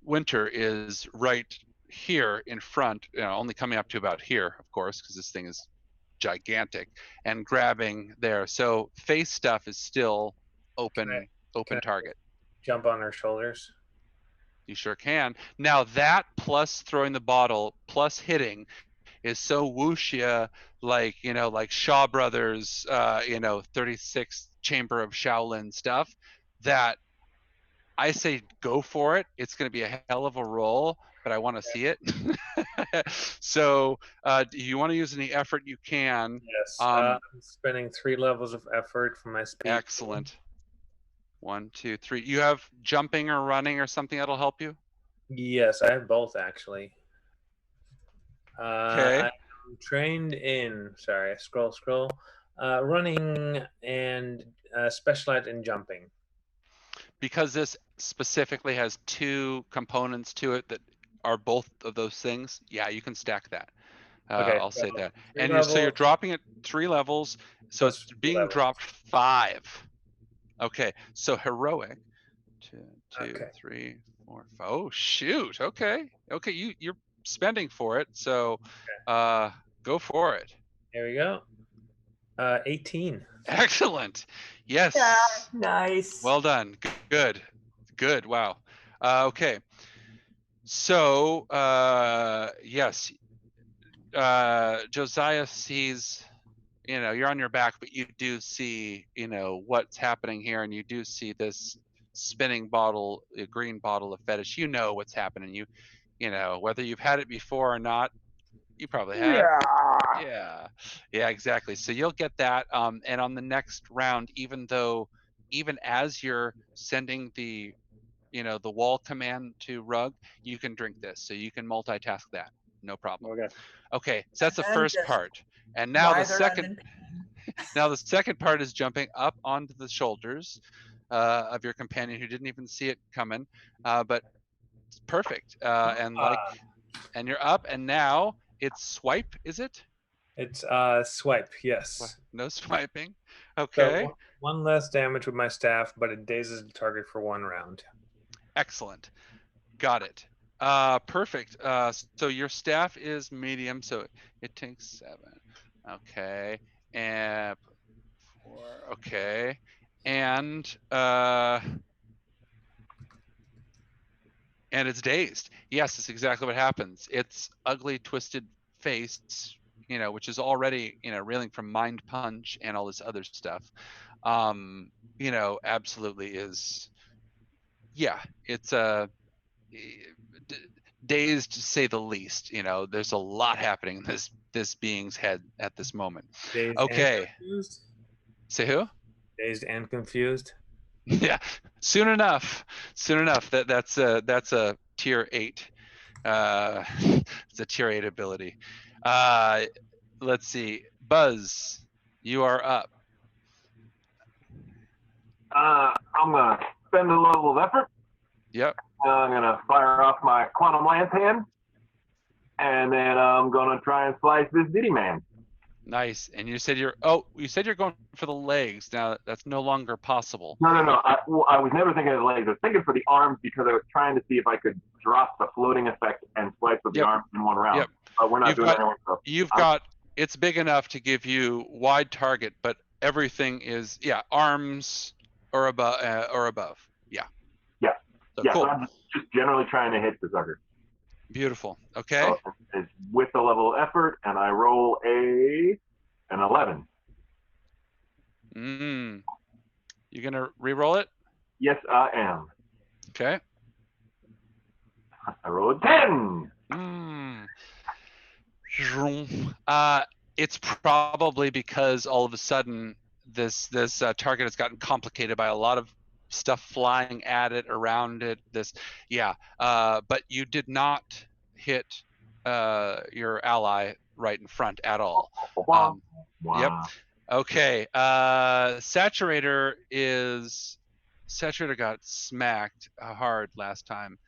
S4: Winter is right here in front, only coming up to about here, of course, because this thing is gigantic, and grabbing there. So face stuff is still open target.
S5: Jump on her shoulders.
S4: You sure can. Now that plus throwing the bottle plus hitting is so wuxia, like Shaw Brothers, 36th Chamber of Shaolin stuff, that I say go for it. It's going to be a hell of a roll, but I want to see it. So you want to use any effort you can.
S5: Yes. I'm spending 3 levels of effort for my speed.
S4: Excellent. 1, 2, 3. You have jumping or running or something that'll help you?
S5: Yes, I have both actually.
S4: Okay.
S5: I'm trained in, scroll, running and specialized in jumping.
S4: Because this specifically has 2 components to it that are both of those things, yeah, you can stack that.
S5: Okay,
S4: I'll say that. And so you're dropping it 3 levels, so it's being dropped 5. Okay, so heroic. 2, 3, 4, 5. Oh shoot! Okay, you're spending for it, so go for it.
S5: There we go. 18.
S4: Excellent. Yes.
S6: Yeah, nice.
S4: Well done. Good. Wow. Okay. So yes, Josiah sees, you're on your back, but you do see, what's happening here, and you do see this spinning bottle, a green bottle of fetish. You know what's happening. You know whether you've had it before or not. You probably have. Yeah, exactly. So you'll get that. And on the next round, even as you're sending the wall command to Rug, you can drink this. So you can multitask that. No problem. Okay. So that's the first part. And now the second part is jumping up onto the shoulders of your companion who didn't even see it coming. But it's perfect. And you're up, and now it's swipe, is it?
S5: It's swipe, yes.
S4: No swiping. Okay.
S5: So one less damage with my staff, but it dazes the target for 1 round.
S4: Excellent. Got it. Perfect. So your staff is medium, so it takes 7. Okay. And 4. Okay. And it's dazed. Yes, that's exactly what happens. Its ugly, twisted face, which is already, reeling from mind punch and all this other stuff, absolutely is. Yeah, it's dazed to say the least. There's a lot happening in this being's head at this moment.
S5: Dazed
S4: okay.
S5: And confused?
S4: Say who?
S5: Dazed and confused.
S4: Yeah, soon enough. That's a tier 8. It's a tier 8 ability. Let's see. Buzz, you are up.
S3: I'm gonna spend a level of effort.
S4: Yep.
S3: I'm gonna fire off my quantum lance hand, and then I'm gonna try and slice this Diddy man.
S4: Nice. And you said you're going for the legs. Now that's no longer possible.
S3: No. I was never thinking of the legs. I was thinking for the arms because I was trying to see if I could drop the floating effect and slice with the arms in 1 round.
S4: Yep.
S3: But we're not doing that anymore. So
S4: you've got it's big enough to give you wide target, but everything is arms or above Yeah. So cool.
S3: So I'm just generally trying to hit the sucker.
S4: Beautiful. Okay.
S3: So it's with the level of effort, and I roll an 11.
S4: You gonna re-roll it?
S3: Yes, I am.
S4: Okay.
S3: I rolled a
S4: 10. It's probably because all of a sudden this target has gotten complicated by a lot of stuff flying at it, around it. But you did not hit your ally right in front at all.
S3: Wow.
S4: Yep. Okay. Saturator got smacked hard last time.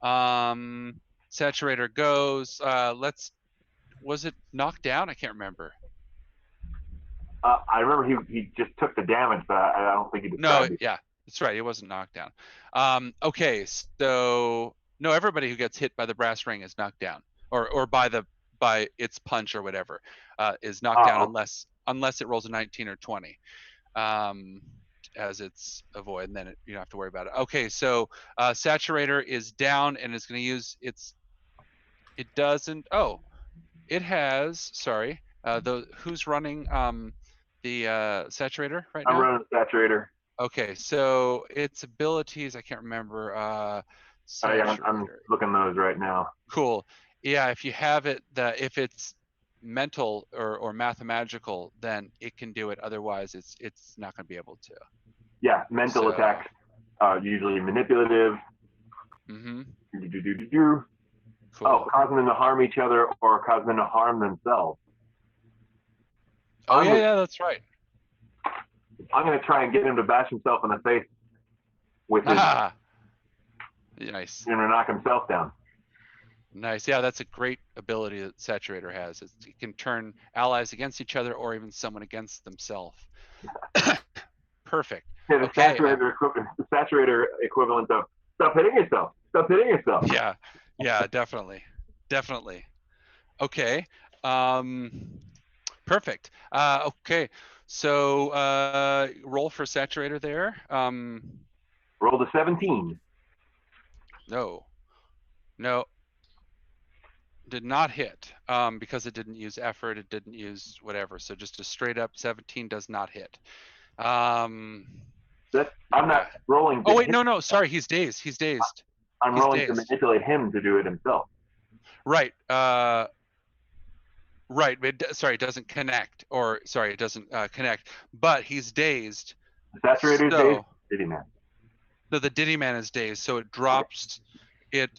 S4: Saturator goes. Was it knocked down? I can't remember.
S3: I remember he just took the damage, but I don't think he described it.
S4: Yeah, that's right. It wasn't knocked down. Okay, so no, everybody who gets hit by the brass ring is knocked down, or by its punch or whatever, is knocked down unless it rolls a 19 or 20, as it's a void, and then you don't have to worry about it. Okay, so Saturator is down and is going to use its. It doesn't. Oh, it has. Sorry. Who's running the Saturator right now?
S3: I'm running the Saturator.
S4: Okay, so its abilities, I can't remember.
S3: I'm looking those right now.
S4: Cool. Yeah, if you have it, if it's mental or mathemagical, then it can do it. Otherwise, it's not going to be able to.
S3: Yeah, mental attacks are usually manipulative.
S4: Cool.
S3: Oh, causing them to harm each other or causing them to harm themselves.
S4: Oh, yeah, that's right.
S3: I'm going to try and get him to bash himself in the face with his.
S4: Nice.
S3: And to knock himself down.
S4: Nice. Yeah, that's a great ability that Saturator has. It can turn allies against each other or even someone against themselves. Perfect.
S3: Yeah, the Saturator equivalent of stop hitting yourself. Stop hitting yourself.
S4: Yeah, definitely. Okay. Perfect. Okay. So roll for Saturator there.
S3: Roll to 17.
S4: No. Did not hit because it didn't use effort. It didn't use whatever. So just a straight up 17 does not hit.
S3: I'm not rolling.
S4: Oh wait, no. Sorry, he's dazed.
S3: I'm rolling to manipulate him to do it himself.
S4: Right. Right. Sorry, it doesn't connect. Or sorry, it doesn't connect. But he's dazed.
S3: Saturated dazed Diddy Man.
S4: No, the Diddy Man is dazed, so it drops. It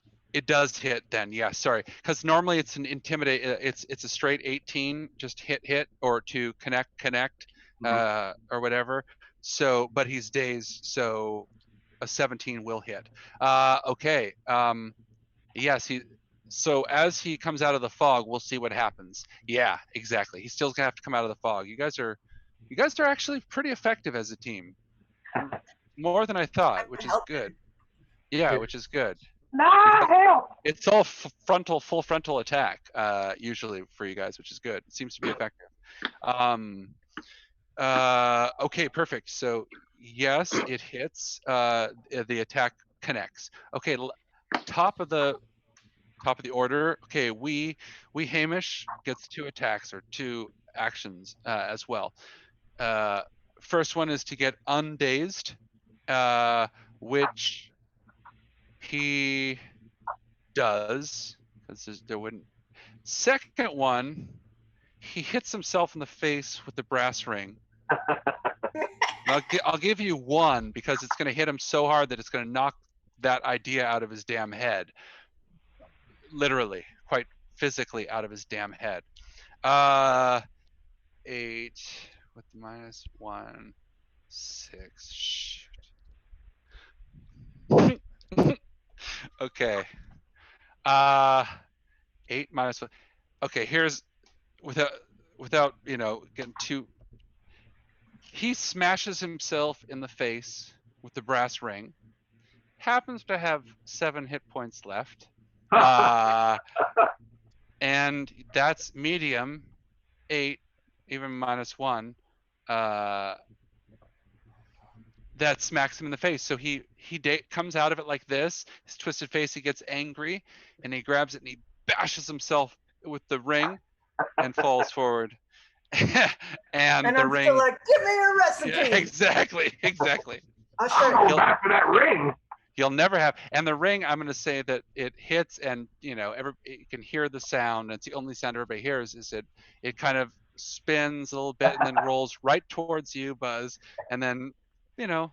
S4: does hit then. Yeah, sorry, because normally it's an intimidate. It's a straight 18, just hit, or to connect, or whatever. So, but he's dazed, so a 17 will hit. Okay. Yes, so as he comes out of the fog, we'll see what happens. Yeah, exactly. He's still gonna have to come out of the fog. You guys are actually pretty effective as a team. More than I thought, which is good. Yeah, which is good.
S3: Nah, hell.
S4: It's all full frontal attack, usually for you guys, which is good. It seems to be effective. Okay, perfect. So yes, it hits. The attack connects. Okay, top of the order. Okay, we Hamish gets 2 attacks or 2 actions as well. First one is to get undazed, which he does, because there wouldn't. Second one, he hits himself in the face with the brass ring. I'll give you 1 because it's going to hit him so hard that it's going to knock that idea out of his damn head. Literally, quite physically out of his damn head. 8 with the -1, 6. Shoot. Okay. 8 -1. Okay, here's without getting too. He smashes himself in the face with the brass ring. Happens to have 7 hit points left. And that's medium. 8, even -1. That smacks him in the face. So he comes out of it like this, his twisted face. He gets angry, and he grabs it and he bashes himself with the ring, and falls forward. and the
S6: I'm
S4: ring.
S6: Still like, give me your recipe.
S4: Yeah, exactly.
S6: I'll show you.
S3: Back for that ring.
S4: You'll never have. And the ring, I'm going to say that it hits, and you can hear the sound. It's the only sound everybody hears. Is it kind of spins a little bit and then rolls right towards you, Buzz, and then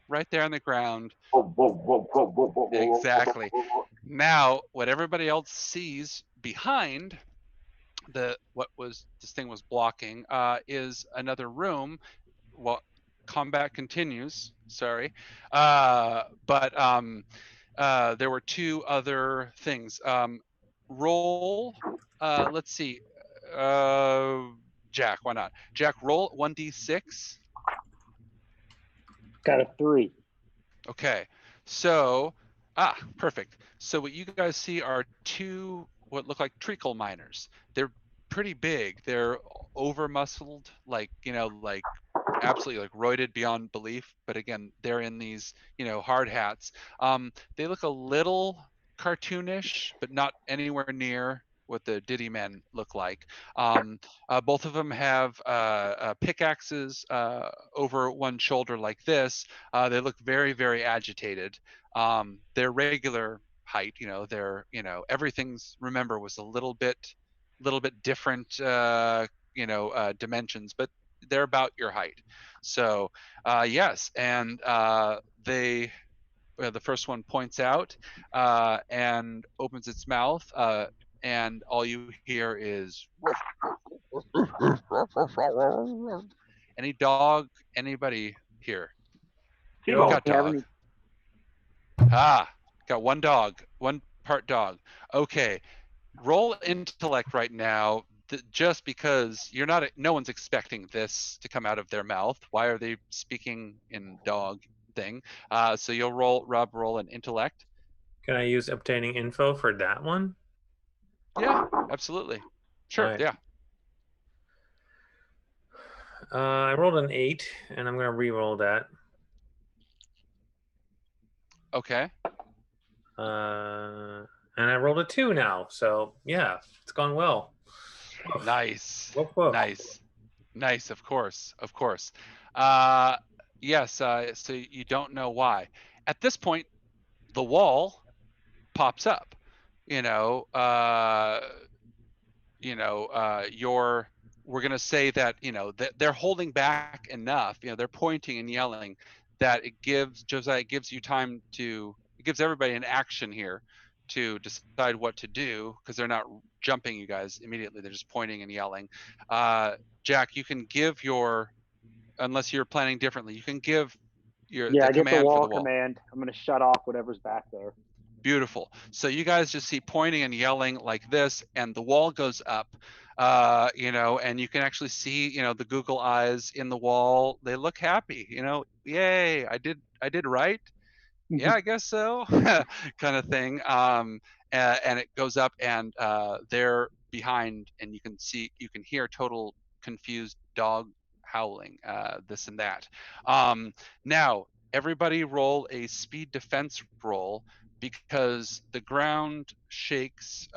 S4: right there on the ground. Exactly. Now, what everybody else sees behind what this thing was blocking is another room. Well, combat continues. Sorry, but there were 2 other things. Roll. Let's see. Jack, why not? Jack, roll 1d6.
S2: Got a 3.
S4: Okay, so perfect. So what you guys see are 2 what look like treacle miners. They're pretty big. They're over muscled, like absolutely like roided beyond belief. But again, they're in these hard hats. They look a little cartoonish, but not anywhere near what the Diddy men look like. Both of them have pickaxes over one shoulder like this. They look very, very agitated. They're regular height. They're everything's, remember, was a little bit different. Dimensions, but they're about your height. So yes, and the first one points out and opens its mouth. And all you hear is any dog, anybody here? Got dog. Got 1 dog, 1 part dog. Okay, roll intellect right now, just because no one's expecting this to come out of their mouth. Why are they speaking in dog thing? So you'll roll an intellect.
S5: Can I use obtaining info for that one?
S4: Yeah, absolutely. Sure. Right. Yeah.
S5: I rolled an 8, and I'm going to re-roll that.
S4: Okay.
S5: And I rolled a 2 now, so yeah, it's gone well.
S4: Nice.
S5: Whoa.
S4: Nice. Of course. Yes. So you don't know why. At this point, the wall pops up. Your we're going to say that, you know, that they're holding back enough, you know, they're pointing and yelling, that it gives Josiah, it gives you time to, it gives everybody an action here to decide what to do, because they're not jumping you guys immediately, they're just pointing and yelling. Jack, you can give your, unless you're planning differently, you can give your
S2: Yeah,
S4: the
S2: I get the
S4: command for
S2: wall
S4: the wall.
S2: command. I'm going to shut off whatever's back there.
S4: Beautiful. So you guys just see pointing and yelling like this, and the wall goes up, you know, and you can actually see, you know, the Google eyes in the wall. They look happy, you know, yay, I did right. Yeah, I guess so, kind of thing. And it goes up, and they're behind, and you can hear total confused dog howling, this and that. Now, everybody roll a speed defense roll, because the ground shakes,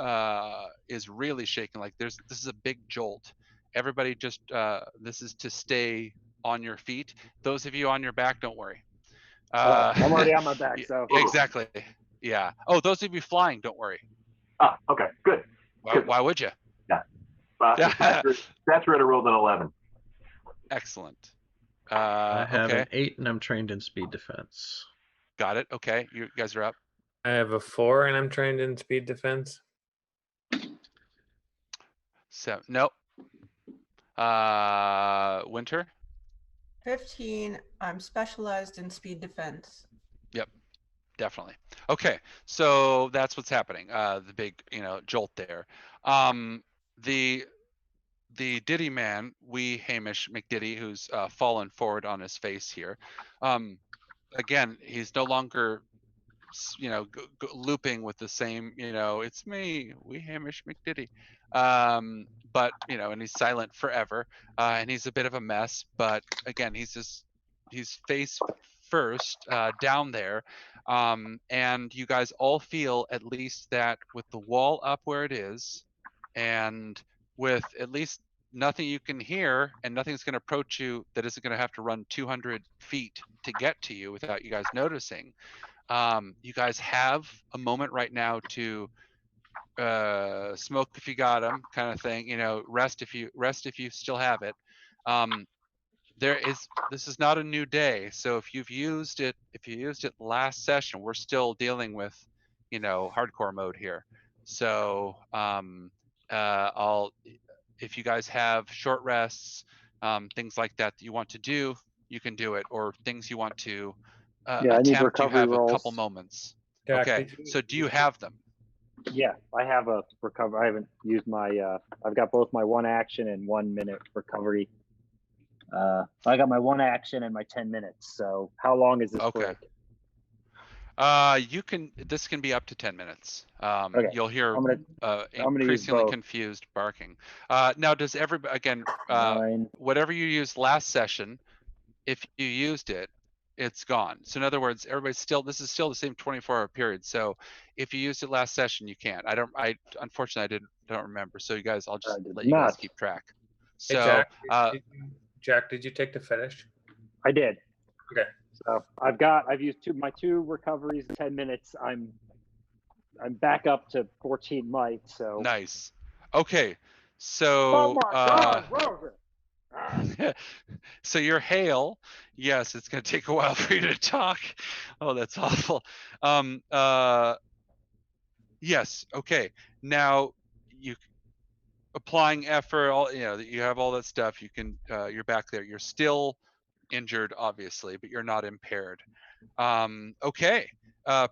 S4: is really shaking. Like this is a big jolt. Everybody just, this is to stay on your feet. Those of you on your back, don't worry.
S2: I'm already on my back, so.
S4: Exactly. Yeah. Oh, those of you flying, don't worry.
S3: Ah, okay, good.
S4: Why would you?
S3: Yeah. That's where to roll an 11.
S4: Excellent.
S1: I have
S4: okay.
S1: an 8, and I'm trained in speed defense.
S4: Got it. Okay, you guys are up.
S5: I have a 4, and I'm trained in speed defense.
S4: 7. Nope. Winter.
S6: 15. I'm specialized in speed defense.
S4: Yep, definitely. Okay, so that's what's happening. The big, you know, jolt there. The Diddy man, Hamish McDiddy, who's fallen forward on his face here. Again, he's no longer, you know, looping with the same, you know, it's me, Hamish McDiddy. But, you know, and he's silent forever, and he's a bit of a mess, but again, he's face first, down there. And you guys all feel at least that with the wall up where it is, and with at least nothing you can hear, and nothing's going to approach you that isn't going to have to run 200 feet to get to you without you guys noticing. You guys have a moment right now to smoke if you got them, kind of thing, you know, rest if you still have it. This is not a new day, so if you used it last session, we're still dealing with, you know, hardcore mode here. So if you guys have short rests, things like that you want to do, you can do it, or things you want to attempt, you have
S2: rolls.
S4: a couple moments.
S5: Jack,
S4: okay, so do you have them?
S2: Yeah, I have a recover. I haven't used my. I've got both my 1 action and 1 minute recovery. I got my 1 action and my 10 minutes. So how long is this break?
S4: This can be up to 10 minutes.
S2: Okay.
S4: You'll hear increasingly confused barking. Now, does everybody, again, whatever you used last session, if you used it, it's gone. So in other words, this is still the same 24-hour period. So if you used it last session, you can't. Unfortunately, don't remember. So you guys, I'll just let you guys keep track. So,
S5: hey, Jack, did you take the finish?
S2: I did.
S5: Okay.
S2: So I've used my 2 recoveries, 10 minutes. I'm back up to 14 might. So
S4: nice. Okay. So so your hail, yes, it's going to take a while for you to talk. Oh, that's awful. Yes. Okay. Now you applying effort, you have all that stuff. You can, you're back there. You're still injured, obviously, but you're not impaired. Okay.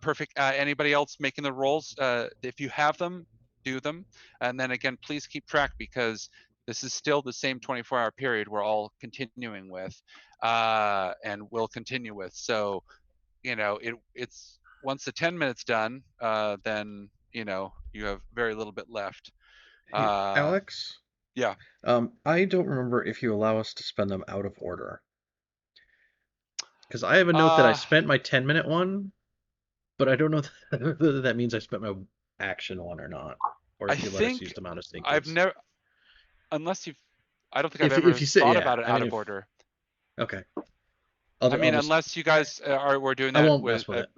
S4: Perfect. Anybody else making the rolls? If you have them, do them. And then again, please keep track, because this is still the same 24-hour period we're all continuing with, and will continue with. So, you know, it's once the 10 minutes done, then, you know, you have very little bit left.
S1: Hey, Alex?
S4: Yeah.
S1: I don't remember if you allow us to spend them out of order. Because I have a note that I spent my 10-minute one, but I don't know whether that means I spent my action one or not. Or if you let us use them out of sequence.
S4: I've never, unless you've, I don't think I've ever thought about it out of order.
S1: Okay.
S4: Unless you guys were doing that.
S1: I won't mess with it.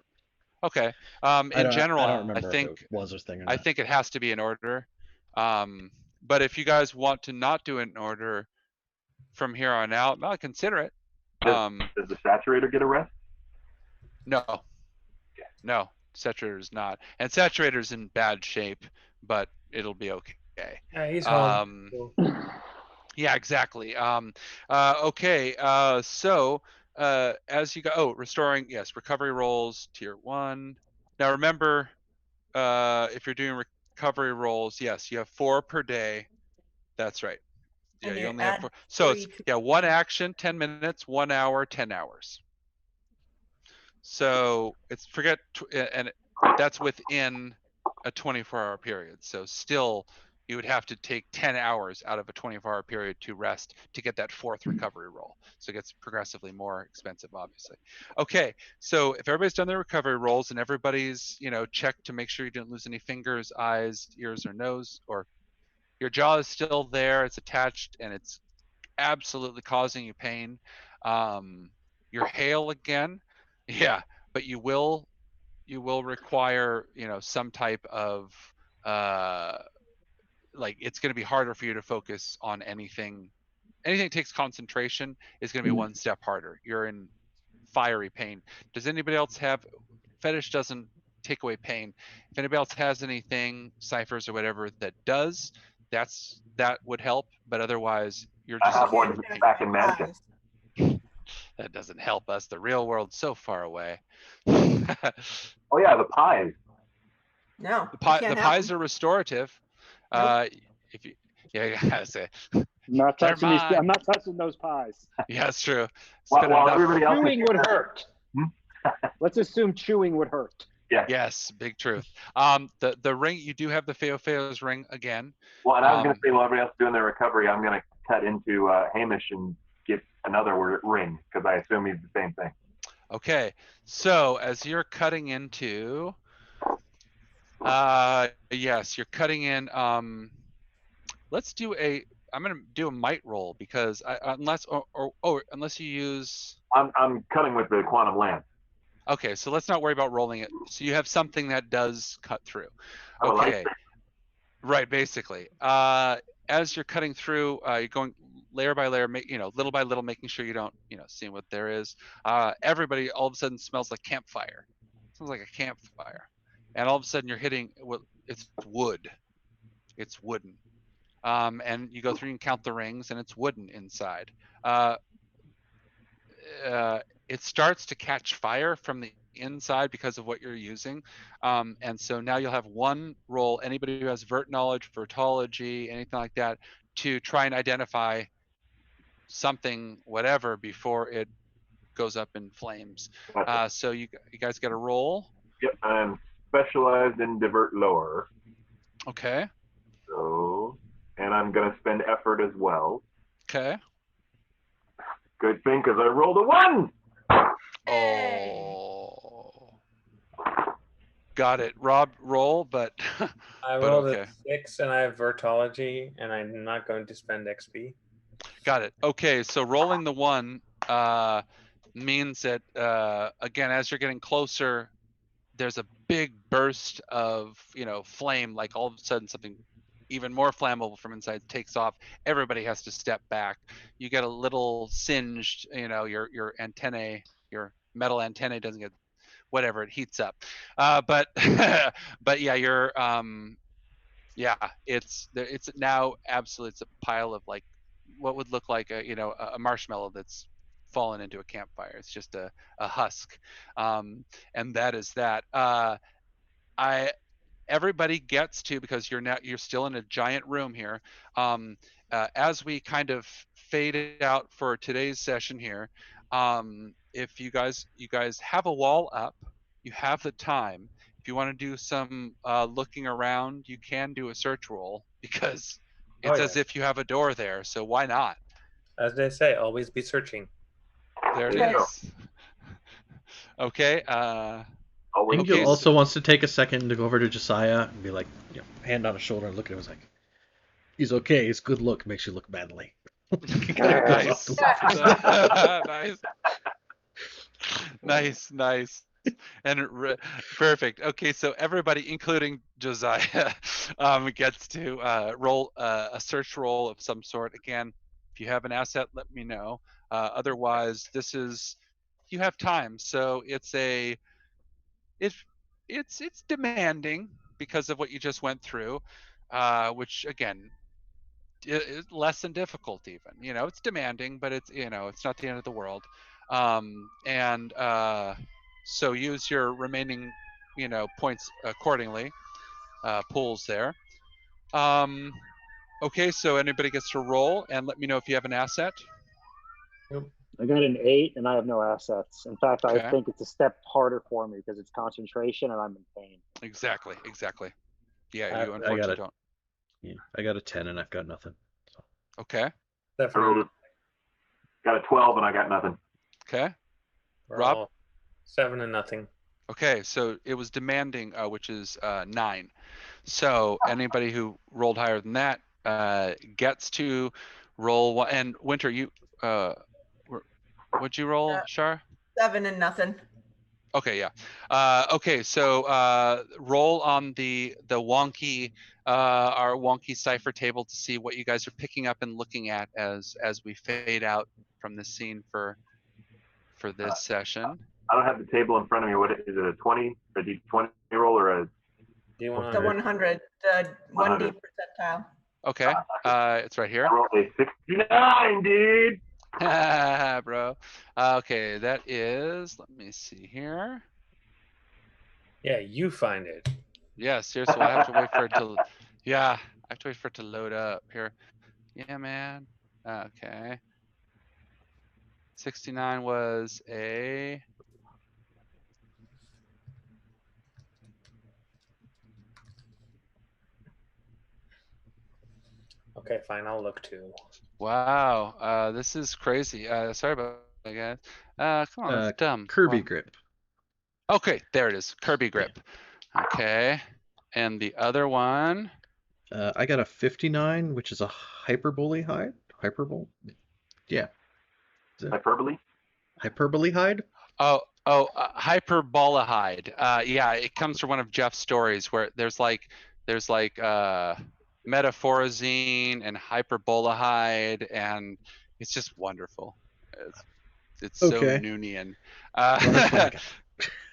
S4: Okay. In general,
S1: I don't remember
S4: I think
S1: if it was a thing or not.
S4: I think it has to be in order. But if you guys want to not do it in order from here on out, well, consider it.
S3: Does the saturator get a rest?
S4: No. No, saturator's not. And saturator's in bad shape, but it'll be okay.
S5: Yeah, he's home.
S4: Yeah, exactly. Okay, so as you go, restoring, yes, recovery rolls, tier 1. Now remember, if you're doing recovery rolls, yes, you have 4 per day. That's right. Yeah,
S6: And
S4: you
S6: you
S4: only have
S6: add
S4: 4. So
S6: 3
S4: it's, yeah, 1 action, 10 minutes, 1 hour, 10 hours. So it's and that's within a 24-hour period. So still, you would have to take 10 hours out of a 24-hour period to rest to get that 4th recovery roll. So it gets progressively more expensive, obviously. Okay, so if everybody's done their recovery rolls and everybody's, checked to make sure you didn't lose any fingers, eyes, ears, or nose, or your jaw is still there, it's attached, and it's absolutely causing you pain. Your hail again, yeah, but you will require, some type of like, it's going to be harder for you to focus on anything that takes concentration is going to be one step harder. You're in fiery pain. Does anybody else have, fetish doesn't take away pain. If anybody else has anything, ciphers or whatever that does, that would help, but otherwise you're just
S3: I have one back in mansion.
S4: That doesn't help us. The real world's so far away.
S3: Oh yeah, the pies.
S6: No.
S4: The pies are restorative.
S6: Nope.
S4: If you, yeah, you gotta say.
S2: I'm not touching those pies.
S4: Yeah, that's true.
S3: While everybody else
S2: chewing would hurt. Let's assume chewing would hurt.
S3: Yeah.
S4: Yes, big truth. The ring, you do have the Feo's ring again.
S3: Well, and I was going to say, while everybody else is doing their recovery, I'm going to cut into Hamish and get another ring, because I assume he's the same thing.
S4: Okay, so as you're cutting into, yes, you're cutting in. Let's do I'm going to do a might roll, because unless you use.
S3: I'm cutting with the quantum lance.
S4: Okay, so let's not worry about rolling it. So you have something that does cut through. Okay, right, basically. As you're cutting through, you're going layer by layer, little by little, making sure you don't, see what there is. Everybody all of a sudden smells like campfire. It smells like a campfire. And all of a sudden you're hitting, it's wood. It's wooden. And you go through and count the rings, and it's wooden inside. It starts to catch fire from the inside because of what you're using. And so now you'll have one roll, anybody who has Vurt knowledge, Vurtology, anything like that, to try and identify something, whatever, before it goes up in flames. So you guys get a roll.
S3: Yep, I'm specialized in divert lore.
S4: Okay.
S3: So, and I'm going to spend effort as well.
S4: Okay.
S3: Good thing, because I rolled a 1!
S4: Oh. Got it. Rob, roll, but
S5: I rolled a 6 and I have Vurtology, and I'm not going to spend XP.
S4: Got it. Okay, so rolling the 1 means that, again, as you're getting closer, there's a big burst of, flame, like all of a sudden something even more flammable from inside takes off. Everybody has to step back. You get a little singed, your antennae, your metal antennae doesn't get, whatever, it heats up. But yeah, you're, it's now absolutely, it's a pile of like what would look like a marshmallow that's fallen into a campfire. It's just a husk. And that is that. Everybody gets to, because you're still in a giant room here. As we kind of fade out for today's session here, if you guys have a wall up, you have the time. If you want to do some looking around, you can do a search roll, because it's as if you have a door there. So why not?
S5: As they say, always be searching.
S4: There it is. Okay.
S1: Ingil also wants to take a second to go over to Josiah and be like, hand on his shoulder and look at him. He's like, he's okay. His good look makes you look badly.
S4: Nice. Nice. Perfect. Okay, so everybody, including Josiah, gets to roll a search roll of some sort. Again, if you have an asset, let me know. Otherwise, you have time. So it's demanding because of what you just went through, which again is less than difficult even. It's demanding, but it's not the end of the world. And so use your remaining points accordingly, pools there. Okay, so anybody gets to roll and let me know if you have an asset.
S2: I got an 8 and I have no assets. In fact,
S4: Okay.
S2: I think it's a step harder for me because it's concentration and I'm in pain.
S4: Exactly. Yeah, you
S1: I
S4: unfortunately don't.
S1: Yeah, I got a 10 and I've got nothing. So.
S4: Okay.
S5: Definitely.
S3: Got a 12 and I got nothing.
S4: Okay. Rob?
S5: 7 and nothing.
S4: Okay, so it was demanding, which is 9. So anybody who rolled higher than that gets to roll one. And Winter, you what'd you roll, Shar?
S6: 7 and nothing.
S4: Okay, yeah. Okay, so roll on the wonky our wonky cipher table to see what you guys are picking up and looking at as we fade out from the scene for this session.
S3: I don't have the table in front of me. What is it? A 20, a D20 roll, or a?
S6: The 100, the 1D percentile.
S4: Okay, it's right here.
S3: I rolled a 69, dude.
S4: Bro. Okay, that is. Let me see here.
S5: Yeah, you find it.
S4: Yeah, seriously, I have to wait for it to. Yeah, I have to wait for it to load up here. Yeah, man. Okay. 69 was a.
S5: Okay, fine. I'll look too.
S4: Wow. This is crazy. Sorry about that, guys. Come on, that's dumb.
S1: Kirby grip.
S4: Okay, there it is. Kirby grip. Okay. And the other one.
S1: I got a 59, which is a hyperbole hide. Hyperbole? Yeah.
S3: Hyperbole?
S1: Hyperbole hide?
S4: Hyperbolahide. Yeah, it comes from one of Jeff's stories where there's like metaphorazine and hyperbolahide, and it's just wonderful. It's so
S1: Okay.
S4: Noonian.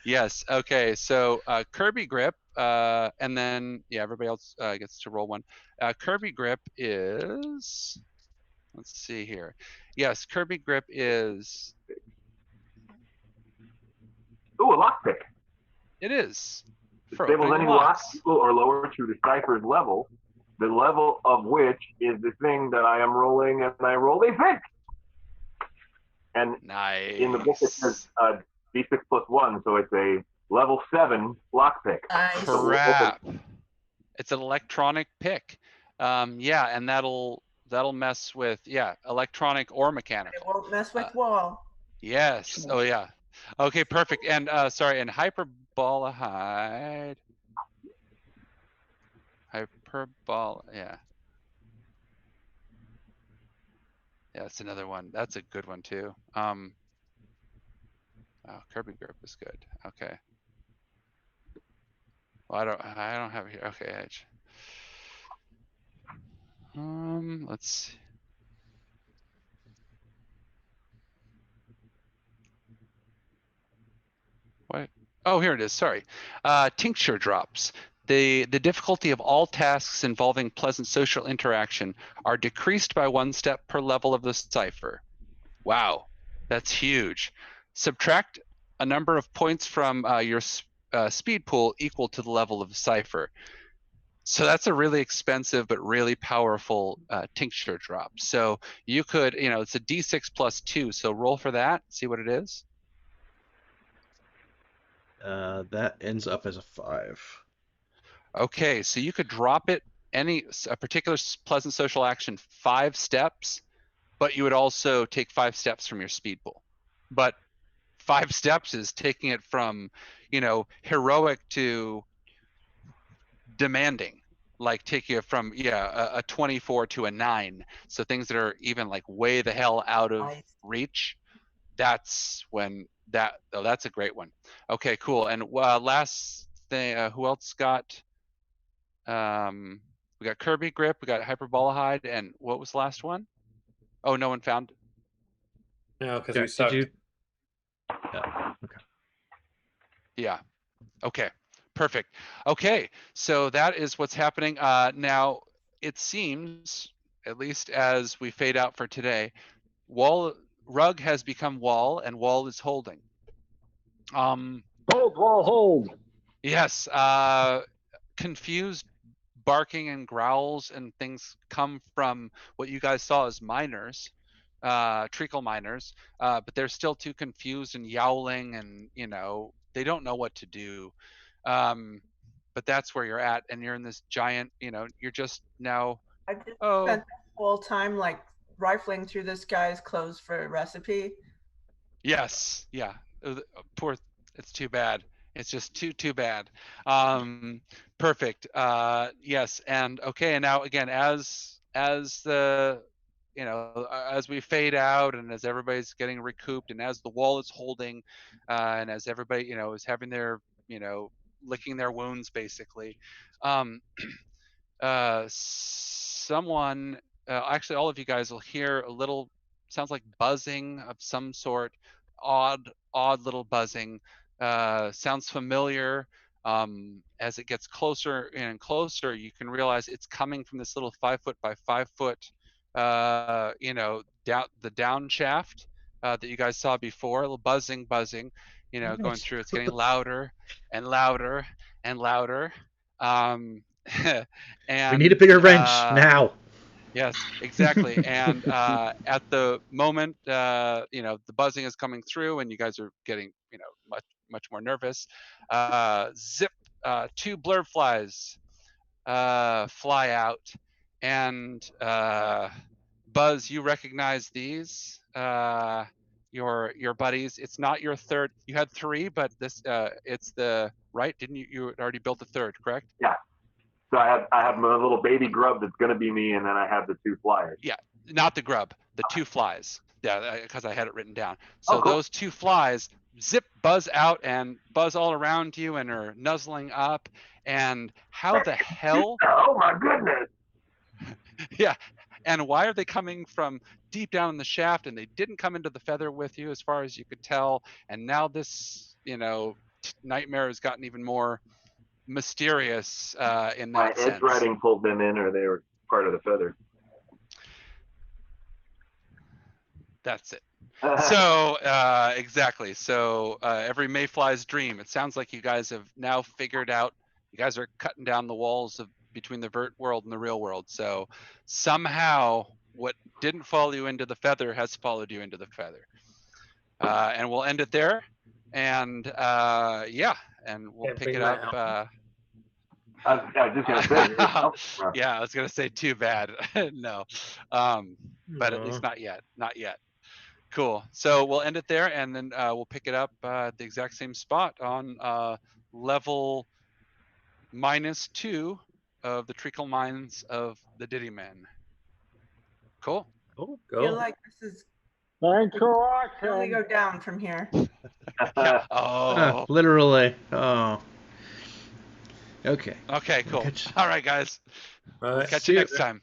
S1: Yes.
S4: Okay. So Kirby grip, and then everybody else gets to roll one. Kirby grip is. Let's see here. Yes, Kirby grip is.
S3: Ooh, a lockpick.
S4: It is.
S3: Disables any locks equal or lower to the cipher's level, the level of which is the thing that I am rolling, and I rolled a 6. And
S4: nice.
S3: In the book it says D6 plus 1, so it's a level 7 lockpick.
S6: Nice.
S4: Crap. It's an electronic pick. Yeah, and that'll mess with electronic or mechanical.
S6: It won't mess with wall.
S4: Yes. Oh yeah. Okay, perfect. And sorry, and hyperbolahide. Yeah, that's another one. That's a good one too. Kirby grip is good. Okay. Well, I don't have it here. Okay, edge. Let's see. What? Oh, here it is. Sorry. Tincture drops. The difficulty of all tasks involving pleasant social interaction are decreased by 1 step per level of the cipher. Wow, that's huge. Subtract a number of points from your speed pool equal to the level of the cipher. So that's a really expensive but really powerful tincture drop. So you could, it's a D6 plus 2. So roll for that. See what it is.
S1: That ends up as a 5.
S4: Okay, so you could drop it a particular pleasant social action 5 steps, but you would also take 5 steps from your speed pool. But 5 steps is taking it from, heroic to demanding, like taking it from a 24 to a 9. So things that are even like way the hell out of reach. That's when that's a great one. Okay, cool. And last thing, who else got? We got Kirby Grip, we got Hyperbolahide, and what was the last one? Oh, no one found.
S5: No, because we sucked.
S1: Yeah. Okay.
S4: Yeah. Okay. Perfect. Okay, so that is what's happening. Now it seems, at least as we fade out for today, Rug has become Wall, and Wall is holding.
S2: Hold, Wall, hold.
S4: Yes. Confused barking and growls and things come from what you guys saw as miners, treacle miners, but they're still too confused and yowling, and they don't know what to do. But that's where you're at, and you're in this giant, you're just now.
S6: I just spent the whole time like rifling through this guy's clothes for a recipe.
S4: Yes, yeah. Poor, it's too bad. It's just too bad. Perfect. Yes, and okay, and now again, as the as we fade out, and as everybody's getting recouped, and as the wall is holding, and as everybody is having their licking their wounds basically, someone, actually all of you guys will hear a little, sounds like buzzing of some sort, odd little buzzing. Sounds familiar. As it gets closer and closer, you can realize it's coming from this little 5 foot by 5 foot, down the down shaft that you guys saw before. A little buzzing, going through. It's getting louder and louder and louder. And
S1: we need a bigger wrench now.
S4: Yes, exactly. And at the moment, the buzzing is coming through, and you guys are getting, much more nervous. Zip, 2 blurb flies fly out, and Buzz, you recognize these. Your buddies. It's not your third. You had 3, but this it's the right. Didn't you? You had already built the third, correct?
S3: Yeah. So I have my little baby grub that's gonna be me, and then I have the 2 flyers.
S4: Yeah, not the grub, the 2 flies. Yeah, because I had it written down. So
S3: cool.
S4: Those 2 flies zip, buzz out, and buzz all around you, and are nuzzling up. And how the hell?
S3: Oh my goodness!
S4: Yeah, and why are they coming from deep down in the shaft? And they didn't come into the feather with you, as far as you could tell. And now this, nightmare has gotten even more mysterious in that sense.
S3: My edge riding pulled them in, or they were part of the feather.
S4: That's it. So exactly. So every mayfly's dream. It sounds like you guys have now figured out. You guys are cutting down the walls between the Vurt world and the real world. So somehow, what didn't follow you into the feather has followed you into the feather. And we'll end it there. And and we'll pick it up.
S3: I was just gonna say.
S4: Yeah, I was gonna say too bad. No, but at least not yet. Not yet. Cool. So we'll end it there, and then we'll pick it up at the exact same spot on level -2 of the treacle mines of the Diddy Men. Cool.
S6: I feel like this is.
S2: Thanks for watching.
S6: Only go down from here.
S4: Yeah. Oh.
S1: Literally. Oh. Okay.
S4: Okay. Cool. All right, guys. Catch you next time.